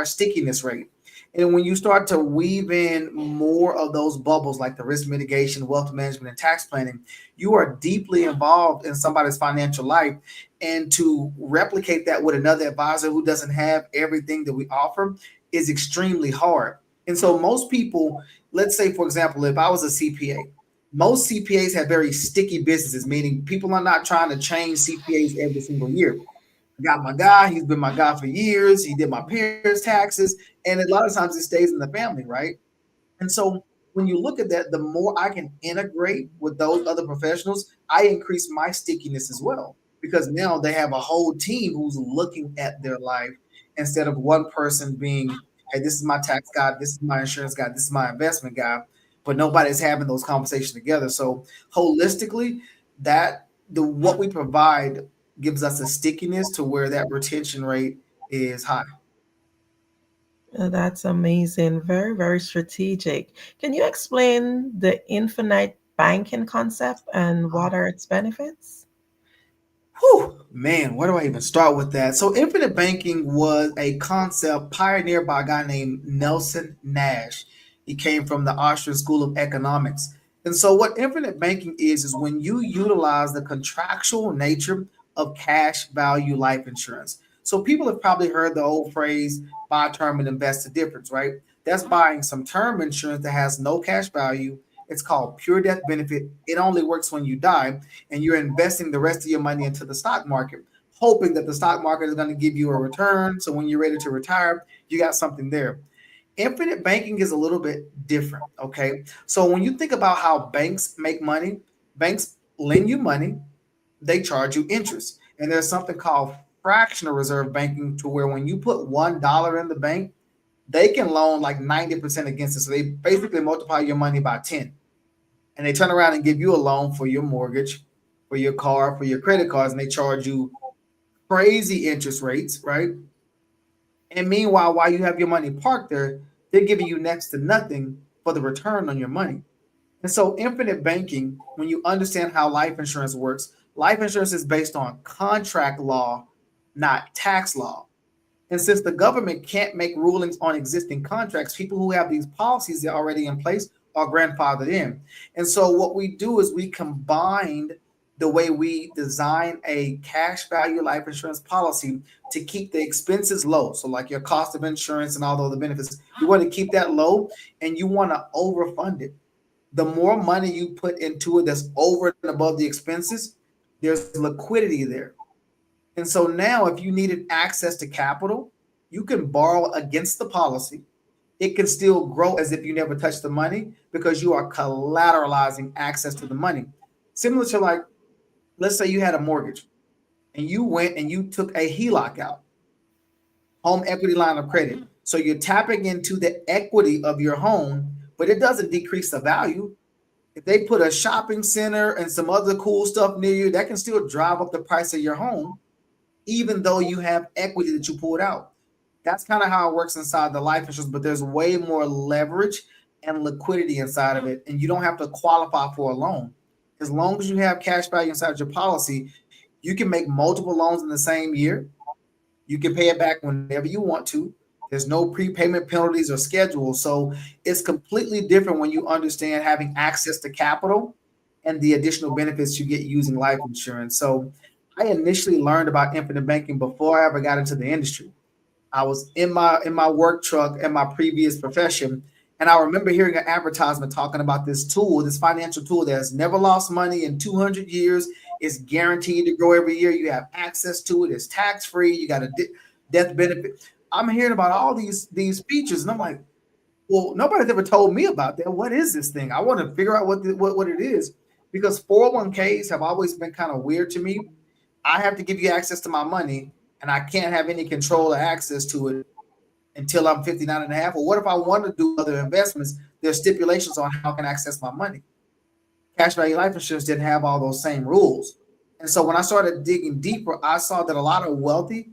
stickiness rate. And when you start to weave in more of those bubbles like the risk mitigation, wealth management, and tax planning, you are deeply involved in somebody's financial life. And to replicate that with another advisor who doesn't have everything that we offer is extremely hard. And so most people, let's say, for example, if I was a CPA, most CPAs have very sticky businesses, meaning people are not trying to change CPAs every single year. I got my guy, he's been my guy for years, he did my parents' taxes, and a lot of times it stays in the family, right? And so when you look at that, the more I can integrate with those other professionals, I increase my stickiness as well. Because now they have a whole team who's looking at their life instead of one person being, hey, this is my tax guy, this is my insurance guy, this is my investment guy, but nobody's having those conversations together. So holistically, that the what we provide gives us a stickiness to where that retention rate is high. that's amazing. Very, very strategic. Can you explain the infinite banking concept and what are its benefits? Whew, man, where do I even start with that? So, infinite banking was a concept pioneered by a guy named Nelson Nash. He came from the Austrian School of Economics. And so, what infinite banking is when you utilize the contractual nature of cash value life insurance. So, people have probably heard the old phrase buy term and invest the difference, right? That's buying some term insurance that has no cash value. It's called pure death benefit. It only works when you die, and you're investing the rest of your money into the stock market, hoping that the stock market is going to give you a return. So when you're ready to retire, you got something there. Infinite banking is a little bit different. Okay. So when you think about how banks make money, banks lend you money, they charge you interest. And there's something called fractional reserve banking to where when you put $1 in the bank, they can loan like 90% against it. So they basically multiply your money by 10. And they turn around and give you a loan for your mortgage, for your car, for your credit cards, and they charge you crazy interest rates, right? And meanwhile, while you have your money parked there, they're giving you next to nothing for the return on your money. And so, infinite banking, when you understand how life insurance works, life insurance is based on contract law, not tax law. And since the government can't make rulings on existing contracts, people who have these policies that are already in place are grandfathered in. And so what we do is we combined the way we design a cash value life insurance policy to keep the expenses low. So like your cost of insurance and all the other benefits, you want to keep that low and you want to overfund it. The more money you put into it that's over and above the expenses, there's liquidity there. And so now, if you needed access to capital, you can borrow against the policy. It can still grow as if you never touched the money because you are collateralizing access to the money. Similar to like, let's say you had a mortgage and you went and you took a HELOC out, home equity line of credit. So you're tapping into the equity of your home, but it doesn't decrease the value. If they put a shopping center and some other cool stuff near you, that can still drive up the price of your home even though you have equity that you pulled out. That's kind of how it works inside the life insurance, but there's way more leverage and liquidity inside of it. And you don't have to qualify for a loan. As long as you have cash value inside your policy, you can make multiple loans in the same year. You can pay it back whenever you want to. There's no prepayment penalties or schedules. So it's completely different when you understand having access to capital and the additional benefits you get using life insurance. So I initially learned about infinite banking before I ever got into the industry. I was in my work truck in my previous profession, and I remember hearing an advertisement talking about this tool, this financial tool that has never lost money in 200 years. It's guaranteed to grow every year. You have access to it. It's tax free. You got a death benefit. I'm hearing about all these features, and I'm like, well, nobody's ever told me about that. What is this thing? I want to figure out what it is, because 401ks have always been kind of weird to me. I have to give you access to my money, and I can't have any control or access to it until I'm 59 and a half. Or what if I want to do other investments? There's stipulations on how I can access my money. Cash value life insurance didn't have all those same rules. And so when I started digging deeper, I saw that a lot of wealthy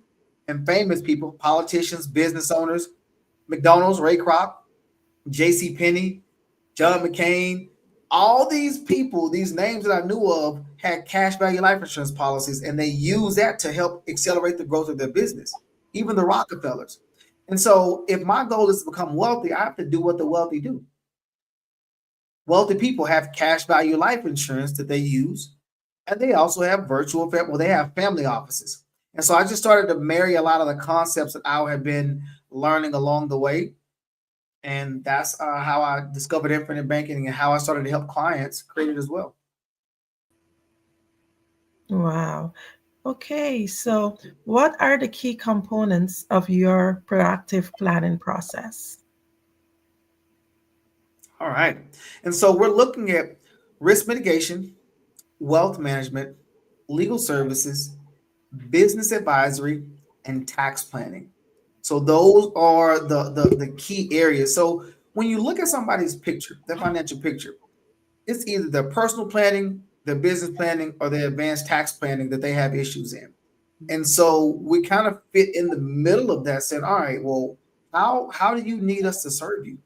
and famous people, politicians, business owners, McDonald's, Ray Kroc, J.C. Penney, John McCain, all these people, these names that I knew of had cash value life insurance policies, and they use that to help accelerate the growth of their business, even the Rockefellers. And so if my goal is to become wealthy, I have to do what the wealthy do. Wealthy people have cash value life insurance that they use, and they also have they have family offices. And so I just started to marry a lot of the concepts that I have been learning along the way. And that's how I discovered infinite banking and how I started to help clients create it as well. Wow. Okay, so what are the key components of your proactive planning process? All right. And so we're looking at risk mitigation, wealth management, legal services, business advisory, and tax planning. So those are the key areas. So when you look at somebody's picture, their financial picture, it's either their personal planning, their business planning, or their advanced tax planning that they have issues in. And so we kind of fit in the middle of that, saying, all right, well, how do you need us to serve you?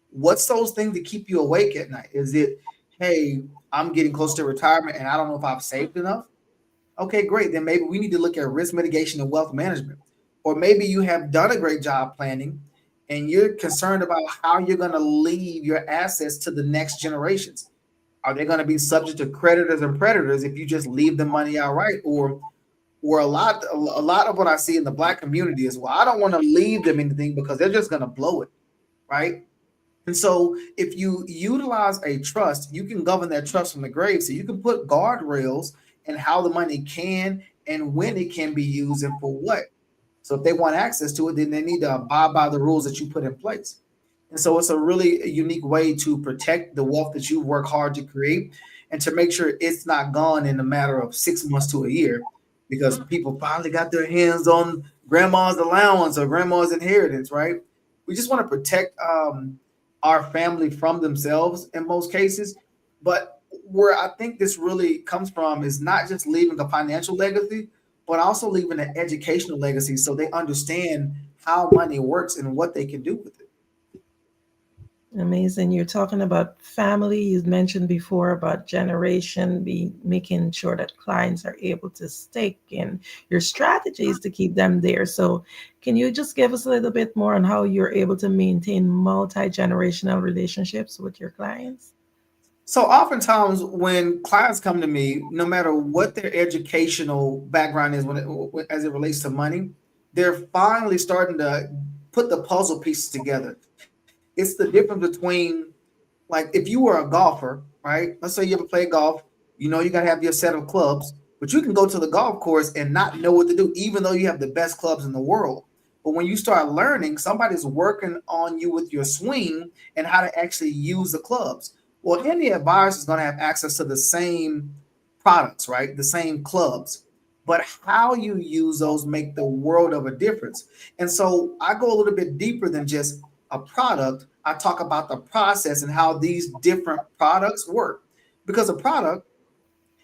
What's those things that keep you awake at night? Is it, hey, I'm getting close to retirement and I don't know if I've saved enough? Okay, great. Then maybe we need to look at risk mitigation and wealth management. Or maybe you have done a great job planning and you're concerned about how you're going to leave your assets to the next generations. Are they going to be subject to creditors and predators if you just leave the money outright? Or a lot of what I see in the Black community is, well, I don't want to leave them anything because they're just going to blow it, right? And so if you utilize a trust, you can govern that trust from the grave. So you can put guardrails and how the money can and when it can be used and for what. So if they want access to it, then they need to abide by the rules that you put in place. And so it's a really unique way to protect the wealth that you work hard to create and to make sure it's not gone in a matter of 6 months to a year, because people finally got their hands on grandma's allowance or grandma's inheritance, right? We just want to protect our family from themselves in most cases. But where I think this really comes from is not just leaving a financial legacy, but also leaving an educational legacy so they understand how money works and what they can do with it. Amazing. You're talking about family. You mentioned before about generation, making sure that clients are able to stake in your strategies to keep them there. So can you just give us a little bit more on how you're able to maintain multi-generational relationships with your clients? So oftentimes when clients come to me, no matter what their educational background is as it relates to money, they're finally starting to put the puzzle pieces together. It's the difference between, like, if you were a golfer, right? Let's say you ever play golf, you know you got to have your set of clubs, but you can go to the golf course and not know what to do, even though you have the best clubs in the world. But when you start learning, somebody's working on you with your swing and how to actually use the clubs. Well, any advisor is going to have access to the same products, right? The same clubs. But how you use those make the world of a difference. And so I go a little bit deeper than just a product. I talk about the process and how these different products work. Because a product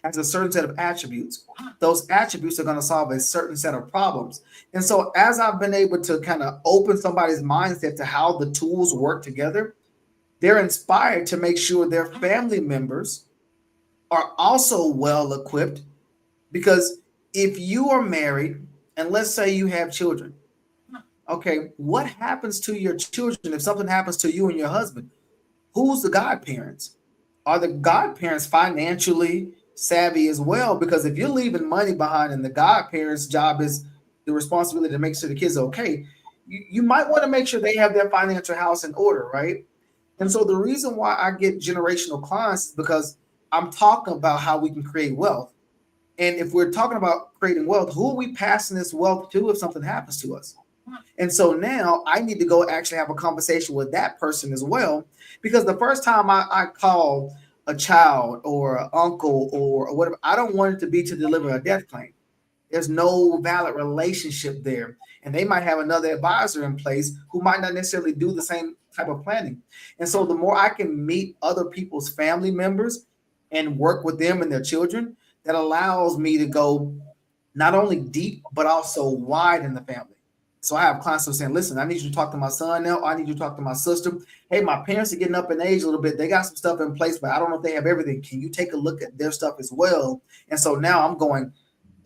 has a certain set of attributes. Those attributes are going to solve a certain set of problems. And so as I've been able to kind of open somebody's mindset to how the tools work together, they're inspired to make sure their family members are also well equipped. Because if you are married, and let's say you have children, okay, what happens to your children if something happens to you and your husband? Who's the godparents? Are the godparents financially savvy as well? Because if you're leaving money behind and the godparents' job is the responsibility to make sure the kids are okay, you might want to make sure they have their financial house in order, right? And so the reason why I get generational clients is because I'm talking about how we can create wealth. And if we're talking about creating wealth, who are we passing this wealth to if something happens to us? And so now I need to go actually have a conversation with that person as well, because the first time I called a child or an uncle or whatever. I don't want it to be to deliver a death claim. There's no valid relationship there. And they might have another advisor in place who might not necessarily do the same type of planning. And so the more I can meet other people's family members and work with them and their children, that allows me to go not only deep, but also wide in the family. So I have clients who are saying, listen, I need you to talk to my son now. I need you to talk to my sister. Hey, my parents are getting up in age a little bit. They got some stuff in place, but I don't know if they have everything. Can you take a look at their stuff as well? And so now I'm going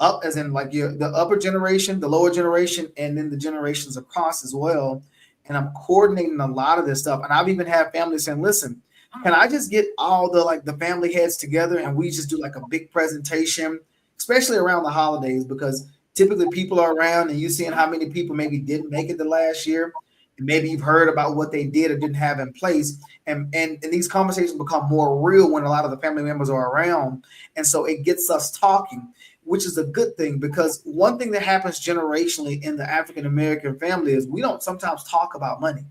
up, as in like the upper generation, the lower generation, and then the generations across as well. And I'm coordinating a lot of this stuff. And I've even had families saying, listen, can I just get all the family heads together and we just do like a big presentation, especially around the holidays, because typically people are around and you're seeing how many people maybe didn't make it the last year. And maybe you've heard about what they did or didn't have in place. And these conversations become more real when a lot of the family members are around. And so it gets us talking, which is a good thing, because one thing that happens generationally in the African-American family is we don't sometimes talk about money,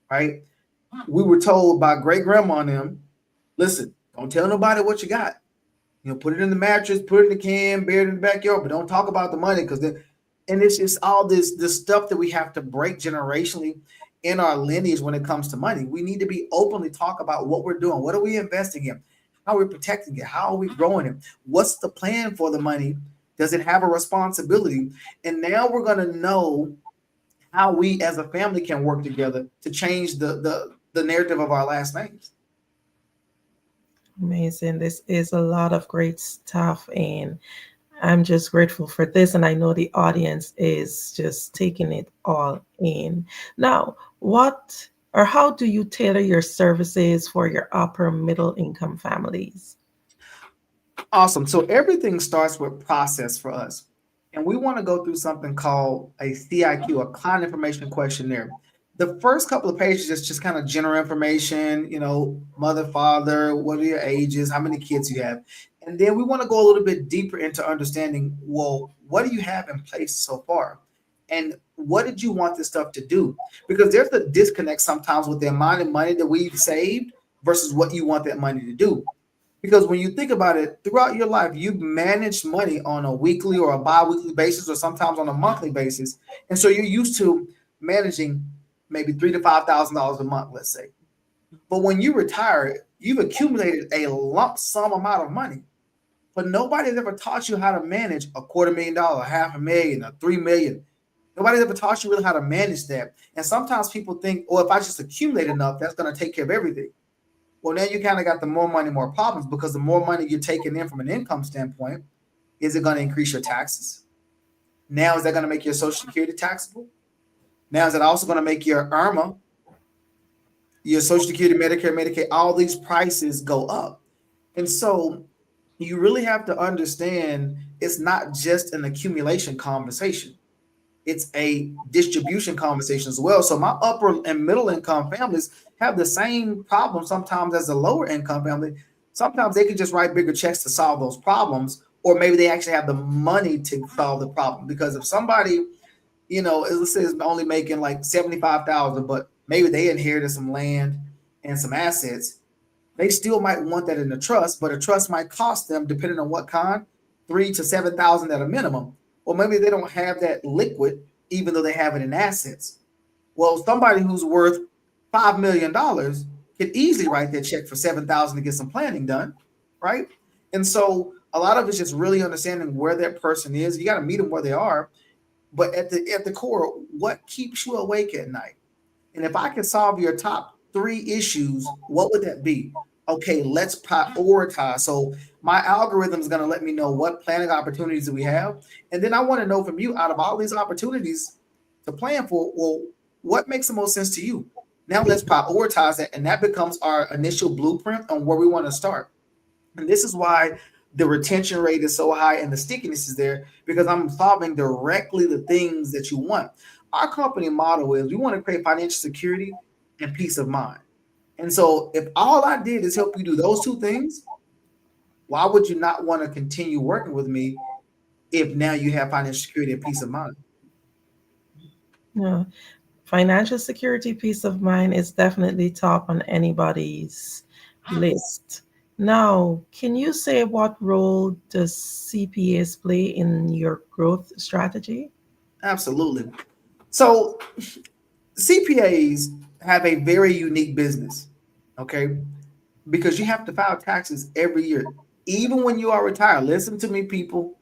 right? We were told by great grandma and them, listen, don't tell nobody what you got. Put it in the mattress, put it in the can, bury it in the backyard, but don't talk about the money, because then, and it's just all this stuff that we have to break generationally in our lineage when it comes to money. We need to be openly talk about what we're doing. What are we investing in? How are we protecting it? How are we growing it? What's the plan for the money? Does it have a responsibility? And now we're going to know how we as a family can work together to change the narrative of our last names. Amazing. This is a lot of great stuff, and I'm just grateful for this. And I know the audience is just taking it all in. Now, what or how do you tailor your services for your upper middle income families? Awesome. So everything starts with process for us. And we want to go through something called a CIQ, a client information questionnaire. The first couple of pages is just kind of general information, mother, father, what are your ages, how many kids you have. And then we want to go a little bit deeper into understanding, well, what do you have in place so far? And what did you want this stuff to do? Because there's a disconnect sometimes with the amount of money that we've saved versus what you want that money to do. Because when you think about it, throughout your life, you've managed money on a weekly or a bi-weekly basis, or sometimes on a monthly basis. And so you're used to managing maybe $3,000 to $5,000 a month, let's say. But when you retire, you've accumulated a lump sum amount of money. But nobody's ever taught you how to manage $250,000, $500,000, $3 million. Nobody's ever taught you really how to manage that. And sometimes people think, if I just accumulate enough, that's going to take care of everything. Well, now you kind of got the more money, more problems, because the more money you're taking in from an income standpoint, is it going to increase your taxes? Now, is that going to make your Social Security taxable? Now, is it also going to make your IRMA, your Social Security, Medicare, Medicaid, all these prices go up? And so you really have to understand it's not just an accumulation conversation. It's a distribution conversation as well. So my upper and middle income families have the same problem sometimes as a lower income family. Sometimes they can just write bigger checks to solve those problems, or maybe they actually have the money to solve the problem. Because if somebody, let's say is only making like $75,000, but maybe they inherited some land and some assets, they still might want that in a trust, but a trust might cost them, depending on what kind, $3,000 to $7,000 at a minimum. Or maybe they don't have that liquid, even though they have it in assets. Well, somebody who's worth $5 million could easily write that check for $7,000 to get some planning done, right? And so a lot of it's just really understanding where that person is. You got to meet them where they are. But at the core, what keeps you awake at night? And if I can solve your top 3 issues, what would that be? Okay, let's prioritize. So my algorithm is going to let me know what planning opportunities do we have. And then I want to know from you, out of all these opportunities to plan for, well, what makes the most sense to you? Now let's prioritize it. And that becomes our initial blueprint on where we want to start. And this is why the retention rate is so high and the stickiness is there, because I'm solving directly the things that you want. Our company motto is we want to create financial security and peace of mind. And so if all I did is help you do those 2 things, why would you not want to continue working with me if now you have financial security and peace of mind? Yeah. Financial security, peace of mind is definitely top on anybody's list. Now, can you say what role does CPAs play in your growth strategy? Absolutely. So CPAs have a very unique business, okay? Because you have to file taxes every year, even when you are retired. Listen to me, people.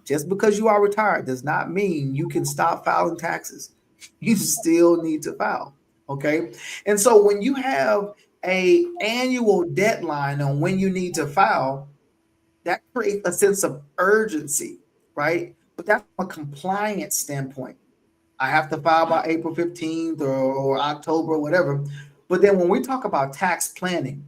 Just because you are retired does not mean you can stop filing taxes. You still need to file, okay? And so when you have a annual deadline on when you need to file, that creates a sense of urgency, right? But that's from a compliance standpoint. I have to file by April 15th or October, or whatever. But then when we talk about tax planning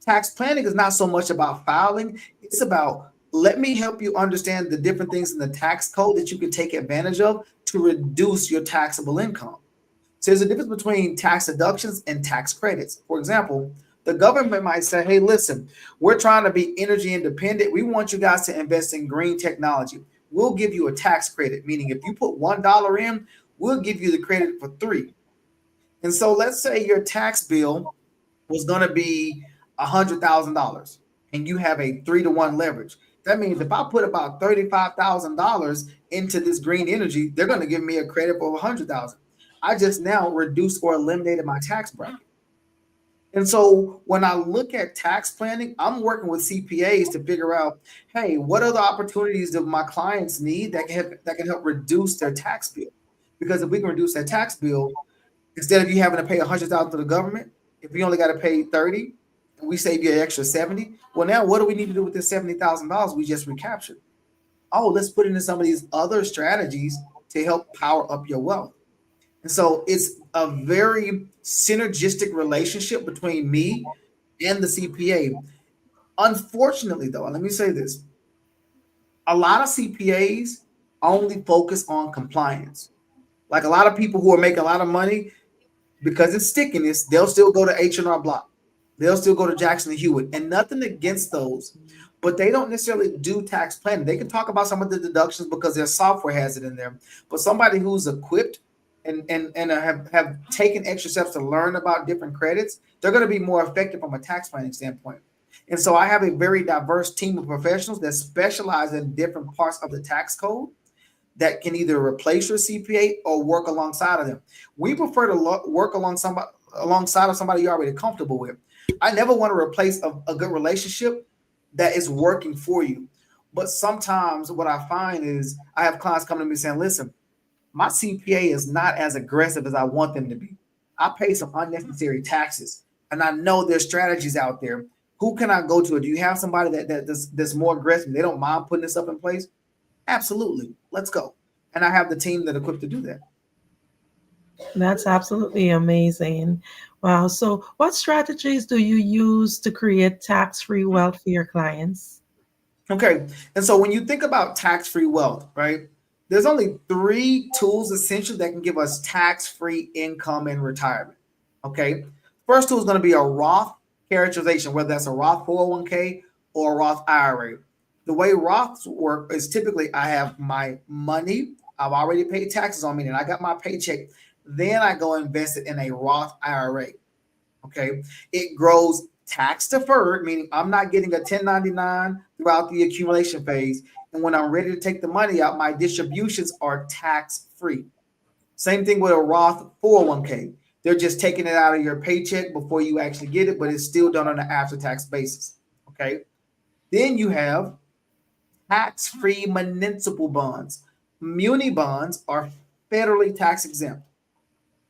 is not so much about filing, it's about let me help you understand the different things in the tax code that you can take advantage of to reduce your taxable income. So there's a difference between tax deductions and tax credits. For example, the government might say, hey, listen, we're trying to be energy independent. We want you guys to invest in green technology. We'll give you a tax credit, meaning if you put $1 in, we'll give you the credit for 3. And so let's say your tax bill was going to be $100,000 and you have a 3-to-1 leverage. That means if I put about $35,000 into this green energy, they're going to give me a credit for $100,000. I just now reduced or eliminated my tax bracket. And so when I look at tax planning, I'm working with CPAs to figure out, hey, what other opportunities do my clients need that can help reduce their tax bill? Because if we can reduce that tax bill, instead of you having to pay $100,000 to the government, if you only got to pay 30, and we save you an extra 70, well, now what do we need to do with this $70,000 we just recaptured? Oh, let's put it into some of these other strategies to help power up your wealth. And so it's a very synergistic relationship between me and the CPA. Unfortunately, though, let me say this. A lot of CPAs only focus on compliance. Like a lot of people who are making a lot of money, because it's stickiness, they'll still go to H&R Block. They'll still go to Jackson and Hewitt, and nothing against those, but they don't necessarily do tax planning. They can talk about some of the deductions because their software has it in there. But somebody who's equipped and have taken extra steps to learn about different credits, they're going to be more effective from a tax planning standpoint. And so I have a very diverse team of professionals that specialize in different parts of the tax code that can either replace your CPA or work alongside of them. We prefer to work alongside of somebody you're already comfortable with. I never want to replace a good relationship that is working for you. But sometimes what I find is I have clients coming to me saying, listen, my CPA is not as aggressive as I want them to be. I pay some unnecessary taxes, and I know there's strategies out there. Who can I go to? Do you have somebody that's more aggressive? They don't mind putting this up in place? Absolutely. Let's go. And I have the team that are equipped to do that. That's absolutely amazing. Wow. So, what strategies do you use to create tax-free wealth for your clients? Okay. And so when you think about tax-free wealth, right, there's only 3 tools essentially that can give us tax-free income in retirement. Okay. First tool is going to be a Roth characterization, whether that's a Roth 401k or a Roth IRA. The way Roths work is typically I have my money, I've already paid taxes on me, and I got my paycheck. Then I go invest it in a Roth IRA. Okay. It grows tax deferred, meaning I'm not getting a 1099 throughout the accumulation phase. And when I'm ready to take the money out, my distributions are tax free. Same thing with a Roth 401k. They're just taking it out of your paycheck before you actually get it, but it's still done on an after tax basis. Okay. Then you have tax-free municipal bonds. Muni bonds are federally tax exempt,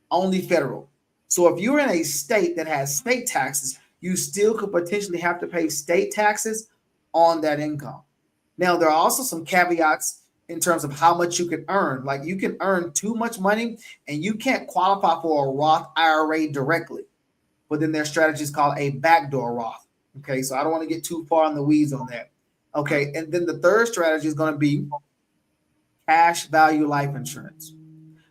only federal. So if you're in a state that has state taxes, you still could potentially have to pay state taxes on that income. Now, there are also some caveats in terms of how much you can earn. Like you can earn too much money and you can't qualify for a Roth IRA directly. But then their strategy is called a backdoor Roth. Okay, so I don't want to get too far in the weeds on that. Okay, and then the third strategy is going to be cash value life insurance.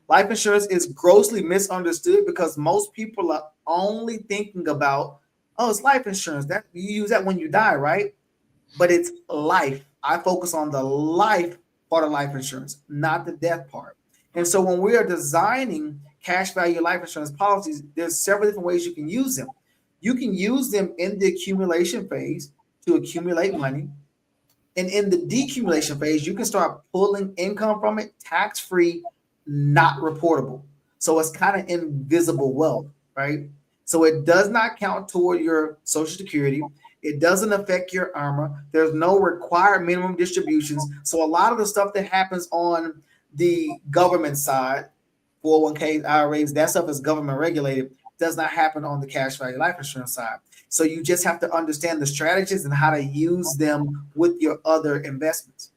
Life insurance is grossly misunderstood because most people are only thinking about, oh, it's life insurance. That you use that when you die, right? But it's life. I focus on the life part of life insurance, not the death part. And so when we are designing cash value life insurance policies, there's several different ways you can use them. You can use them in the accumulation phase. to accumulate money. And in the decumulation phase, you can start pulling income from it tax-free, not reportable. So it's kind of invisible wealth, right? So it does not count toward your Social Security. It doesn't affect your IRMA. There's no required minimum distributions. So a lot of the stuff that happens on the government side, 401k, IRAs, that stuff is government regulated, does not happen on the cash value life insurance side. So you just have to understand the strategies and how to use them with your other investments.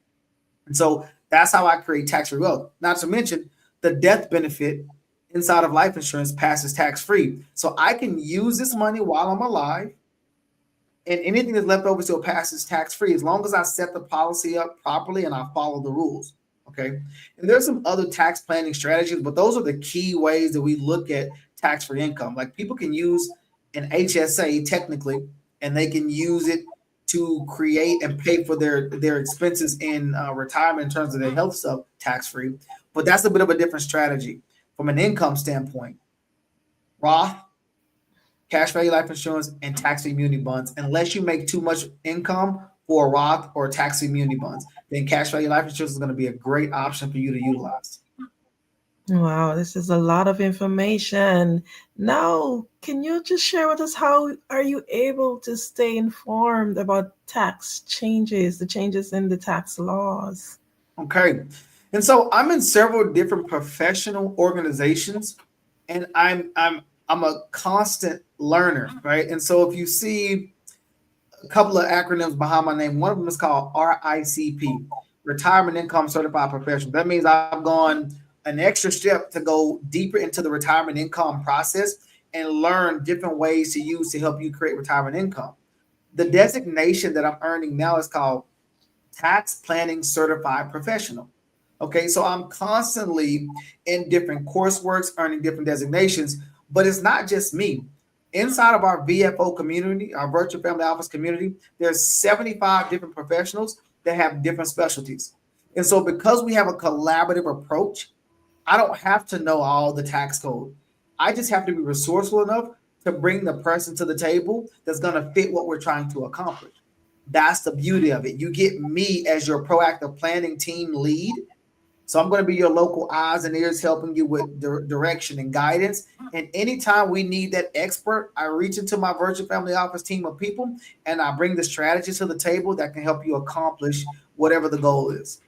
And so that's how I create tax-free wealth. Not to mention the death benefit inside of life insurance passes tax-free. So I can use this money while I'm alive, and anything that's left over still passes tax-free as long as I set the policy up properly and I follow the rules. Okay. And there's some other tax planning strategies, but those are the key ways that we look at tax-free income. Like people can use an HSA technically, and they can use it to create and pay for their expenses in retirement in terms of their health stuff tax-free. But that's a bit of a different strategy from an income standpoint. Roth, cash value life insurance, and tax immunity bonds. Unless you make too much income for a Roth or tax immunity bonds, then cash value life insurance is going to be a great option for you to utilize. Wow, this is a lot of information. Now, can you just share with us how are you able to stay informed about tax changes, the changes in the tax laws? Okay. And so I'm in several different professional organizations, and I'm a constant learner, right? And so if you see a couple of acronyms behind my name, one of them is called RICP, Retirement Income Certified Professional. That means I've gone an extra step to go deeper into the retirement income process and learn different ways to use to help you create retirement income. The designation that I'm earning now is called Tax Planning Certified Professional. Okay, so I'm constantly in different courseworks, earning different designations, but it's not just me. Inside of our VFO community, our virtual family office community, there's 75 different professionals that have different specialties. And so because we have a collaborative approach, I don't have to know all the tax code. I just have to be resourceful enough to bring the person to the table that's going to fit what we're trying to accomplish. That's the beauty of it. You get me as your proactive planning team lead. So I'm going to be your local eyes and ears helping you with direction and guidance. And anytime we need that expert, I reach into my virtual family office team of people and I bring the strategy to the table that can help you accomplish whatever the goal is.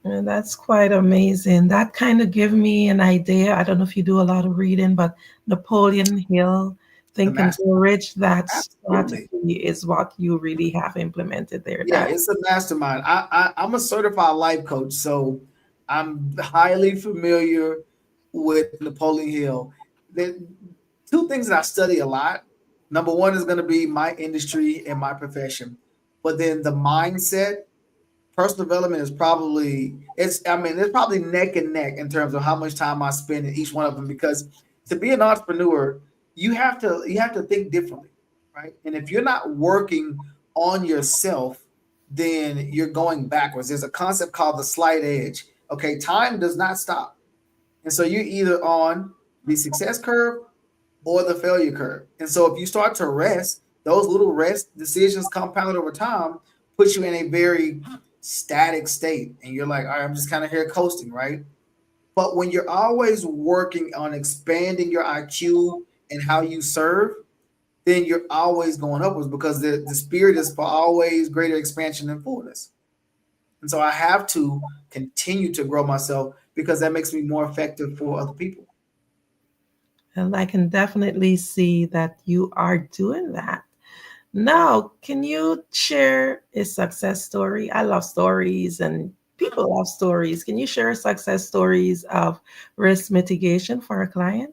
And that's quite amazing. That kind of give me an idea. I don't know if you do a lot of reading, but Napoleon Hill, Think and Grow Rich, that strategy is what you really have implemented there. Yeah, it's a mastermind. I'm a certified life coach, so I'm highly familiar with Napoleon Hill. The two things that I study a lot. Number one is going to be my industry and my profession, but then the mindset. Personal development is probably it's probably neck and neck in terms of how much time I spend in each one of them, because to be an entrepreneur, you have to think differently, right? And if you're not working on yourself, then you're going backwards. There's a concept called the slight edge. Okay, time does not stop. And so you're either on the success curve or the failure curve. And so if you start to rest, those little rest decisions compound over time, puts you in a very static state, and you're like, all right, I'm just kind of here coasting, right? But when you're always working on expanding your IQ and how you serve, then you're always going upwards, because the spirit is for always greater expansion and fullness. And so I have to continue to grow myself, because that makes me more effective for other people. And I can definitely see that you are doing that. Now, can you share a success story? I love stories and people love stories. Can you share success stories of risk mitigation for a client?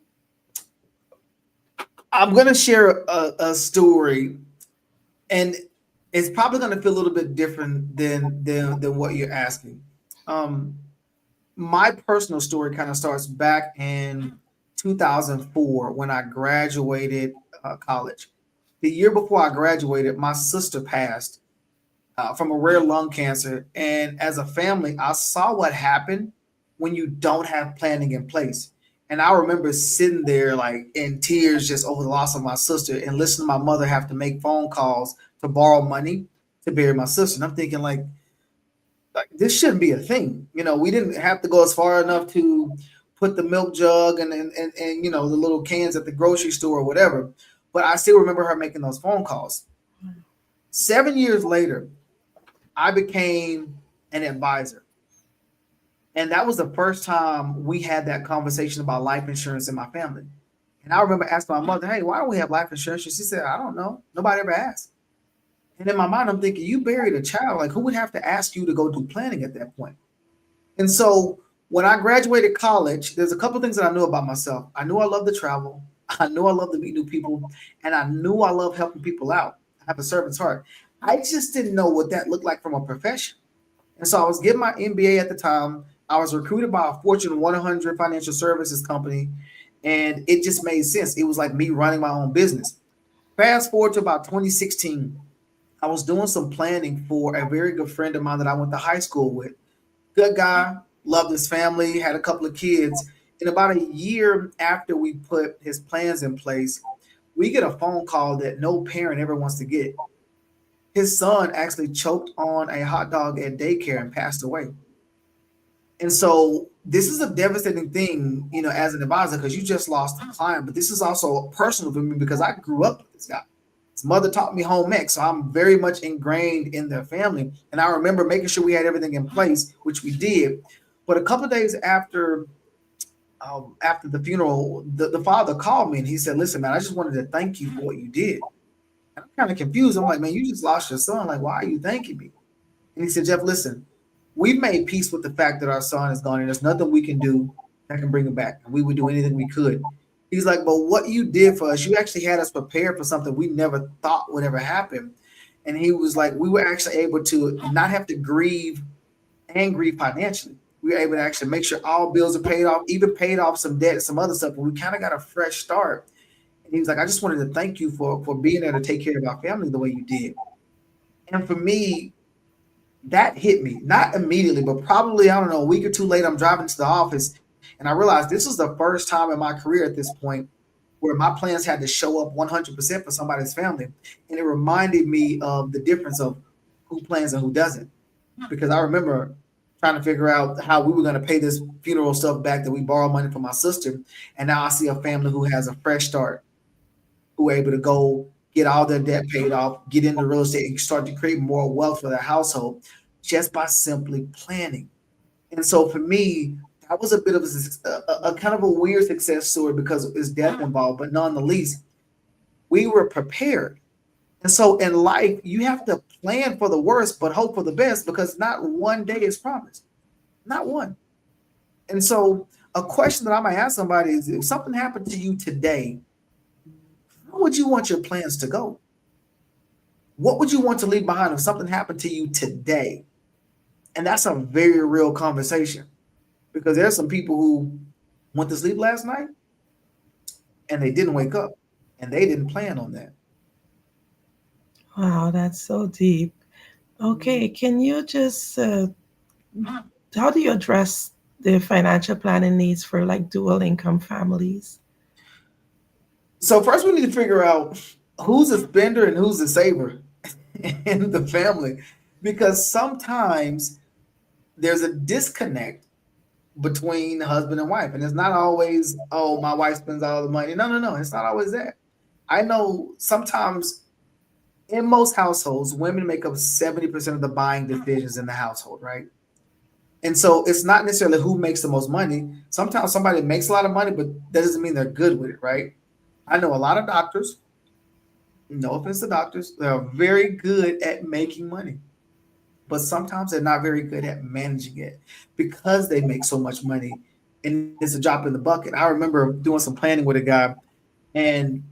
I'm going to share a story, and it's probably going to feel a little bit different than what you're asking. My personal story kind of starts back in 2004 when I graduated college. The year before I graduated, my sister passed from a rare lung cancer. And as a family, I saw what happened when you don't have planning in place. And I remember sitting there like in tears just over the loss of my sister, and listening to my mother have to make phone calls to borrow money to bury my sister. And I'm thinking like this shouldn't be a thing. We didn't have to go as far enough to put the milk jug and the little cans at the grocery store or whatever. But I still remember her making those phone calls. 7 years later, I became an advisor. And that was the first time we had that conversation about life insurance in my family. And I remember asking my mother, hey, why don't we have life insurance? She said, I don't know. Nobody ever asked. And in my mind, I'm thinking, you buried a child. Like, who would have to ask you to go do planning at that point? And so when I graduated college, there's a couple of things that I knew about myself. I knew I loved to travel. I knew I loved to meet new people. And I knew I loved helping people out. I have a servant's heart. I just didn't know what that looked like from a profession. And so I was getting my MBA at the time. I was recruited by a Fortune 100 financial services company. And it just made sense. It was like me running my own business. Fast forward to about 2016. I was doing some planning for a very good friend of mine that I went to high school with. Good guy, loved his family, had a couple of kids. And about a year after we put his plans in place, we get a phone call that no parent ever wants to get. His son actually choked on a hot dog at daycare and passed away. And so this is a devastating thing, as an advisor, because you just lost a client. But this is also personal for me because I grew up with this guy. His mother taught me home ec, so I'm very much ingrained in their family. And I remember making sure we had everything in place, which we did. But a couple of days after the funeral, the father called me and he said, listen, man, I just wanted to thank you for what you did. And I'm kind of confused. I'm like, man, you just lost your son. Like, why are you thanking me? And he said, Jeff, listen, we've made peace with the fact that our son is gone and there's nothing we can do that can bring him back. And we would do anything we could. He's like, but what you did for us, you actually had us prepared for something we never thought would ever happen. And he was like, we were actually able to not have to grieve and grieve financially. We were able to actually make sure all bills are paid off, even paid off some debt and some other stuff. But we kind of got a fresh start. And he was like, I just wanted to thank you for being there to take care of our family the way you did. And for me, that hit me, not immediately, but probably, I don't know, a week or two later, I'm driving to the office. And I realized this was the first time in my career at this point where my plans had to show up 100% for somebody's family. And it reminded me of the difference of who plans and who doesn't. Because I remember trying to figure out how we were going to pay this funeral stuff back that we borrowed money from my sister. And now I see a family who has a fresh start, who are able to go get all their debt paid off, get into real estate and start to create more wealth for their household just by simply planning. And so for me, that was a bit of a kind of a weird success story because there's death involved, but nonetheless, we were prepared. And so in life, you have to plan for the worst, but hope for the best because not one day is promised, not one. And so a question that I might ask somebody is, if something happened to you today, how would you want your plans to go? What would you want to leave behind if something happened to you today? And that's a very real conversation. Because there's some people who went to sleep last night and they didn't wake up and they didn't plan on that. Wow, that's so deep. Okay, can you just, how do you address the financial planning needs for like dual income families? So first we need to figure out who's a spender and who's a saver in the family. Because sometimes there's a disconnect between husband and wife. And it's not always, oh, my wife spends all the money. No. It's not always that. I know sometimes in most households, women make up 70% of the buying decisions in the household, right? And so it's not necessarily who makes the most money. Sometimes somebody makes a lot of money, but that doesn't mean they're good with it, right? I know a lot of doctors, no offense to doctors, they're very good at making money. But sometimes they're not very good at managing it because they make so much money and it's a drop in the bucket. I remember doing some planning with a guy, and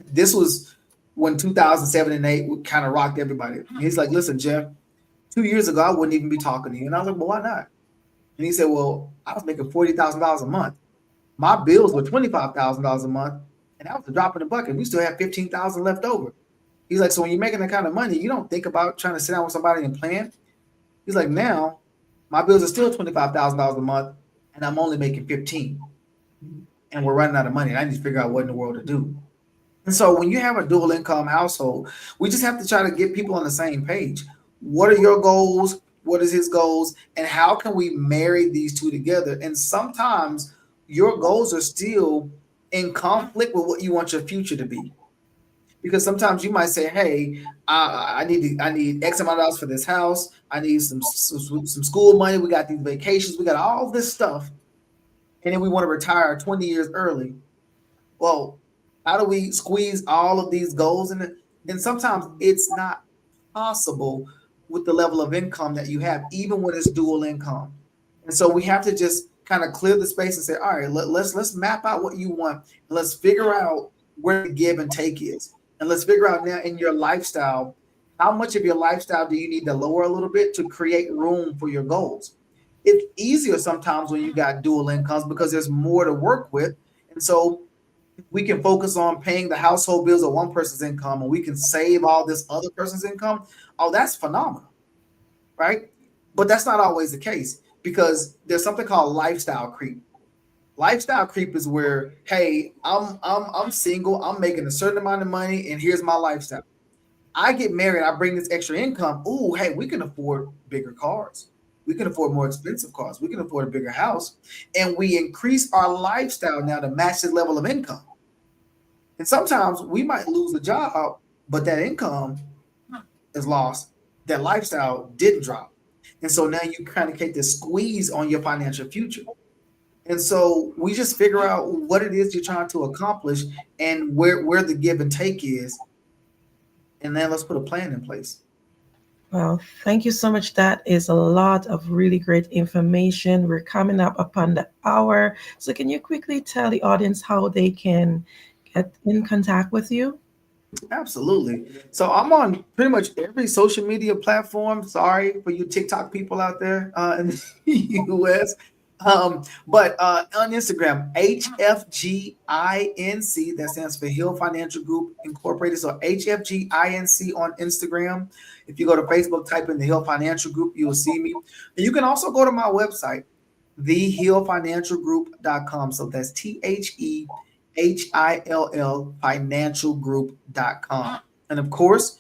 this was when 2007 and 8 kind of rocked everybody. He's like, listen, Jeff, 2 years ago, I wouldn't even be talking to you. And I was like, well, why not? And he said, well, I was making $40,000 a month. My bills were $25,000 a month, and that was a drop in the bucket. We still have $15,000 left over. He's like, so when you're making that kind of money, you don't think about trying to sit down with somebody and plan. He's like, now my bills are still $25,000 a month and I'm only making 15 and we're running out of money. And I need to figure out what in the world to do. And so when you have a dual income household, we just have to try to get people on the same page. What are your goals? What is his goals? And how can we marry these two together? And sometimes your goals are still in conflict with what you want your future to be. Because sometimes you might say, "Hey, I need X amount of dollars for this house. I need some school money. We got these vacations. We got all this stuff, and then we want to retire 20 years early." Well, how do we squeeze all of these goals in it? And sometimes it's not possible with the level of income that you have, even when it's dual income. And so we have to just kind of clear the space and say, all right, let's map out what you want, and let's figure out where the give and take is. And let's figure out now in your lifestyle, how much of your lifestyle do you need to lower a little bit to create room for your goals? It's easier sometimes when you got dual incomes because there's more to work with. And so we can focus on paying the household bills of one person's income and we can save all this other person's income. Oh, that's phenomenal, right? But that's not always the case because there's something called lifestyle creep. Lifestyle creep is where, hey, I'm single, I'm making a certain amount of money, and here's my lifestyle. I get married, I bring this extra income. Ooh, hey, we can afford bigger cars. We can afford more expensive cars. We can afford a bigger house. And we increase our lifestyle now to match the level of income. And sometimes we might lose a job, but that income is lost. That lifestyle didn't drop. And so now you kind of get this squeeze on your financial future. And so we just figure out what it is you're trying to accomplish and where the give and take is. And then let's put a plan in place. Well, thank you so much. That is a lot of really great information. We're coming up upon the hour. So can you quickly tell the audience how they can get in contact with you? Absolutely. So I'm on pretty much every social media platform. Sorry for you TikTok people out there in the US. But on Instagram, HFGINC, that stands for Hill Financial Group Incorporated. So HFGINC on Instagram. If you go to Facebook, type in the Hill Financial Group, you will see me. And you can also go to my website, thehillfinancialgroup.com. So that's THEHILL financialgroup.com. And of course,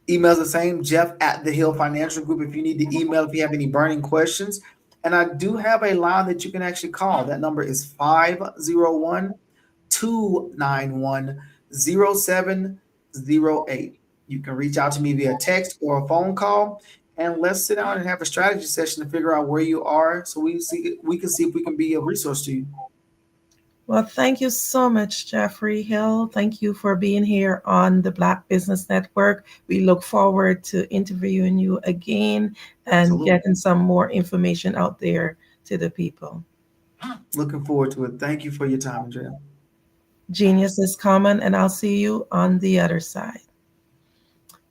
email's the same, Jeff at the Hill Financial Group. If you need to email, if you have any burning questions. And I do have a line that you can actually call. That number is 501-291-0708. You can reach out to me via text or a phone call, and let's sit down and have a strategy session to figure out where you are so we can see if we can be a resource to you. Well, thank you so much, Jeffrey Hill. Thank you for being here on the Black Business Network. We look forward to interviewing you again and getting some more information out there to the people. Looking forward to it. Thank you for your time, Andrea. Genius is common, and I'll see you on the other side.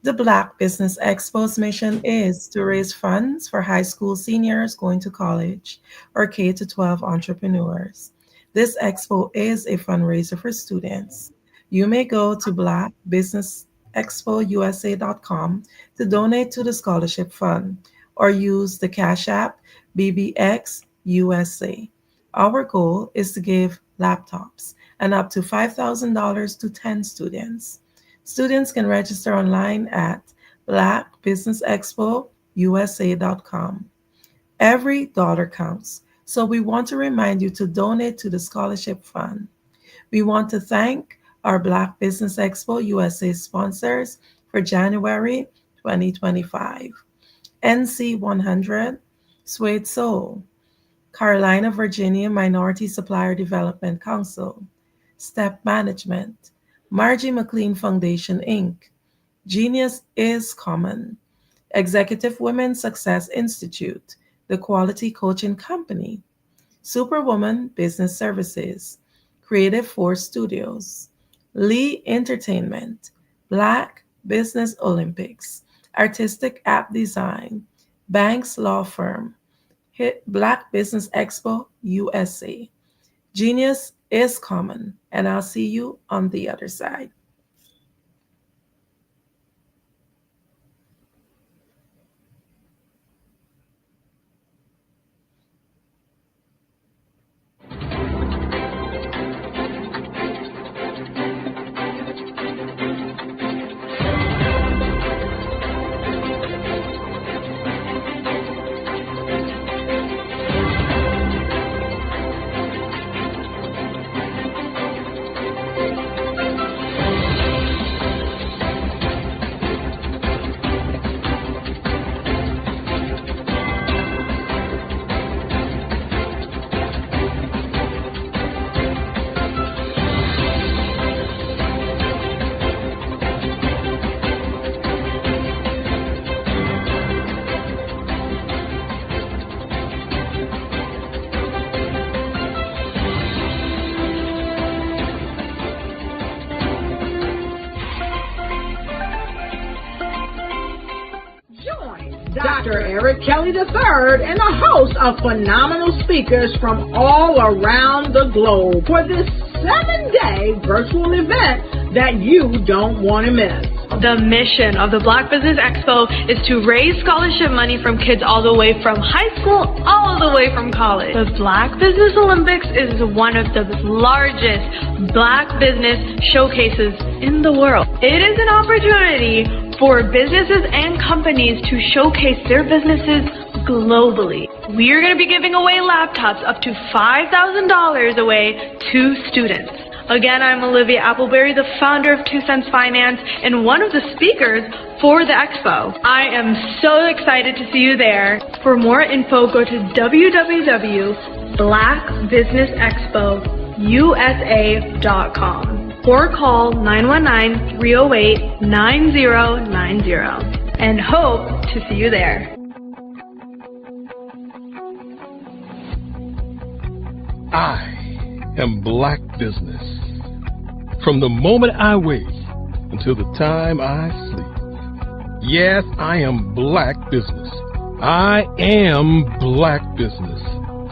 The Black Business Expo's mission is to raise funds for high school seniors going to college or K-12 entrepreneurs. This expo is a fundraiser for students. You may go to blackbusinessexpousa.com to donate to the scholarship fund or use the Cash App BBX USA. Our goal is to give laptops and up to $5,000 to 10 students. Students can register online at blackbusinessexpousa.com. Every dollar counts. So we want to remind you to donate to the scholarship fund. We want to thank our Black Business Expo USA sponsors for January 2025. NC100, Suede Soul, Carolina, Virginia Minority Supplier Development Council, Step Management, Margie McLean Foundation, Inc., Genius is Common, Executive Women Success Institute, The Quality Coaching Company, Superwoman Business Services, Creative Force Studios, Lee Entertainment, Black Business Olympics, Artistic App Design, Banks Law Firm, Black Business Expo USA. Genius is common, and I'll see you on the other side. Dr. Eric Kelly III and a host of phenomenal speakers from all around the globe for this 7-day virtual event that you don't want to miss. The mission of the Black Business Expo is to raise scholarship money from kids all the way from high school, all the way from college. The Black Business Olympics is one of the largest Black business showcases in the world. It is an opportunity for businesses and companies to showcase their businesses globally. We are going to be giving away laptops up to $5,000 away to students. Again, I'm Olivia Appleberry, the founder of 2 Cents Finance and one of the speakers for the expo. I am so excited to see you there. For more info, go to www.blackbusinessexpousa.com or call 919-308-9090 and hope to see you there. I am Black Business. From the moment I wake until the time I sleep. Yes, I am Black Business. I am Black Business.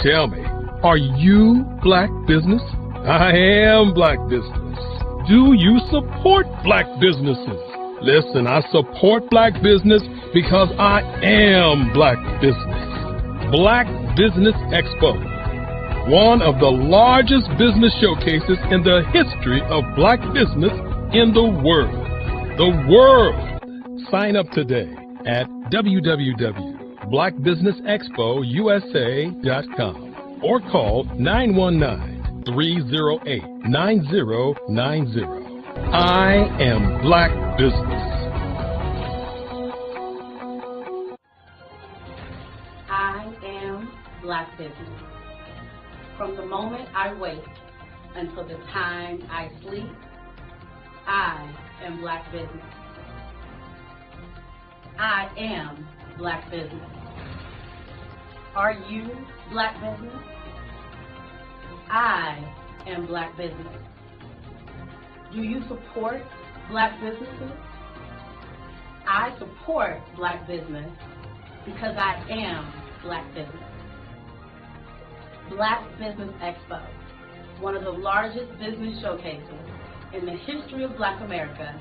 Tell me, are you Black Business? I am Black Business. Do you support Black businesses? Listen, I support Black business because I am Black Business. Black Business Expo, one of the largest business showcases in the history of Black business in the world. The world! Sign up today at www.blackbusinessexpousa.com or call 919-308-9090. I am Black Business. I am Black Business. From the moment I wake until the time I sleep, I am Black Business. I am Black Business. Are you Black Business? I am Black Business. Do you support Black businesses? I support Black business because I am Black Business. Black Business Expo, one of the largest business showcases in the history of Black America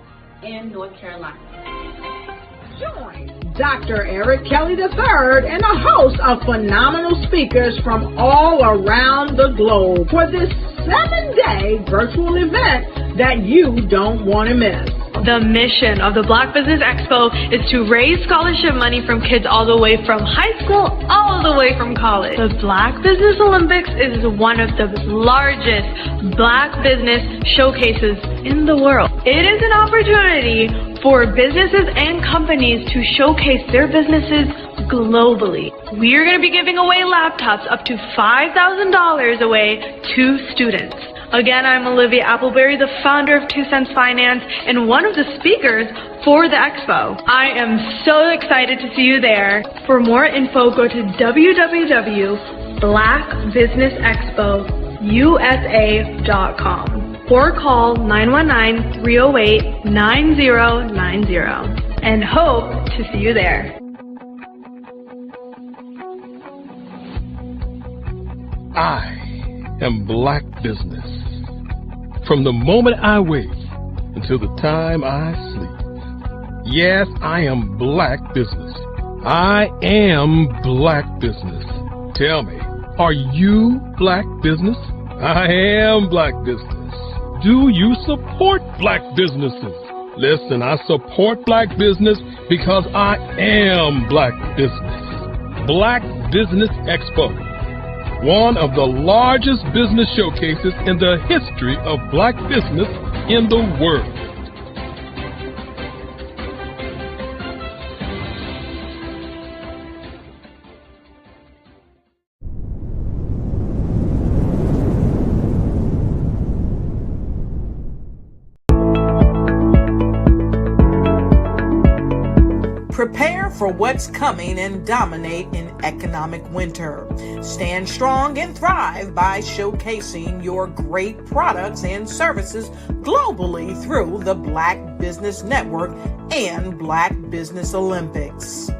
in North Carolina. Join Dr. Eric Kelly III and a host of phenomenal speakers from all around the globe for this 7-day virtual event that you don't want to miss. The mission of the Black Business Expo is to raise scholarship money from kids all the way from high school, all the way from college. The Black Business Olympics is one of the largest Black business showcases in the world. It is an opportunity for businesses and companies to showcase their businesses globally. We are going to be giving away laptops up to $5,000 away to students. Again, I'm Olivia Appleberry, the founder of 2 Cents Finance and one of the speakers for the expo. I am so excited to see you there. For more info, go to www.blackbusinessexpousa.com or call 919-308-9090 and hope to see you there. I am Black Business. From the moment I wake until the time I sleep. Yes, I am Black Business. I am Black Business. Tell me, are you Black Business? I am Black Business. Do you support Black businesses? Listen, I support Black business because I am Black Business. Black Business Expo, one of the largest business showcases in the history of Black business in the world. Prepare for what's coming and dominate in economic winter. Stand strong and thrive by showcasing your great products and services globally through the Black Business Network and Black Business Olympics.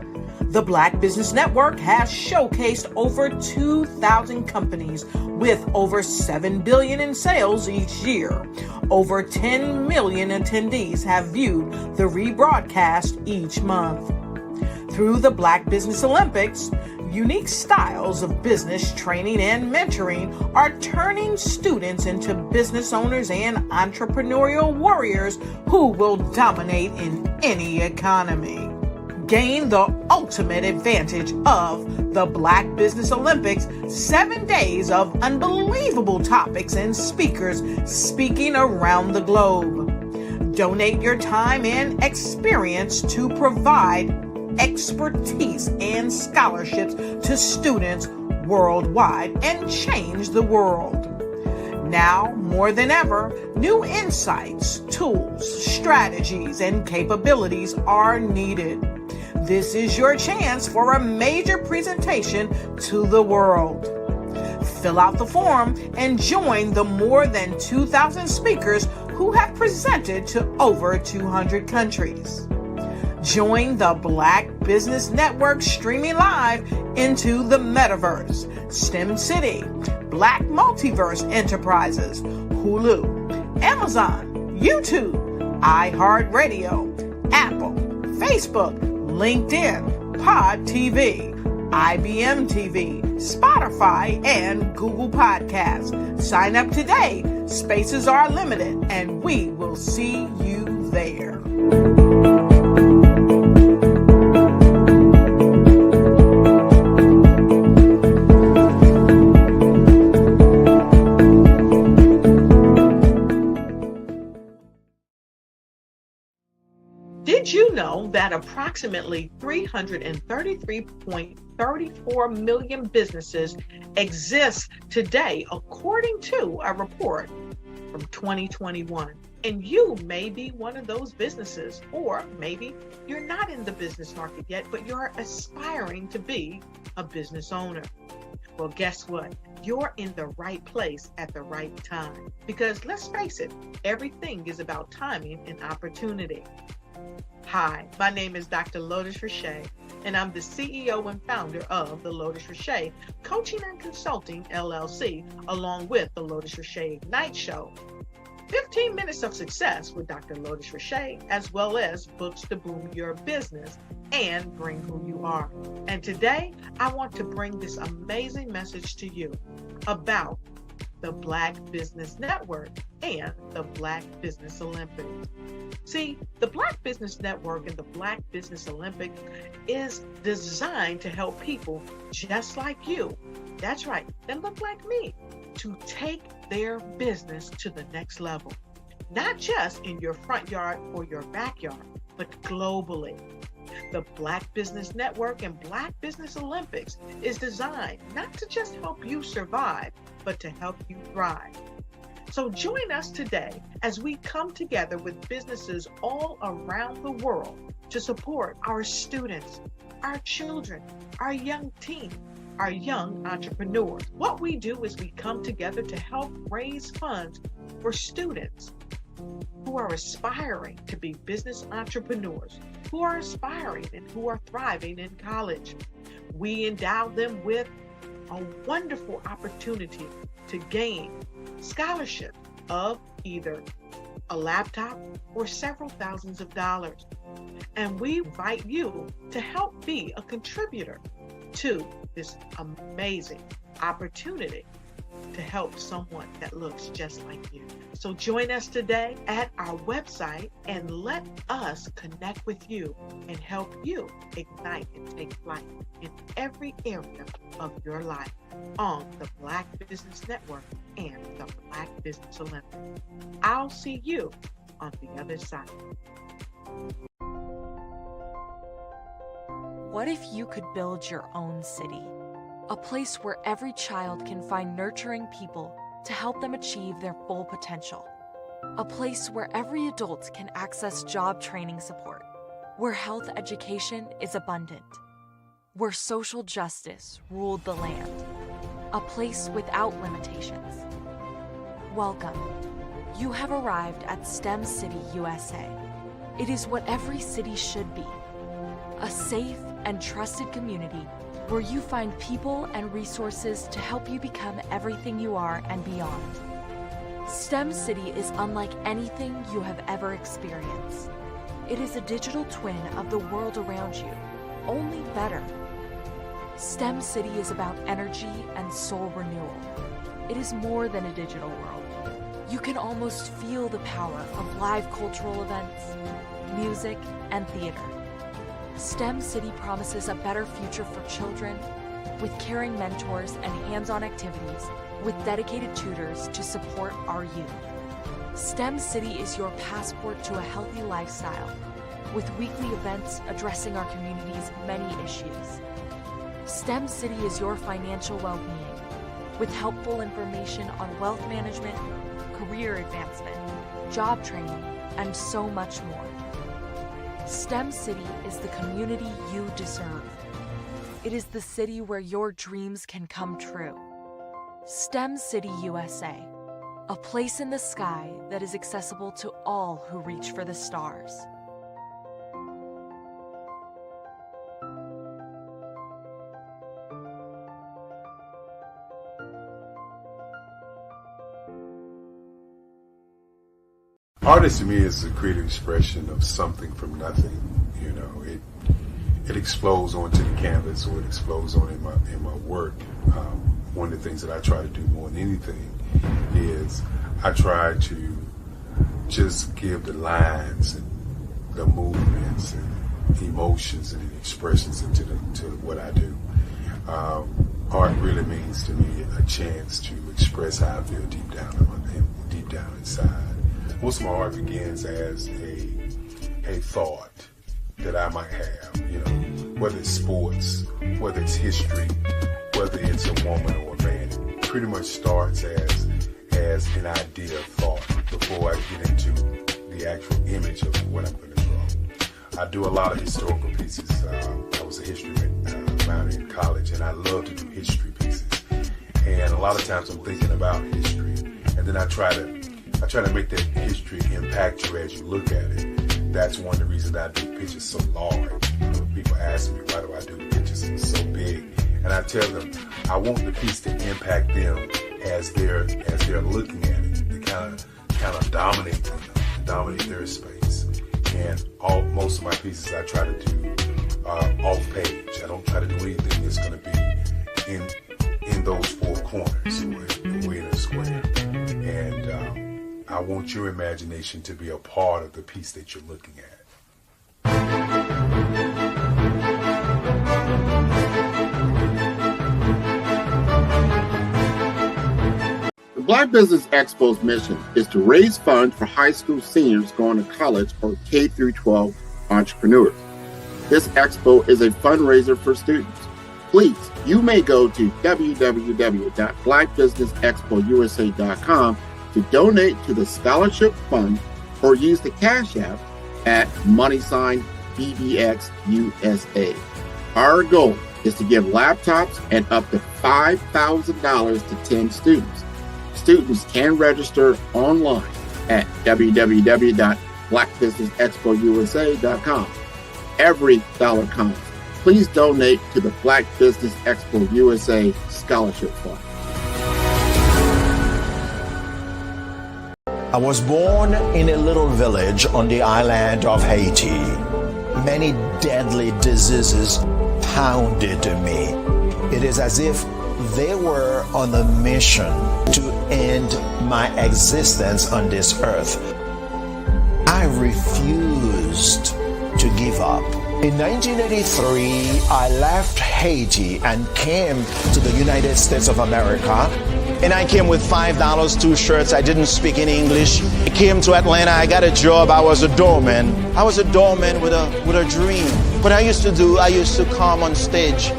The Black Business Network has showcased over 2,000 companies with over $7 billion in sales each year. Over 10 million attendees have viewed the rebroadcast each month. Through the Black Business Olympics, unique styles of business training and mentoring are turning students into business owners and entrepreneurial warriors who will dominate in any economy. Gain the ultimate advantage of the Black Business Olympics, 7 days of unbelievable topics and speakers speaking around the globe. Donate your time and experience to provide expertise and scholarships to students worldwide and change the world. Now, more than ever, new insights, tools, strategies, and capabilities are needed. This is your chance for a major presentation to the world. Fill out the form and join the more than 2,000 speakers who have presented to over 200 countries. Join the Black Business Network streaming live into the metaverse, STEM City, Black Multiverse Enterprises, Hulu, Amazon, YouTube, iHeartRadio, Apple, Facebook, LinkedIn, Pod TV, IBM TV, Spotify, and Google Podcasts. Sign up today. Spaces are limited, and we will see you there. Did you know that approximately 333.34 million businesses exist today, according to a report from 2021? And you may be one of those businesses, or maybe you're not in the business market yet, but you're aspiring to be a business owner. Well, guess what? You're in the right place at the right time. Because let's face it, everything is about timing and opportunity. Hi, my name is Dr. Lotus Richey, and I'm the CEO and founder of the Lotus Richey Coaching and Consulting LLC, along with the Lotus Richey Ignite Show. 15 minutes of success with Dr. Lotus Richey, as well as books to boom your business and bring who you are. And today, I want to bring this amazing message to you about the Black Business Network and the Black Business Olympics. See, the Black Business Network and the Black Business Olympics is designed to help people just like you, that's right, that look like me, to take their business to the next level. Not just in your front yard or your backyard, but globally. The Black Business Network and Black Business Olympics is designed not to just help you survive, but to help you thrive. So join us today as we come together with businesses all around the world to support our students, our children, our young teens, our young entrepreneurs. What we do is we come together to help raise funds for students who are aspiring to be business entrepreneurs, who are aspiring and who are thriving in college. We endow them with a wonderful opportunity to gain scholarship of either a laptop or several thousands of dollars. And we invite you to help be a contributor to this amazing opportunity to help someone that looks just like you. So join us today at our website and let us connect with you and help you ignite and take flight in every area of your life on the Black Business Network and the Black Business Olympics. I'll see you on the other side. What if you could build your own city? A place where every child can find nurturing people to help them achieve their full potential. A place where every adult can access job training support. Where health education is abundant. Where social justice ruled the land. A place without limitations. Welcome. You have arrived at STEM City USA. It is what every city should be. a safe and trusted community where you find people and resources to help you become everything you are and beyond. STEM City is unlike anything you have ever experienced. It is a digital twin of the world around you, only better. STEM City is about energy and soul renewal. It is more than a digital world. You can almost feel the power of live cultural events, music, and theater. STEM City promises a better future for children with caring mentors and hands-on activities with dedicated tutors to support our youth. STEM City is your passport to a healthy lifestyle with weekly events addressing our community's many issues. STEM City is your financial well-being with helpful information on wealth management, career advancement, job training, and so much more. STEM City is the community you deserve. It is the city where your dreams can come true. STEM City USA, a place in the sky that is accessible to all who reach for the stars. Artist to me is a creative expression of something from nothing. You know, it explodes onto the canvas, or it explodes on in my work. One of the things that I try to do more than anything is I try to just give the lines and the movements and emotions and expressions into what I do. Art really means to me a chance to express how I feel deep down inside. Most of my art begins as a thought that I might have, you know, whether it's sports, whether it's history, whether it's a woman or a man. It pretty much starts as an idea of thought before I get into the actual image of what I'm going to draw. I do a lot of historical pieces. I was a history minor in college, and I love to do history pieces. And a lot of times I'm thinking about history, and then I try to make that history impact you as you look at it. That's one of the reasons I do pictures so large. People ask me, why do I do pictures so big? And I tell them, I want the piece to impact them as they're looking at it, to kind of dominate them, dominate their space. And most of my pieces I try to do off page. I don't try to do anything that's going to be in those four corners or in a square. And I want your imagination to be a part of the piece that you're looking at. The Black Business Expo's mission is to raise funds for high school seniors going to college or K-12 entrepreneurs. This expo is a fundraiser for students. Please, you may go to www.blackbusinessexpousa.com to donate to the scholarship fund or use the Cash App at $BBXUSA. Our goal is to give laptops and up to $5,000 to 10 students. Students can register online at www.blackbusinessexpousa.com. Every dollar counts. Please donate to the Black Business Expo USA Scholarship Fund. I was born in a little village on the island of Haiti. Many deadly diseases pounded me. It is as if they were on a mission to end my existence on this earth. I refused to give up. In 1983, I left Haiti and came to the United States of America. And I came with $5, 2 shirts. I didn't speak in English. I came to Atlanta. I got a job. I was a doorman. I was a doorman with a dream. What I used to come on stage.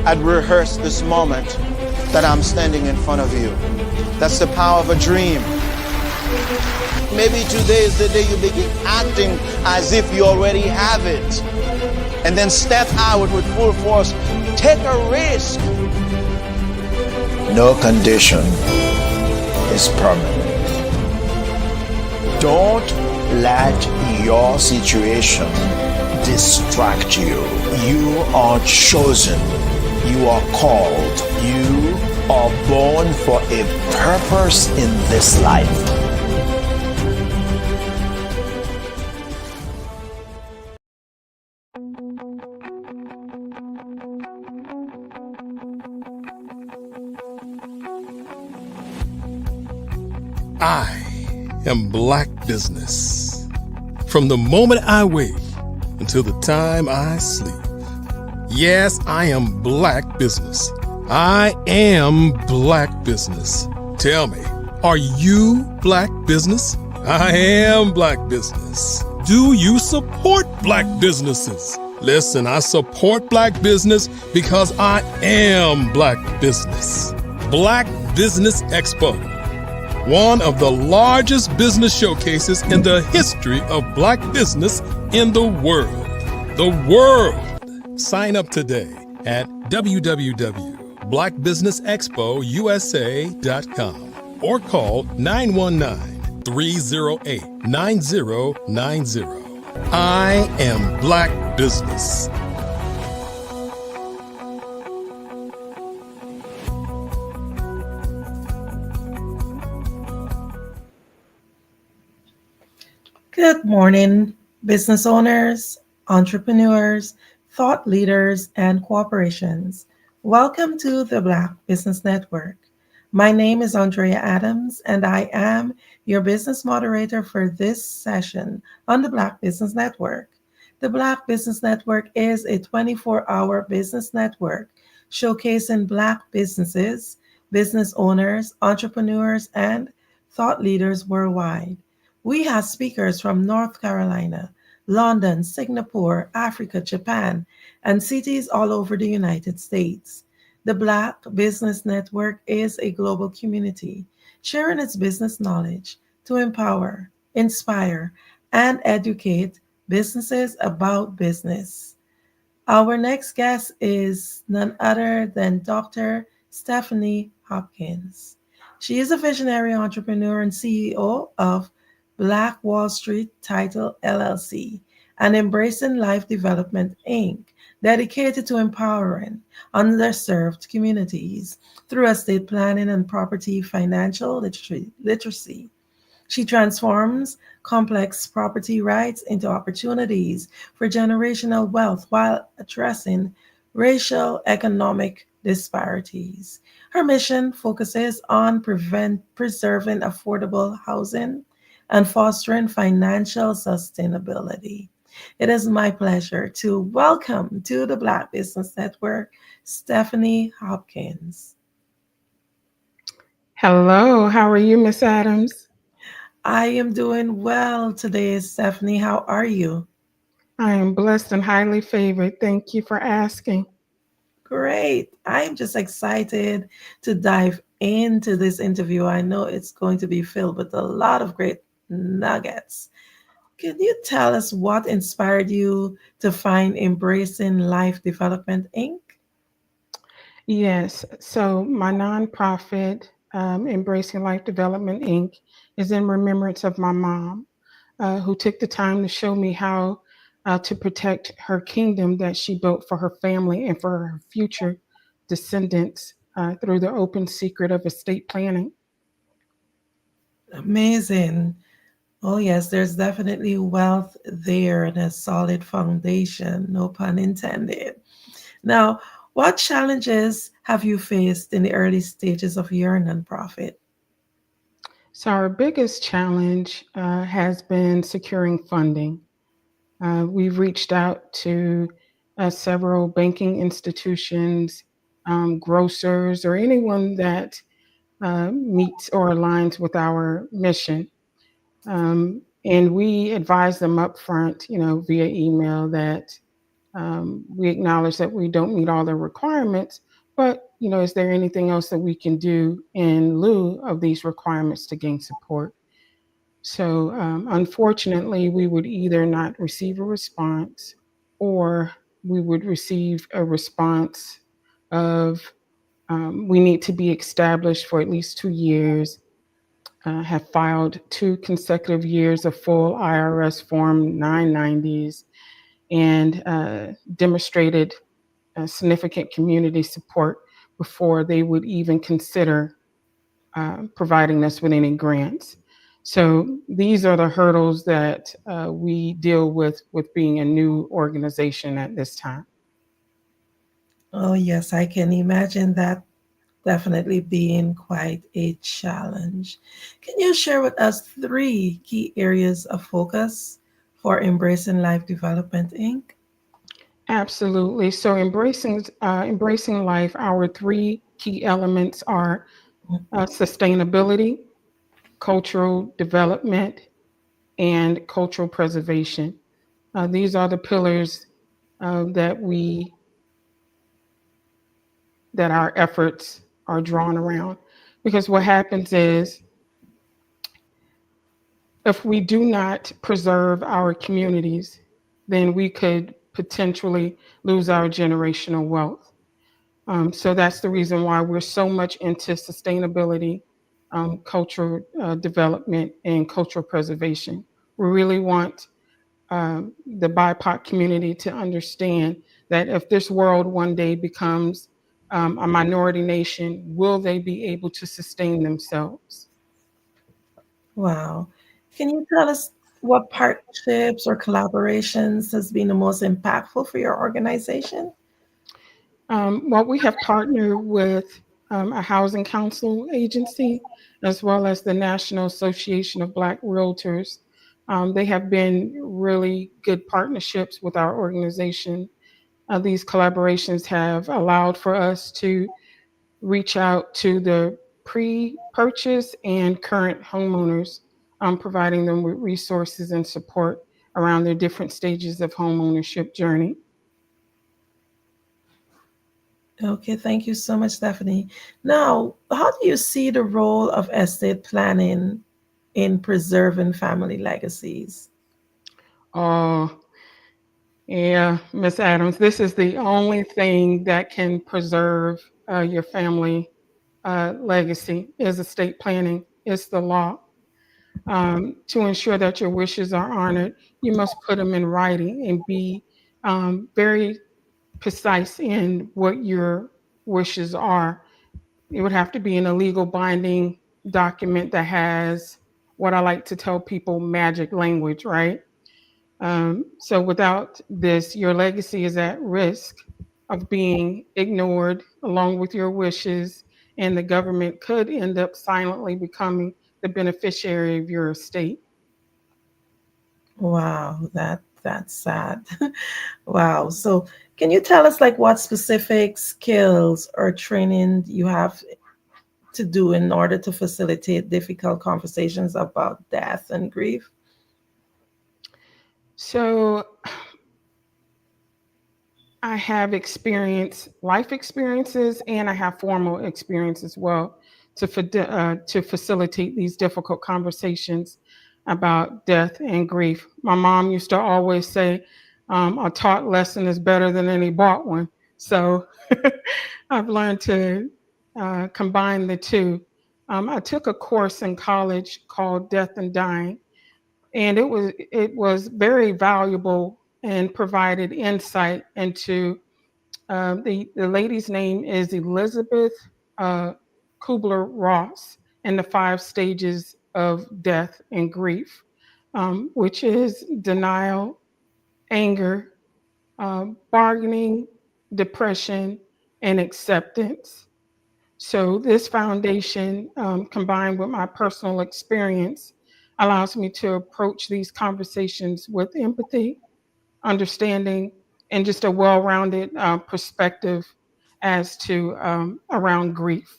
I'd rehearse this moment that I'm standing in front of you. That's the power of a dream. Maybe today is the day you begin acting as if you already have it. And then step out with full force. Take a risk. No condition is permanent. Don't let your situation distract you. You are chosen. You are called. You are born for a purpose in this life. I am Black Business. From the moment I wake until the time I sleep. Yes, I am Black Business. I am Black Business. Tell me, are you Black Business? I am Black Business. Do you support Black businesses? Listen, I support Black business because I am Black Business. Black Business Expo, one of the largest business showcases in the history of Black business in the world. The world! Sign up today at www.blackbusinessexpousa.com or call 919-308-9090. I am Black Business. Good morning, business owners, entrepreneurs, thought leaders, and corporations. Welcome to the Black Business Network. My name is Andrea Adams, and I am your business moderator for this session on the Black Business Network. The Black Business Network is a 24-hour business network showcasing Black businesses, business owners, entrepreneurs, and thought leaders worldwide. We have speakers from North Carolina, London, Singapore, Africa, Japan, and cities all over the United States. The Black Business Network is a global community sharing its business knowledge to empower, inspire, and educate businesses about business. Our next guest is none other than Dr. Stephanie Hopkins. She is a visionary entrepreneur and CEO of Black Wall Street Title LLC and Embracing Life Development Inc., dedicated to empowering underserved communities through estate planning and property financial literacy. She transforms complex property rights into opportunities for generational wealth while addressing racial economic disparities. Her mission focuses on preserving affordable housing and fostering financial sustainability. It is my pleasure to welcome to the Black Business Network, Stephanie Hopkins. Hello, how are you, Miss Adams? I am doing well today, Stephanie. How are you? I am blessed and highly favored. Thank you for asking. Great. I'm just excited to dive into this interview. I know it's going to be filled with a lot of great nuggets. Can you tell us what inspired you to find Embracing Life Development Inc.? Yes, so my nonprofit, Embracing Life Development Inc., is in remembrance of my mom, who took the time to show me how to protect her kingdom that she built for her family and for her future descendants through the open secret of estate planning. Amazing. Oh, yes, there's definitely wealth there and a solid foundation, no pun intended. Now, what challenges have you faced in the early stages of your nonprofit? So, our biggest challenge has been securing funding. We've reached out to several banking institutions, grocers, or anyone that meets or aligns with our mission. And we advise them up front, via email that we acknowledge that we don't meet all the requirements, but, is there anything else that we can do in lieu of these requirements to gain support? So unfortunately, we would either not receive a response or we would receive a response of we need to be established for at least 2 years, have filed 2 consecutive years of full IRS Form 990s, and demonstrated significant community support before they would even consider providing us with any grants. So these are the hurdles that we deal with being a new organization at this time. Oh, yes, I can imagine that definitely being quite a challenge. Can you share with us 3 key areas of focus for Embracing Life Development, Inc.? Absolutely. So embracing life, our 3 key elements are sustainability, cultural development, and cultural preservation. These are the pillars that our efforts are drawn around. Because what happens is, if we do not preserve our communities, then we could potentially lose our generational wealth. So that's the reason why we're so much into sustainability, cultural development, and cultural preservation. We really want the BIPOC community to understand that if this world one day becomes a minority nation, will they be able to sustain themselves? Wow. Can you tell us what partnerships or collaborations has been the most impactful for your organization? Well, we have partnered with a housing council agency as well as the National Association of Black Realtors. They have been really good partnerships with our organization. These collaborations have allowed for us to reach out to the pre-purchase and current homeowners, providing them with resources and support around their different stages of homeownership journey. Okay, thank you so much, Stephanie. Now, how do you see the role of estate planning in preserving family legacies? Oh, yeah, Miss Adams, this is the only thing that can preserve your family legacy is estate planning. It's the law. To ensure that your wishes are honored, you must put them in writing and be very precise in what your wishes are. It would have to be in a legal binding document that has what I like to tell people, magic language, right? So without this, your legacy is at risk of being ignored along with your wishes, and the government could end up silently becoming the beneficiary of your estate. Wow, that's sad. Wow. So, can you tell us like what specific skills or training you have to do in order to facilitate difficult conversations about death and grief? So I have life experiences, and I have formal experience as well to facilitate these difficult conversations about death and grief. My mom used to always say, "A taught lesson is better than any bought one." So I've learned to combine the two. I took a course in college called Death and Dying, and it was very valuable and provided insight into the lady's name is Elizabeth uh, Kubler-Ross, and the 5 stages of death and grief, which is denial, anger, bargaining, depression, and acceptance. So this foundation, combined with my personal experience, allows me to approach these conversations with empathy, understanding, and just a well-rounded perspective as to around grief.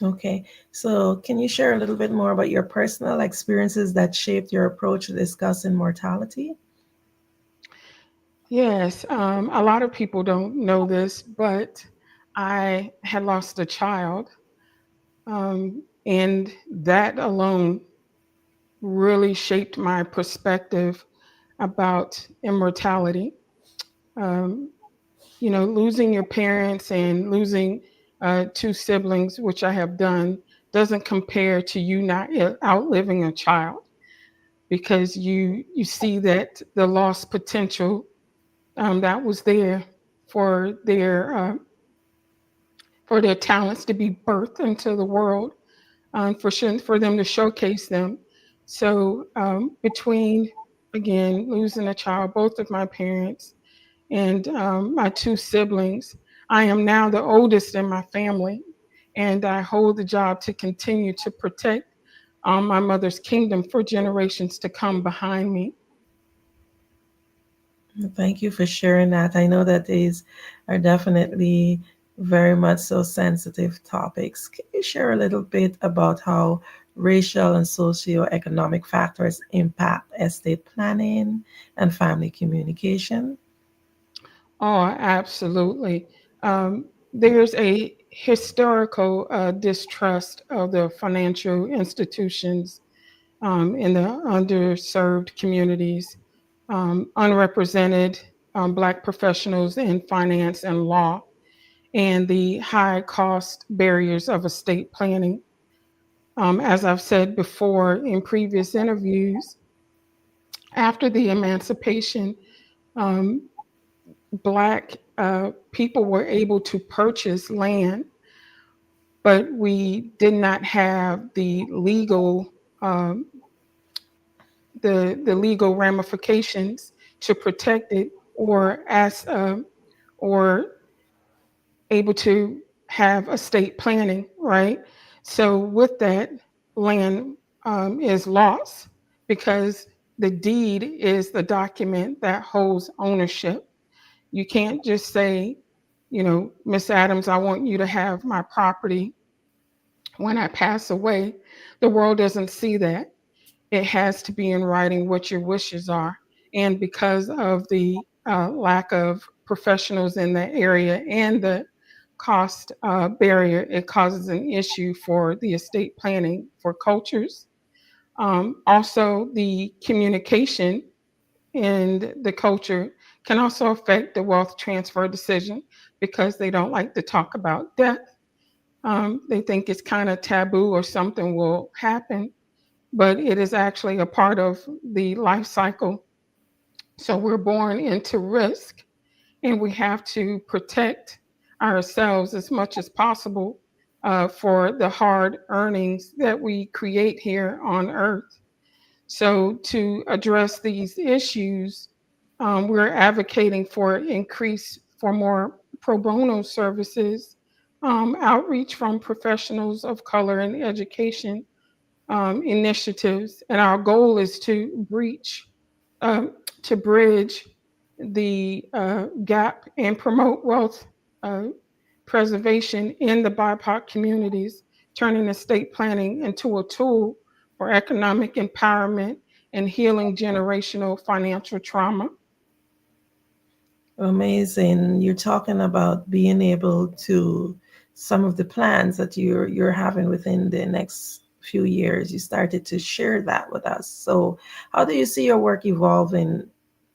Okay. So, can you share a little bit more about your personal experiences that shaped your approach to discussing mortality? Yes, a lot of people don't know this, but I had lost a child, and that alone really shaped my perspective about immortality. Um, losing your parents and losing 2 siblings, which I have done, doesn't compare to you not outliving a child. because you see that the lost potential that was there for their talents to be birthed into the world, for them to showcase them. So between, again, losing a child, both of my parents, and my two siblings, I am now the oldest in my family, and I hold the job to continue to protect my mother's kingdom for generations to come behind me. Thank you for sharing that. I know that these are definitely very much so sensitive topics. Can you share a little bit about how racial and socioeconomic factors impact estate planning and family communication? Oh, absolutely. There's a historical distrust of the financial institutions in the underserved communities, unrepresented Black professionals in finance and law, and the high cost barriers of estate planning. As I've said before in previous interviews, after the emancipation, um, Black people were able to purchase land, but we did not have the legal the legal ramifications to protect it, or able to have estate planning, right? So with that, land is lost because the deed is the document that holds ownership. You can't just say, Miss Adams, I want you to have my property when I pass away. The world doesn't see that. It has to be in writing what your wishes are. And because of the lack of professionals in the area and the cost barrier, it causes an issue for the estate planning for cultures. Also, the communication and the culture can also affect the wealth transfer decision because they don't like to talk about death. They think it's kind of taboo or something will happen, but it is actually a part of the life cycle. So we're born into risk, and we have to protect ourselves as much as possible for the hard earnings that we create here on earth. So, to address these issues, we're advocating for more pro bono services, outreach from professionals of color and education initiatives, and our goal is um, to bridge the gap and promote wealth uh, preservation in the BIPOC communities, turning estate planning into a tool for economic empowerment and healing generational financial trauma. Amazing. You're talking about being able to some of the plans that you're having within the next few years. You started to share that with us. So, how do you see your work evolving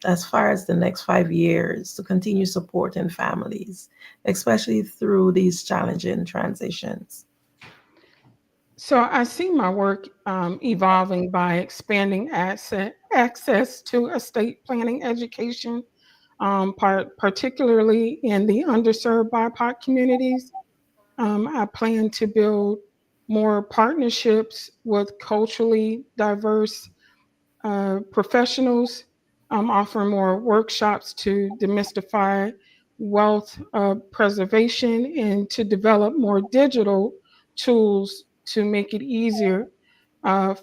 as far as the next 5 years to continue supporting families, especially through these challenging transitions? So I see my work evolving by expanding access to estate planning education, particularly in the underserved BIPOC communities. I plan to build more partnerships with culturally diverse professionals, offering more workshops to demystify wealth preservation and to develop more digital tools to make it easier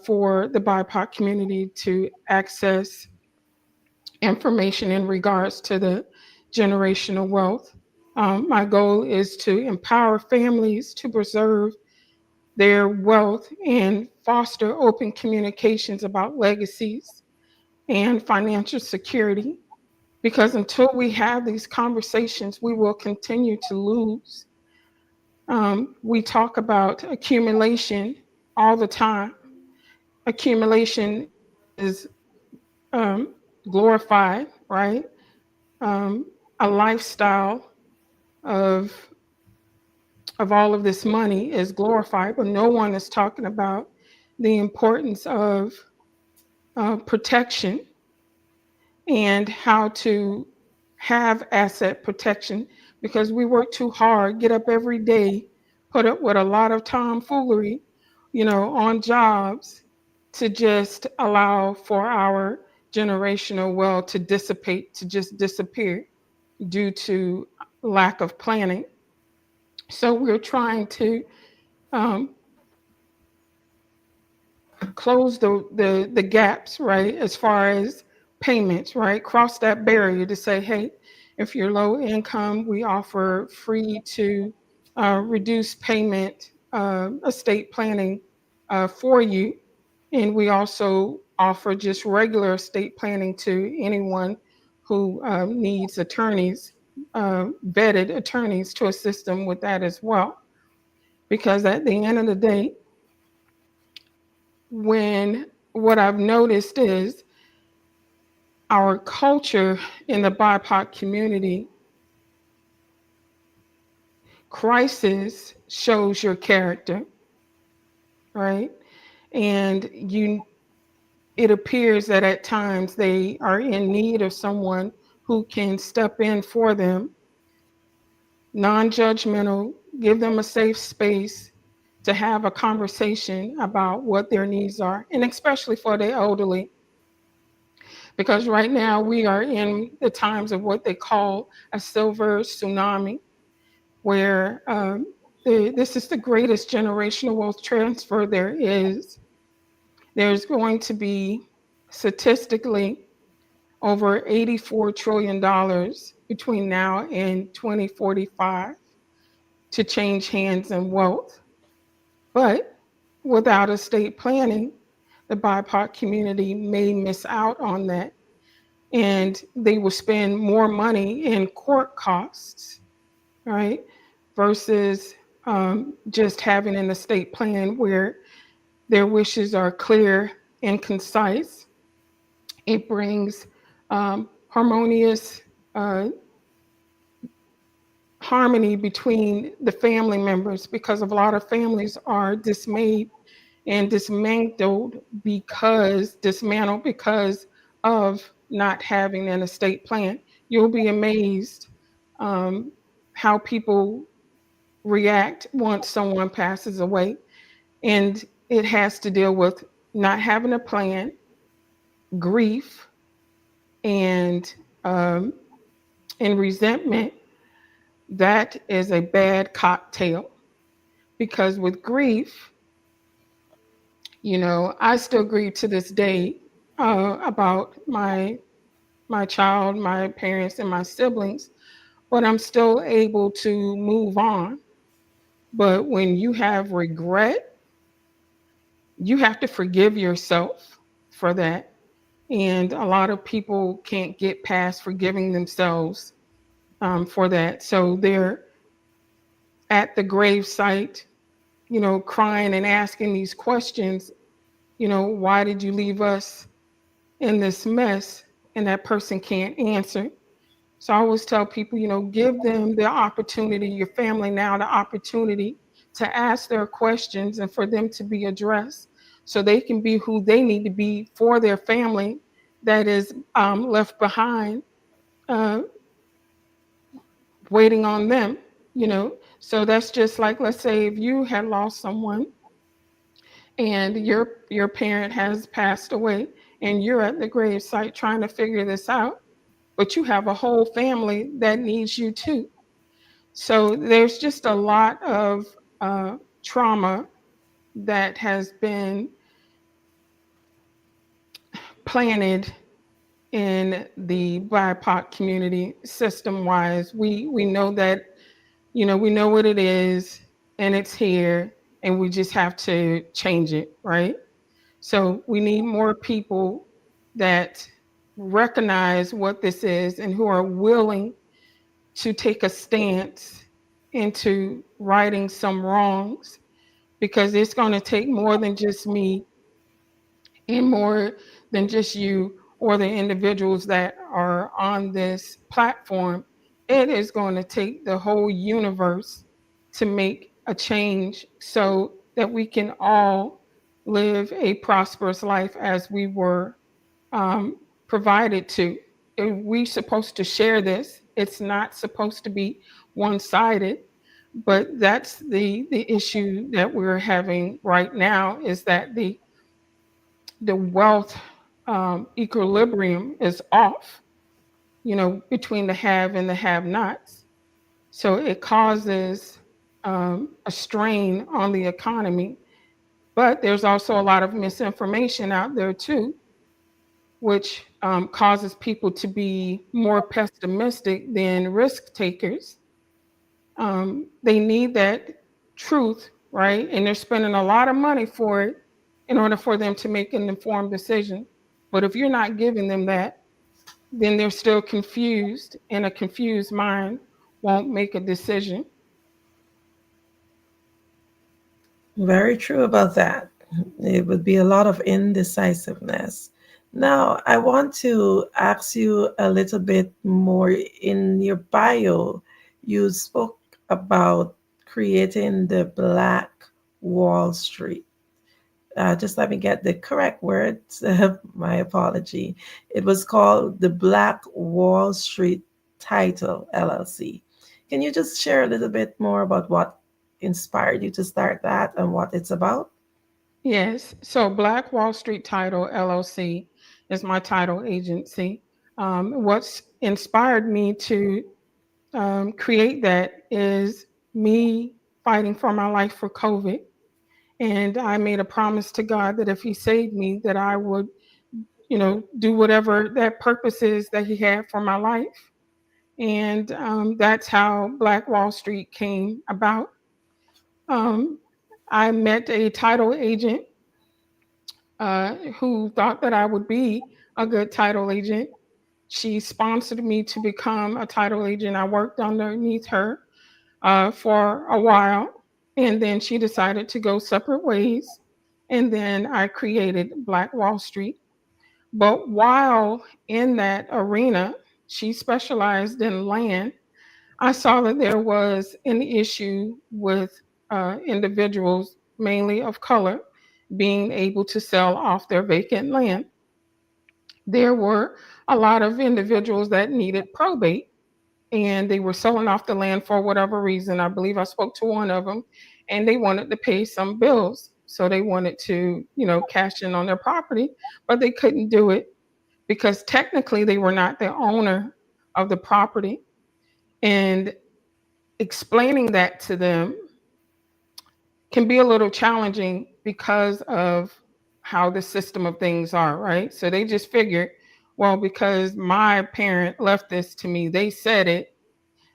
for the BIPOC community to access information in regards to the generational wealth. My goal is to empower families to preserve their wealth and foster open communications about legacies and financial security. Because until we have these conversations, we will continue to lose. We talk about accumulation all the time. Accumulation is glorified, right? A lifestyle of all of this money is glorified, but no one is talking about the importance of protection and how to have asset protection, because we work too hard, get up every day, put up with a lot of tomfoolery, on jobs to just allow for our generational wealth to dissipate, to just disappear due to lack of planning. So we're trying to close the gaps, right, as far as payments, right? Cross that barrier to say, hey, if you're low income, we offer free to reduce payment estate planning for you. And we also offer just regular estate planning to anyone who needs attorneys, vetted attorneys to assist them with that as well. Because at the end of the day, what I've noticed is our culture in the BIPOC community, crisis shows your character, right? And it appears that at times they are in need of someone who can step in for them, non-judgmental, give them a safe space to have a conversation about what their needs are, and especially for the elderly. Because right now we are in the times of what they call a silver tsunami, where this is the greatest generational wealth transfer there is. There's going to be statistically over $84 trillion between now and 2045 to change hands and wealth. But without estate planning, the BIPOC community may miss out on that. And they will spend more money in court costs, right? Versus just having an estate plan where their wishes are clear and concise. It brings harmonious harmony between the family members, because a lot of families are dismayed and dismantled because of not having an estate plan. You'll be amazed how people react once someone passes away. And it has to deal with not having a plan, grief, and resentment. That is a bad cocktail, because with grief, I still grieve to this day about my child, my parents, and my siblings, but I'm still able to move on. But when you have regret, you have to forgive yourself for that. And a lot of people can't get past forgiving themselves for that. So they're at the grave site, crying and asking these questions, why did you leave us in this mess? And that person can't answer. So I always tell people, give them the opportunity, your family now, the opportunity to ask their questions and for them to be addressed so they can be who they need to be for their family that is left behind, waiting on them, So that's just like, let's say if you had lost someone and your parent has passed away and you're at the grave site trying to figure this out, but you have a whole family that needs you too. So there's just a lot of trauma that has been planted in the BIPOC community system-wise. We know that, we know what it is and it's here, and we just have to change it, right? So we need more people that recognize what this is and who are willing to take a stance into righting some wrongs, because it's going to take more than just me and more than just you or the individuals that are on this platform. It is going to take the whole universe to make a change so that we can all live a prosperous life as we were provided to. We're supposed to share this. It's not supposed to be one-sided, but that's the issue that we're having right now, is that the wealth equilibrium is off, between the have and the have-nots. So it causes a strain on the economy. But there's also a lot of misinformation out there too, which causes people to be more pessimistic than risk takers. They need that truth, right? And they're spending a lot of money for it in order for them to make an informed decision. But if you're not giving them that, then they're still confused, and a confused mind won't make a decision. Very true about that. It would be a lot of indecisiveness. Now, I want to ask you a little bit more. In your bio, you spoke about creating the Black Wall Street. Just let me get the correct words. My apology. It was called the Black Wall Street Title LLC. Can you just share a little bit more about what inspired you to start that and what it's about? Yes. So Black Wall Street Title LLC is my title agency. What's inspired me to create that is me fighting for my life for COVID. And I made a promise to God that if He saved me, that I would, do whatever that purpose is that He had for my life. And that's how Black Wall Street came about. I met a title agent who thought that I would be a good title agent. She sponsored me to become a title agent. I worked underneath her for a while, and then she decided to go separate ways. And then I created Black Wall Street. But while in that arena, she specialized in land. I saw that there was an issue with individuals, mainly of color, being able to sell off their vacant land. There were a lot of individuals that needed probate, and they were selling off the land for whatever reason. I believe I spoke to one of them, and they wanted to pay some bills. So they wanted to, cash in on their property, but they couldn't do it because technically they were not the owner of the property. And explaining that to them can be a little challenging because of how the system of things are, right? So they just figured, well, because my parent left this to me, they said it,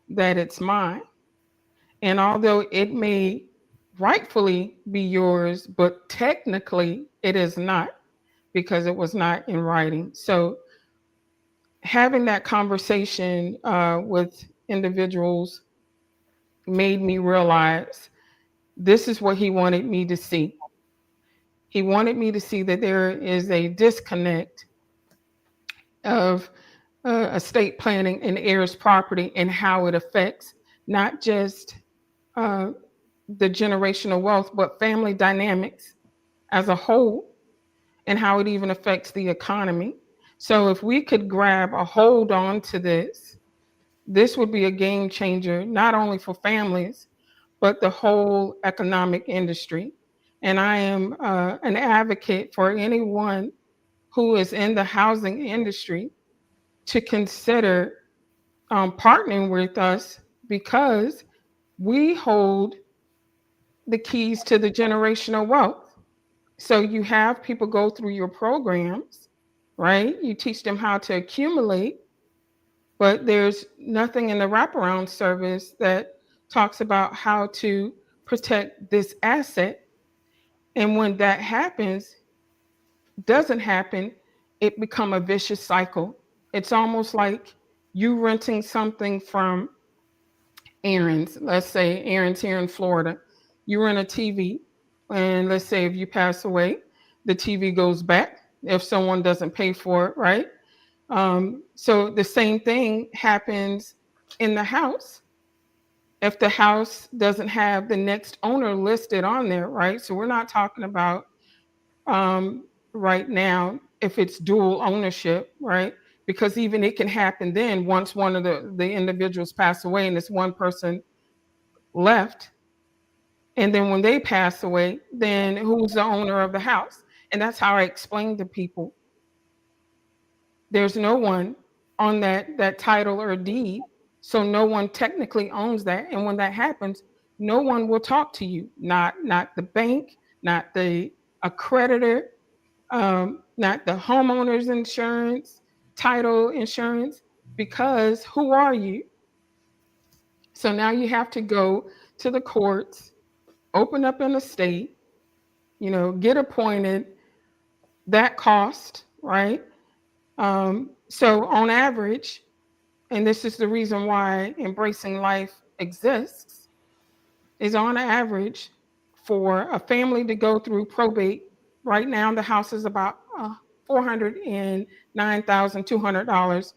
that it's mine. And although it may rightfully be yours, but technically it is not, because it was not in writing. So having that conversation with individuals made me realize this is what he wanted me to see. He wanted me to see that there is a disconnect of estate planning and heirs property and how it affects not just the generational wealth, but family dynamics as a whole, and how it even affects the economy. So if we could grab a hold on to this would be a game changer, not only for families, but the whole economic industry. And I am an advocate for anyone who is in the housing industry to consider partnering with us, because we hold the keys to the generational wealth. So you have people go through your programs, right? You teach them how to accumulate, but there's nothing in the wraparound service that talks about how to protect this asset. And when that doesn't happen, it become a vicious cycle. It's almost like you renting something from Aaron's. Let's say Aaron's here in Florida. You rent a TV, and let's say if you pass away, the TV goes back if someone doesn't pay for it, right? So the same thing happens in the house. If the house doesn't have the next owner listed on there, right? So we're not talking about right now if it's dual ownership, right? Because even it can happen then once one of the individuals pass away and it's one person left. And then when they pass away, then who's the owner of the house? And that's how I explain to people. There's no one on that title or deed. So no one technically owns that. And when that happens, no one will talk to you. Not the bank, not the accreditor, not the homeowner's insurance, title insurance, because who are you? So now you have to go to the courts, open up an estate, get appointed, that cost, right? So on average, and this is the reason why Embracing Life exists, is on average for a family to go through probate. Right now, the house is about $409,200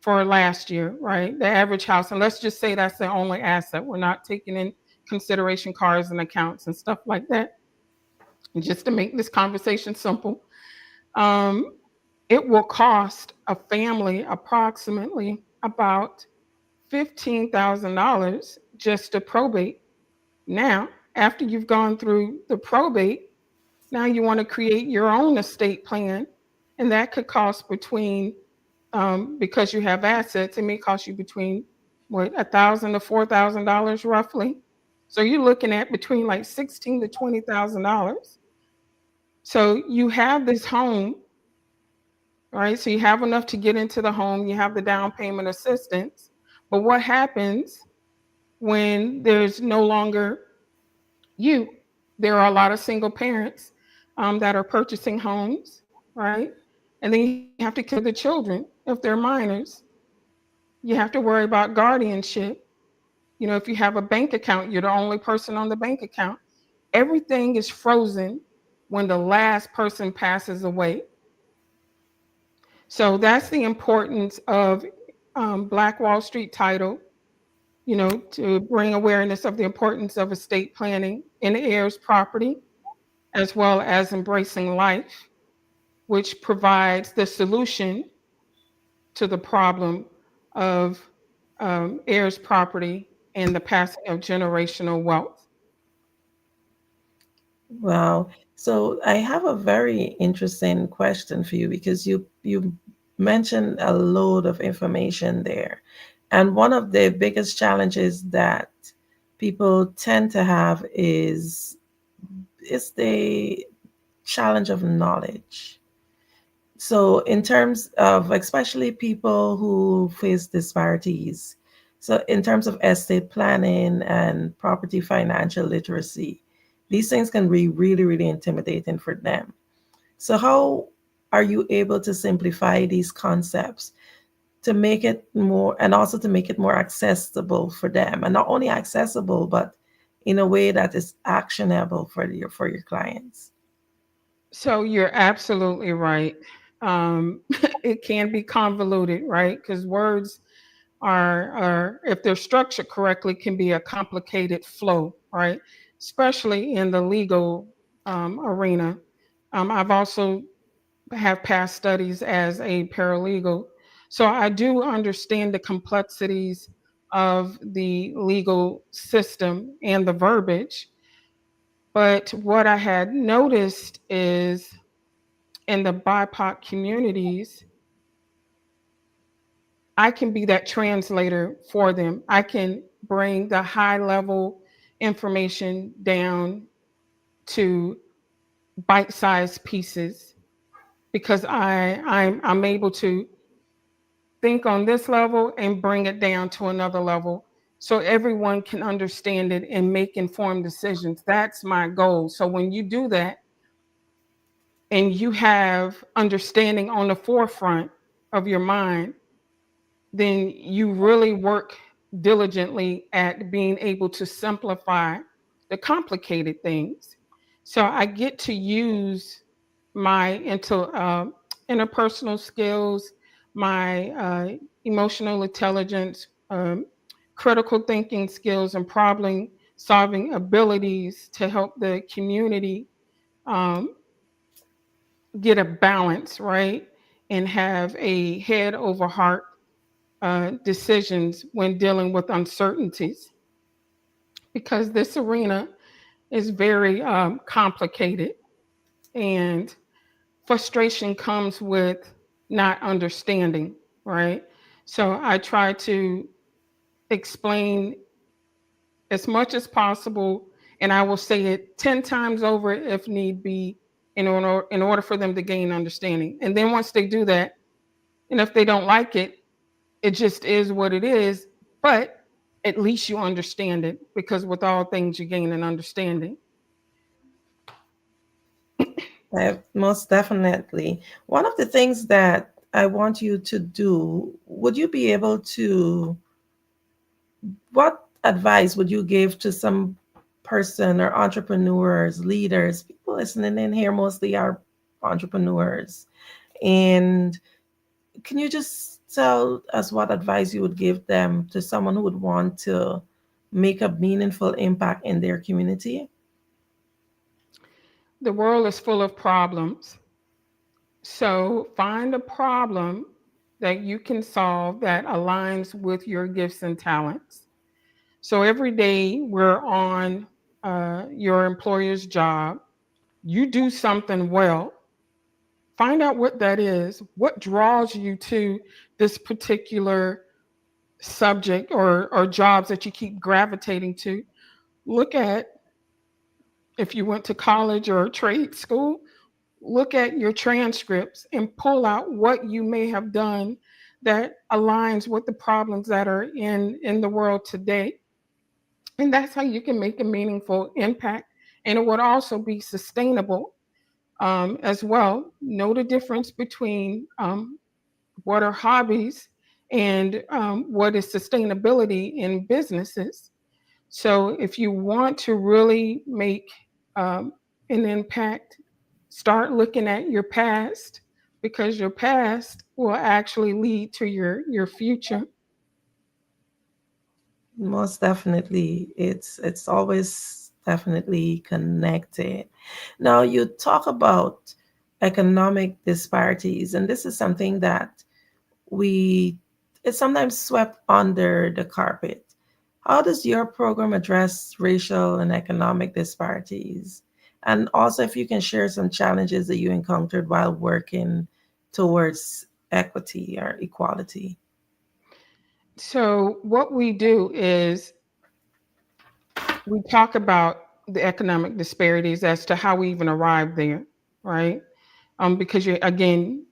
for last year, right? The average house, and let's just say that's the only asset. We're not taking in consideration cars and accounts and stuff like that. And just to make this conversation simple, it will cost a family approximately about $15,000 just to probate. Now, after you've gone through the probate, now you want to create your own estate plan, and that could cost between, because you have assets, it may cost you between $1,000 to $4,000 roughly. So you're looking at between like $16,000 to $20,000. So you have this home, right? So you have enough to get into the home, you have the down payment assistance. But what happens when there's no longer you? There are a lot of single parents that are purchasing homes, right? And then you have to care the children if they're minors. You have to worry about guardianship. If you have a bank account, you're the only person on the bank account. Everything is frozen when the last person passes away. So that's the importance of Black Wall Street title, to bring awareness of the importance of estate planning in the heirs property, as well as Embracing Life, which provides the solution to the problem of heirs property and the passing of generational wealth. Wow. So I have a very interesting question for you, because you mentioned a load of information there. And one of the biggest challenges that people tend to have is the challenge of knowledge. So in terms of especially people who face disparities, so in terms of estate planning and property financial literacy, these things can be really, really intimidating for them. So how are you able to simplify these concepts to make it more, and also to make it more accessible for them, and not only accessible, but in a way that is actionable for your clients? So you're absolutely right. It can be convoluted, right? Because words are, if they're structured correctly, can be a complicated flow, right? Especially in the legal arena. I've also have past studies as a paralegal, so I do understand the complexities of the legal system and the verbiage. But what I had noticed is in the BIPOC communities, I can be that translator for them. I can bring the high level information down to bite-sized pieces, because I'm able to think on this level and bring it down to another level so everyone can understand it and make informed decisions. That's my goal. So when you do that and you have understanding on the forefront of your mind, then you really work diligently at being able to simplify the complicated things. So I get to use my interpersonal skills, my emotional intelligence, critical thinking skills, and problem solving abilities to help the community get a balance, right? And have a head over heart decisions when dealing with uncertainties, because this arena is very complicated, and frustration comes with not understanding, right? So I try to explain as much as possible, and I will say it 10 times over if need be, in order for them to gain understanding. And then once they do that, and if they don't like it, it just is what it is. But at least you understand it, because with all things you gain an understanding. Most definitely. One of the things that I want you to do, would you be able to, what advice would you give to some person or entrepreneurs, leaders? People listening in here mostly are entrepreneurs. And can you just tell us what advice you would give them to someone who would want to make a meaningful impact in their community? The world is full of problems. So find a problem that you can solve that aligns with your gifts and talents. So every day we're on your employer's job, you do something well. Find out what that is. What draws you to this particular subject or jobs that you keep gravitating to. Look at, if you went to college or trade school, look at your transcripts and pull out what you may have done that aligns with the problems that are in the world today. And that's how you can make a meaningful impact. And it would also be sustainable as well. Know the difference between what are hobbies and what is sustainability in businesses. So if you want to really make an impact, start looking at your past, because your past will actually lead to your future. Most definitely. It's always definitely connected. Now you talk about economic disparities, and this is something that we it's sometimes swept under the carpet. How does your program address racial and economic disparities? And also, if you can share some challenges that you encountered while working towards equity or equality. So what we do is we talk about the economic disparities as to how we even arrived there, right? Because again,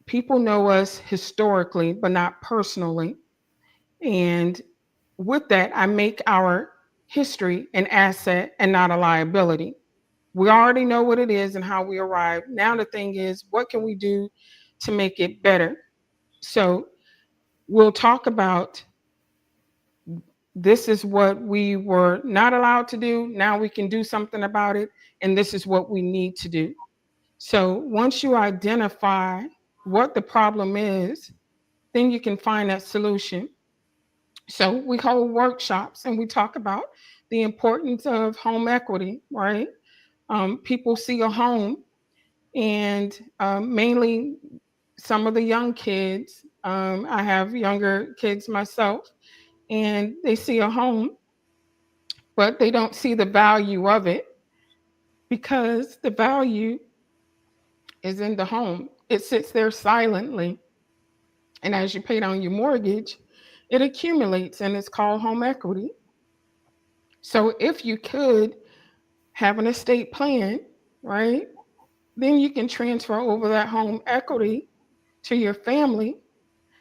people know us historically, but not personally. And with that, I make our history an asset and not a liability. We already know what it is and how we arrived. Now the thing is, what can we do to make it better? So we'll talk about, this is what we were not allowed to do. Now we can do something about it. And this is what we need to do. So once you identify what the problem is, then you can find that solution. So we hold workshops and we talk about the importance of home equity, right? People see a home, and mainly some of the young kids, I have younger kids myself, and they see a home, but they don't see the value of it, because the value is in the home. It sits there silently. And as you pay down your mortgage, it accumulates, and it's called home equity. So if you could have an estate plan, right, then you can transfer over that home equity to your family,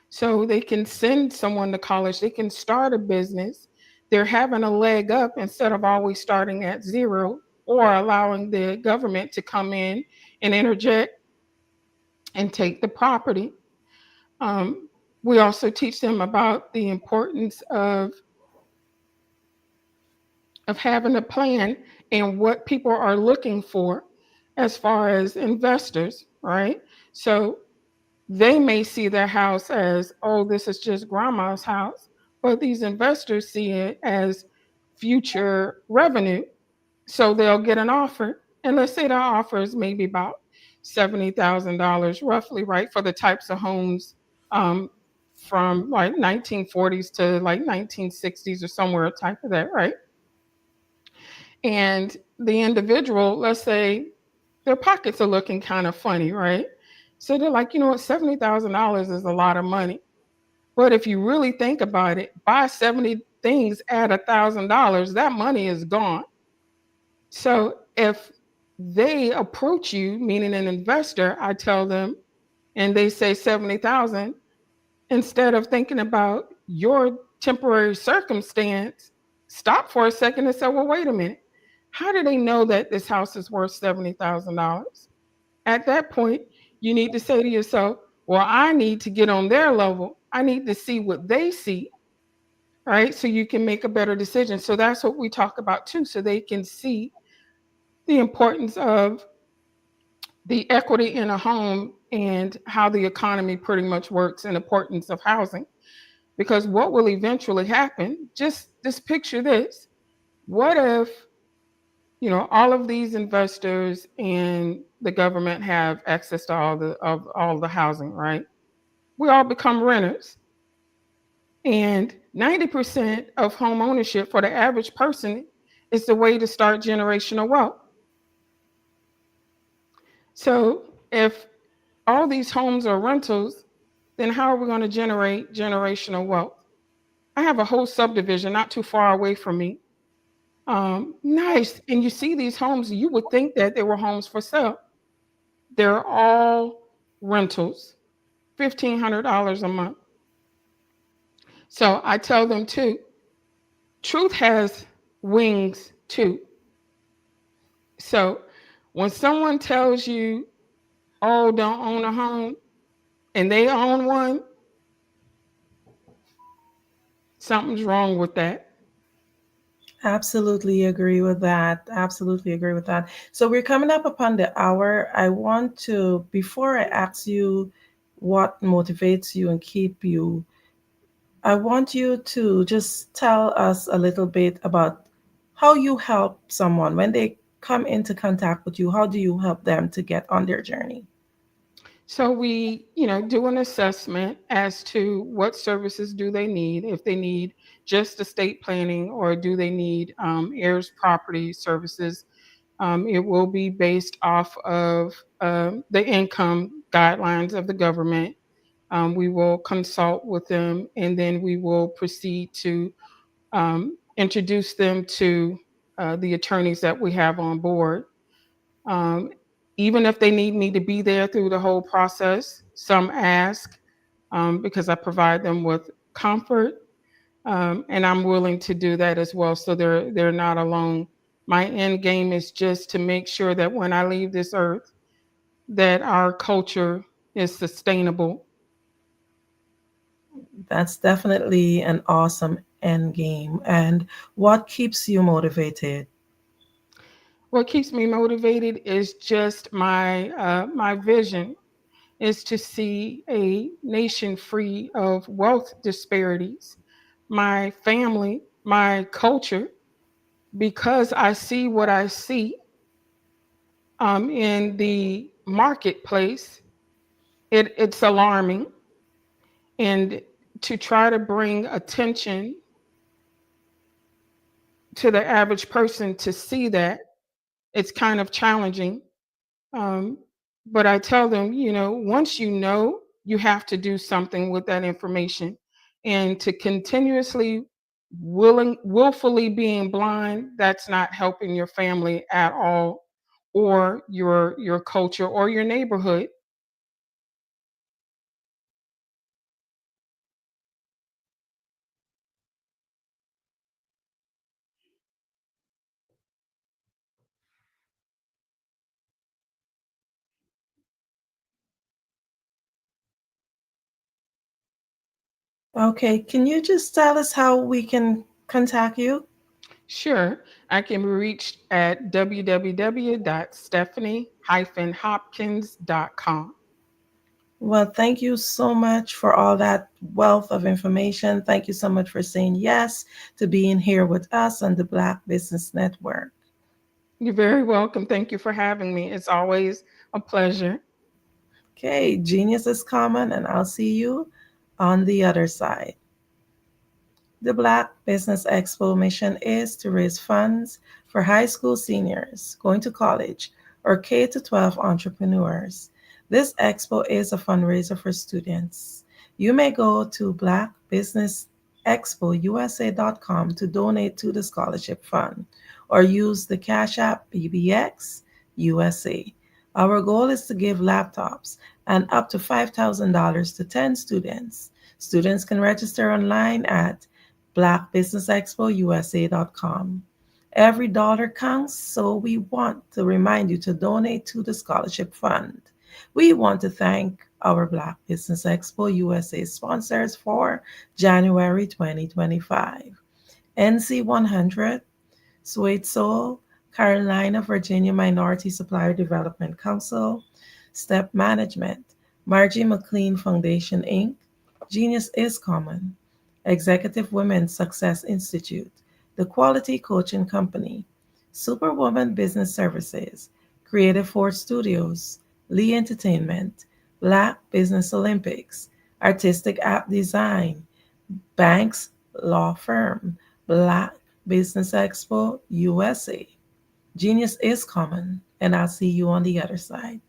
so they can send someone to college, they can start a business. They're having a leg up instead of always starting at zero or allowing the government to come in and interject and take the property. Um, we also teach them about the importance of having a plan and what people are looking for as far as investors, right? So they may see their house as, oh, this is just grandma's house, but these investors see it as future revenue. So they'll get an offer, and let's say the offer is maybe about $70,000 roughly, right, for the types of homes from like 1940s to like 1960s or somewhere type of that, right? And the individual, let's say their pockets are looking kind of funny, right? So they're like, you know what, $70,000 is a lot of money. But if you really think about it, buy 70 things at $1,000, that money is gone. So if they approach you, meaning an investor, I tell them, and they say 70,000, instead of thinking about your temporary circumstance, stop for a second and say, well, wait a minute. How do they know that this house is worth $70,000? At that point, you need to say to yourself, well, I need to get on their level. I need to see what they see, right? So you can make a better decision. So that's what we talk about too, so they can see the importance of the equity in a home and how the economy pretty much works and the importance of housing. Because what will eventually happen, just picture this. What if, all of these investors and the government have access to all the housing, right? We all become renters. And 90% of home ownership for the average person is the way to start generational wealth. So if all these homes are rentals, then how are we going to generate generational wealth? I have a whole subdivision not too far away from me. Nice. And you see these homes, you would think that they were homes for sale. They're all rentals, $1,500 a month. So I tell them too, truth has wings too. So when someone tells you, oh, don't own a home, and they own one, something's wrong with that. Absolutely agree with that. Absolutely agree with that. So we're coming up upon the hour. I want to, before I ask you what motivates you and keep you, I want you to just tell us a little bit about how you help someone when they come into contact with you. How do you help them to get on their journey? So we, do an assessment as to what services do they need, if they need just estate planning or do they need heirs property services. It will be based off of the income guidelines of the government. We will consult with them and then we will proceed to introduce them to the attorneys that we have on board. Um, Even if they need me to be there through the whole process, some ask because I provide them with comfort, and I'm willing to do that as well. So they're not alone. My end game is just to make sure that when I leave this earth, that our culture is sustainable. That's definitely an awesome end game. And what keeps you motivated? What keeps me motivated is just my vision is to see a nation free of wealth disparities. My family, my culture, because I see what I see in the marketplace, it's alarming. And to try to bring attention to the average person to see that, it's kind of challenging. Um, but I tell them, once you have to do something with that information. And to continuously willfully being blind, that's not helping your family at all, or your culture or your neighborhood. Okay, can you just tell us how we can contact you? Sure. I can be reached at www.stephanie-hopkins.com. Well, thank you so much for all that wealth of information. Thank you so much for saying yes to being here with us on the Black Business Network. You're very welcome. Thank you for having me. It's always A pleasure. Okay, genius is common, and I'll see you on the other side. The Black Business Expo mission is to raise funds for high school seniors going to college or K-12 entrepreneurs. This expo is a fundraiser for students. You may go to blackbusinessexpousa.com to donate to the scholarship fund or use the Cash App BBX USA. Our goal is to give laptops and up to $5,000 to 10 students. Students can register online at blackbusinessexpousa.com. Every dollar counts, so we want to remind you to donate to the scholarship fund. We want to thank our Black Business Expo USA sponsors for January 2025. NC100, Suede Soul, Carolina, Virginia Minority Supplier Development Council, Step Management, Margie McLean Foundation, Inc., Genius is Common, Executive Women's Success Institute, The Quality Coaching Company, Superwoman Business Services, Creative Force Studios, Lee Entertainment, Black Business Olympics, Artistic App Design, Banks Law Firm, Black Business Expo USA. Genius is common, and I'll see you on the other side.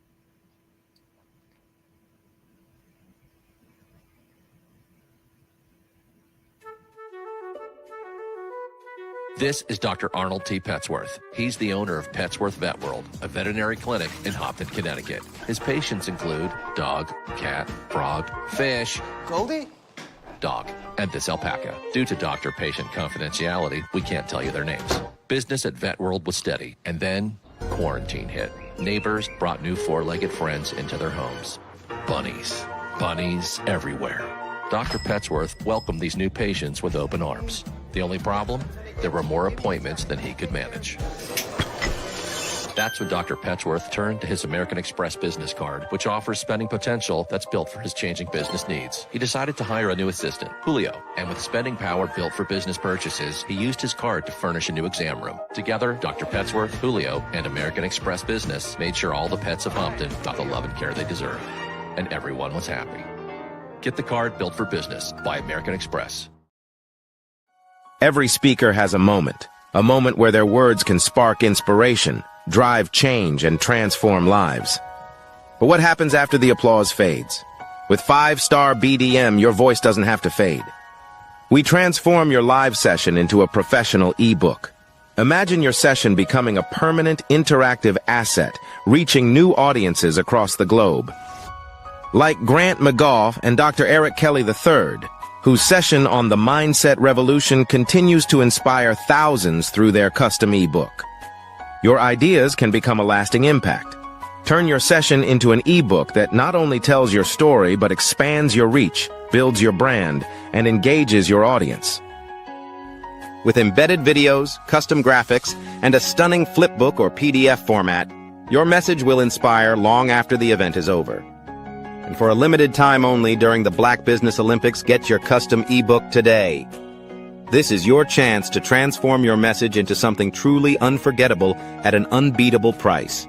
This is Dr. Arnold T. Petsworth. He's the owner of Petsworth Vet World, a veterinary clinic in Hopton, Connecticut. His patients include dog, cat, frog, fish, Goldie, dog, and this alpaca. Due to doctor-patient confidentiality, we can't tell you their names. Business at Vet World was steady, and then quarantine hit. Neighbors brought new four-legged friends into their homes. Bunnies. Bunnies everywhere. Dr. Petsworth welcomed these new patients with open arms. The only problem? There were more appointments than he could manage. That's when Dr. Petsworth turned to his American Express business card, which offers spending potential that's built for his changing business needs. He decided to hire a new assistant, Julio, and with spending power built for business purchases, he used his card to furnish a new exam room. Together, Dr. Petsworth, Julio, and American Express Business made sure all the pets of Hopton got the love and care they deserve. And everyone was happy. Get the card built for business by American Express. Every speaker has a moment where their words can spark inspiration, drive change, and transform lives. But what happens after the applause fades? With 5-star BDM, your voice doesn't have to fade. We transform your live session into a professional ebook. Imagine your session becoming a permanent, interactive asset, reaching new audiences across the globe. Like Grant McGough and Dr. Eric Kelly III, whose session on the Mindset Revolution continues to inspire thousands through their custom ebook. Your ideas can become a lasting impact. Turn your session into an ebook that not only tells your story, but expands your reach, builds your brand, and engages your audience. With embedded videos, custom graphics, and a stunning flipbook or PDF format, your message will inspire long after the event is over. And for a limited time only during the Black Business Olympics, get your custom ebook today. This is your chance to transform your message into something truly unforgettable at an unbeatable price.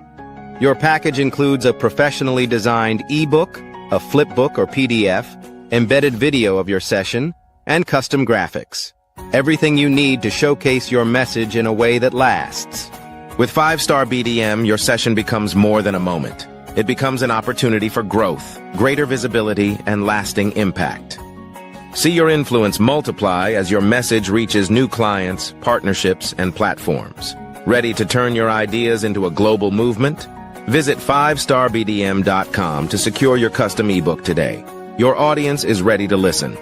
Your package includes a professionally designed ebook, a flipbook or PDF, embedded video of your session, and custom graphics. Everything you need to showcase your message in a way that lasts. With 5-star BDM, your session becomes more than a moment. It becomes an opportunity for growth, greater visibility, and lasting impact. See your influence multiply as your message reaches new clients, partnerships, and platforms. Ready to turn your ideas into a global movement? Visit 5starbdm.com to secure your custom ebook today. Your audience is ready to listen.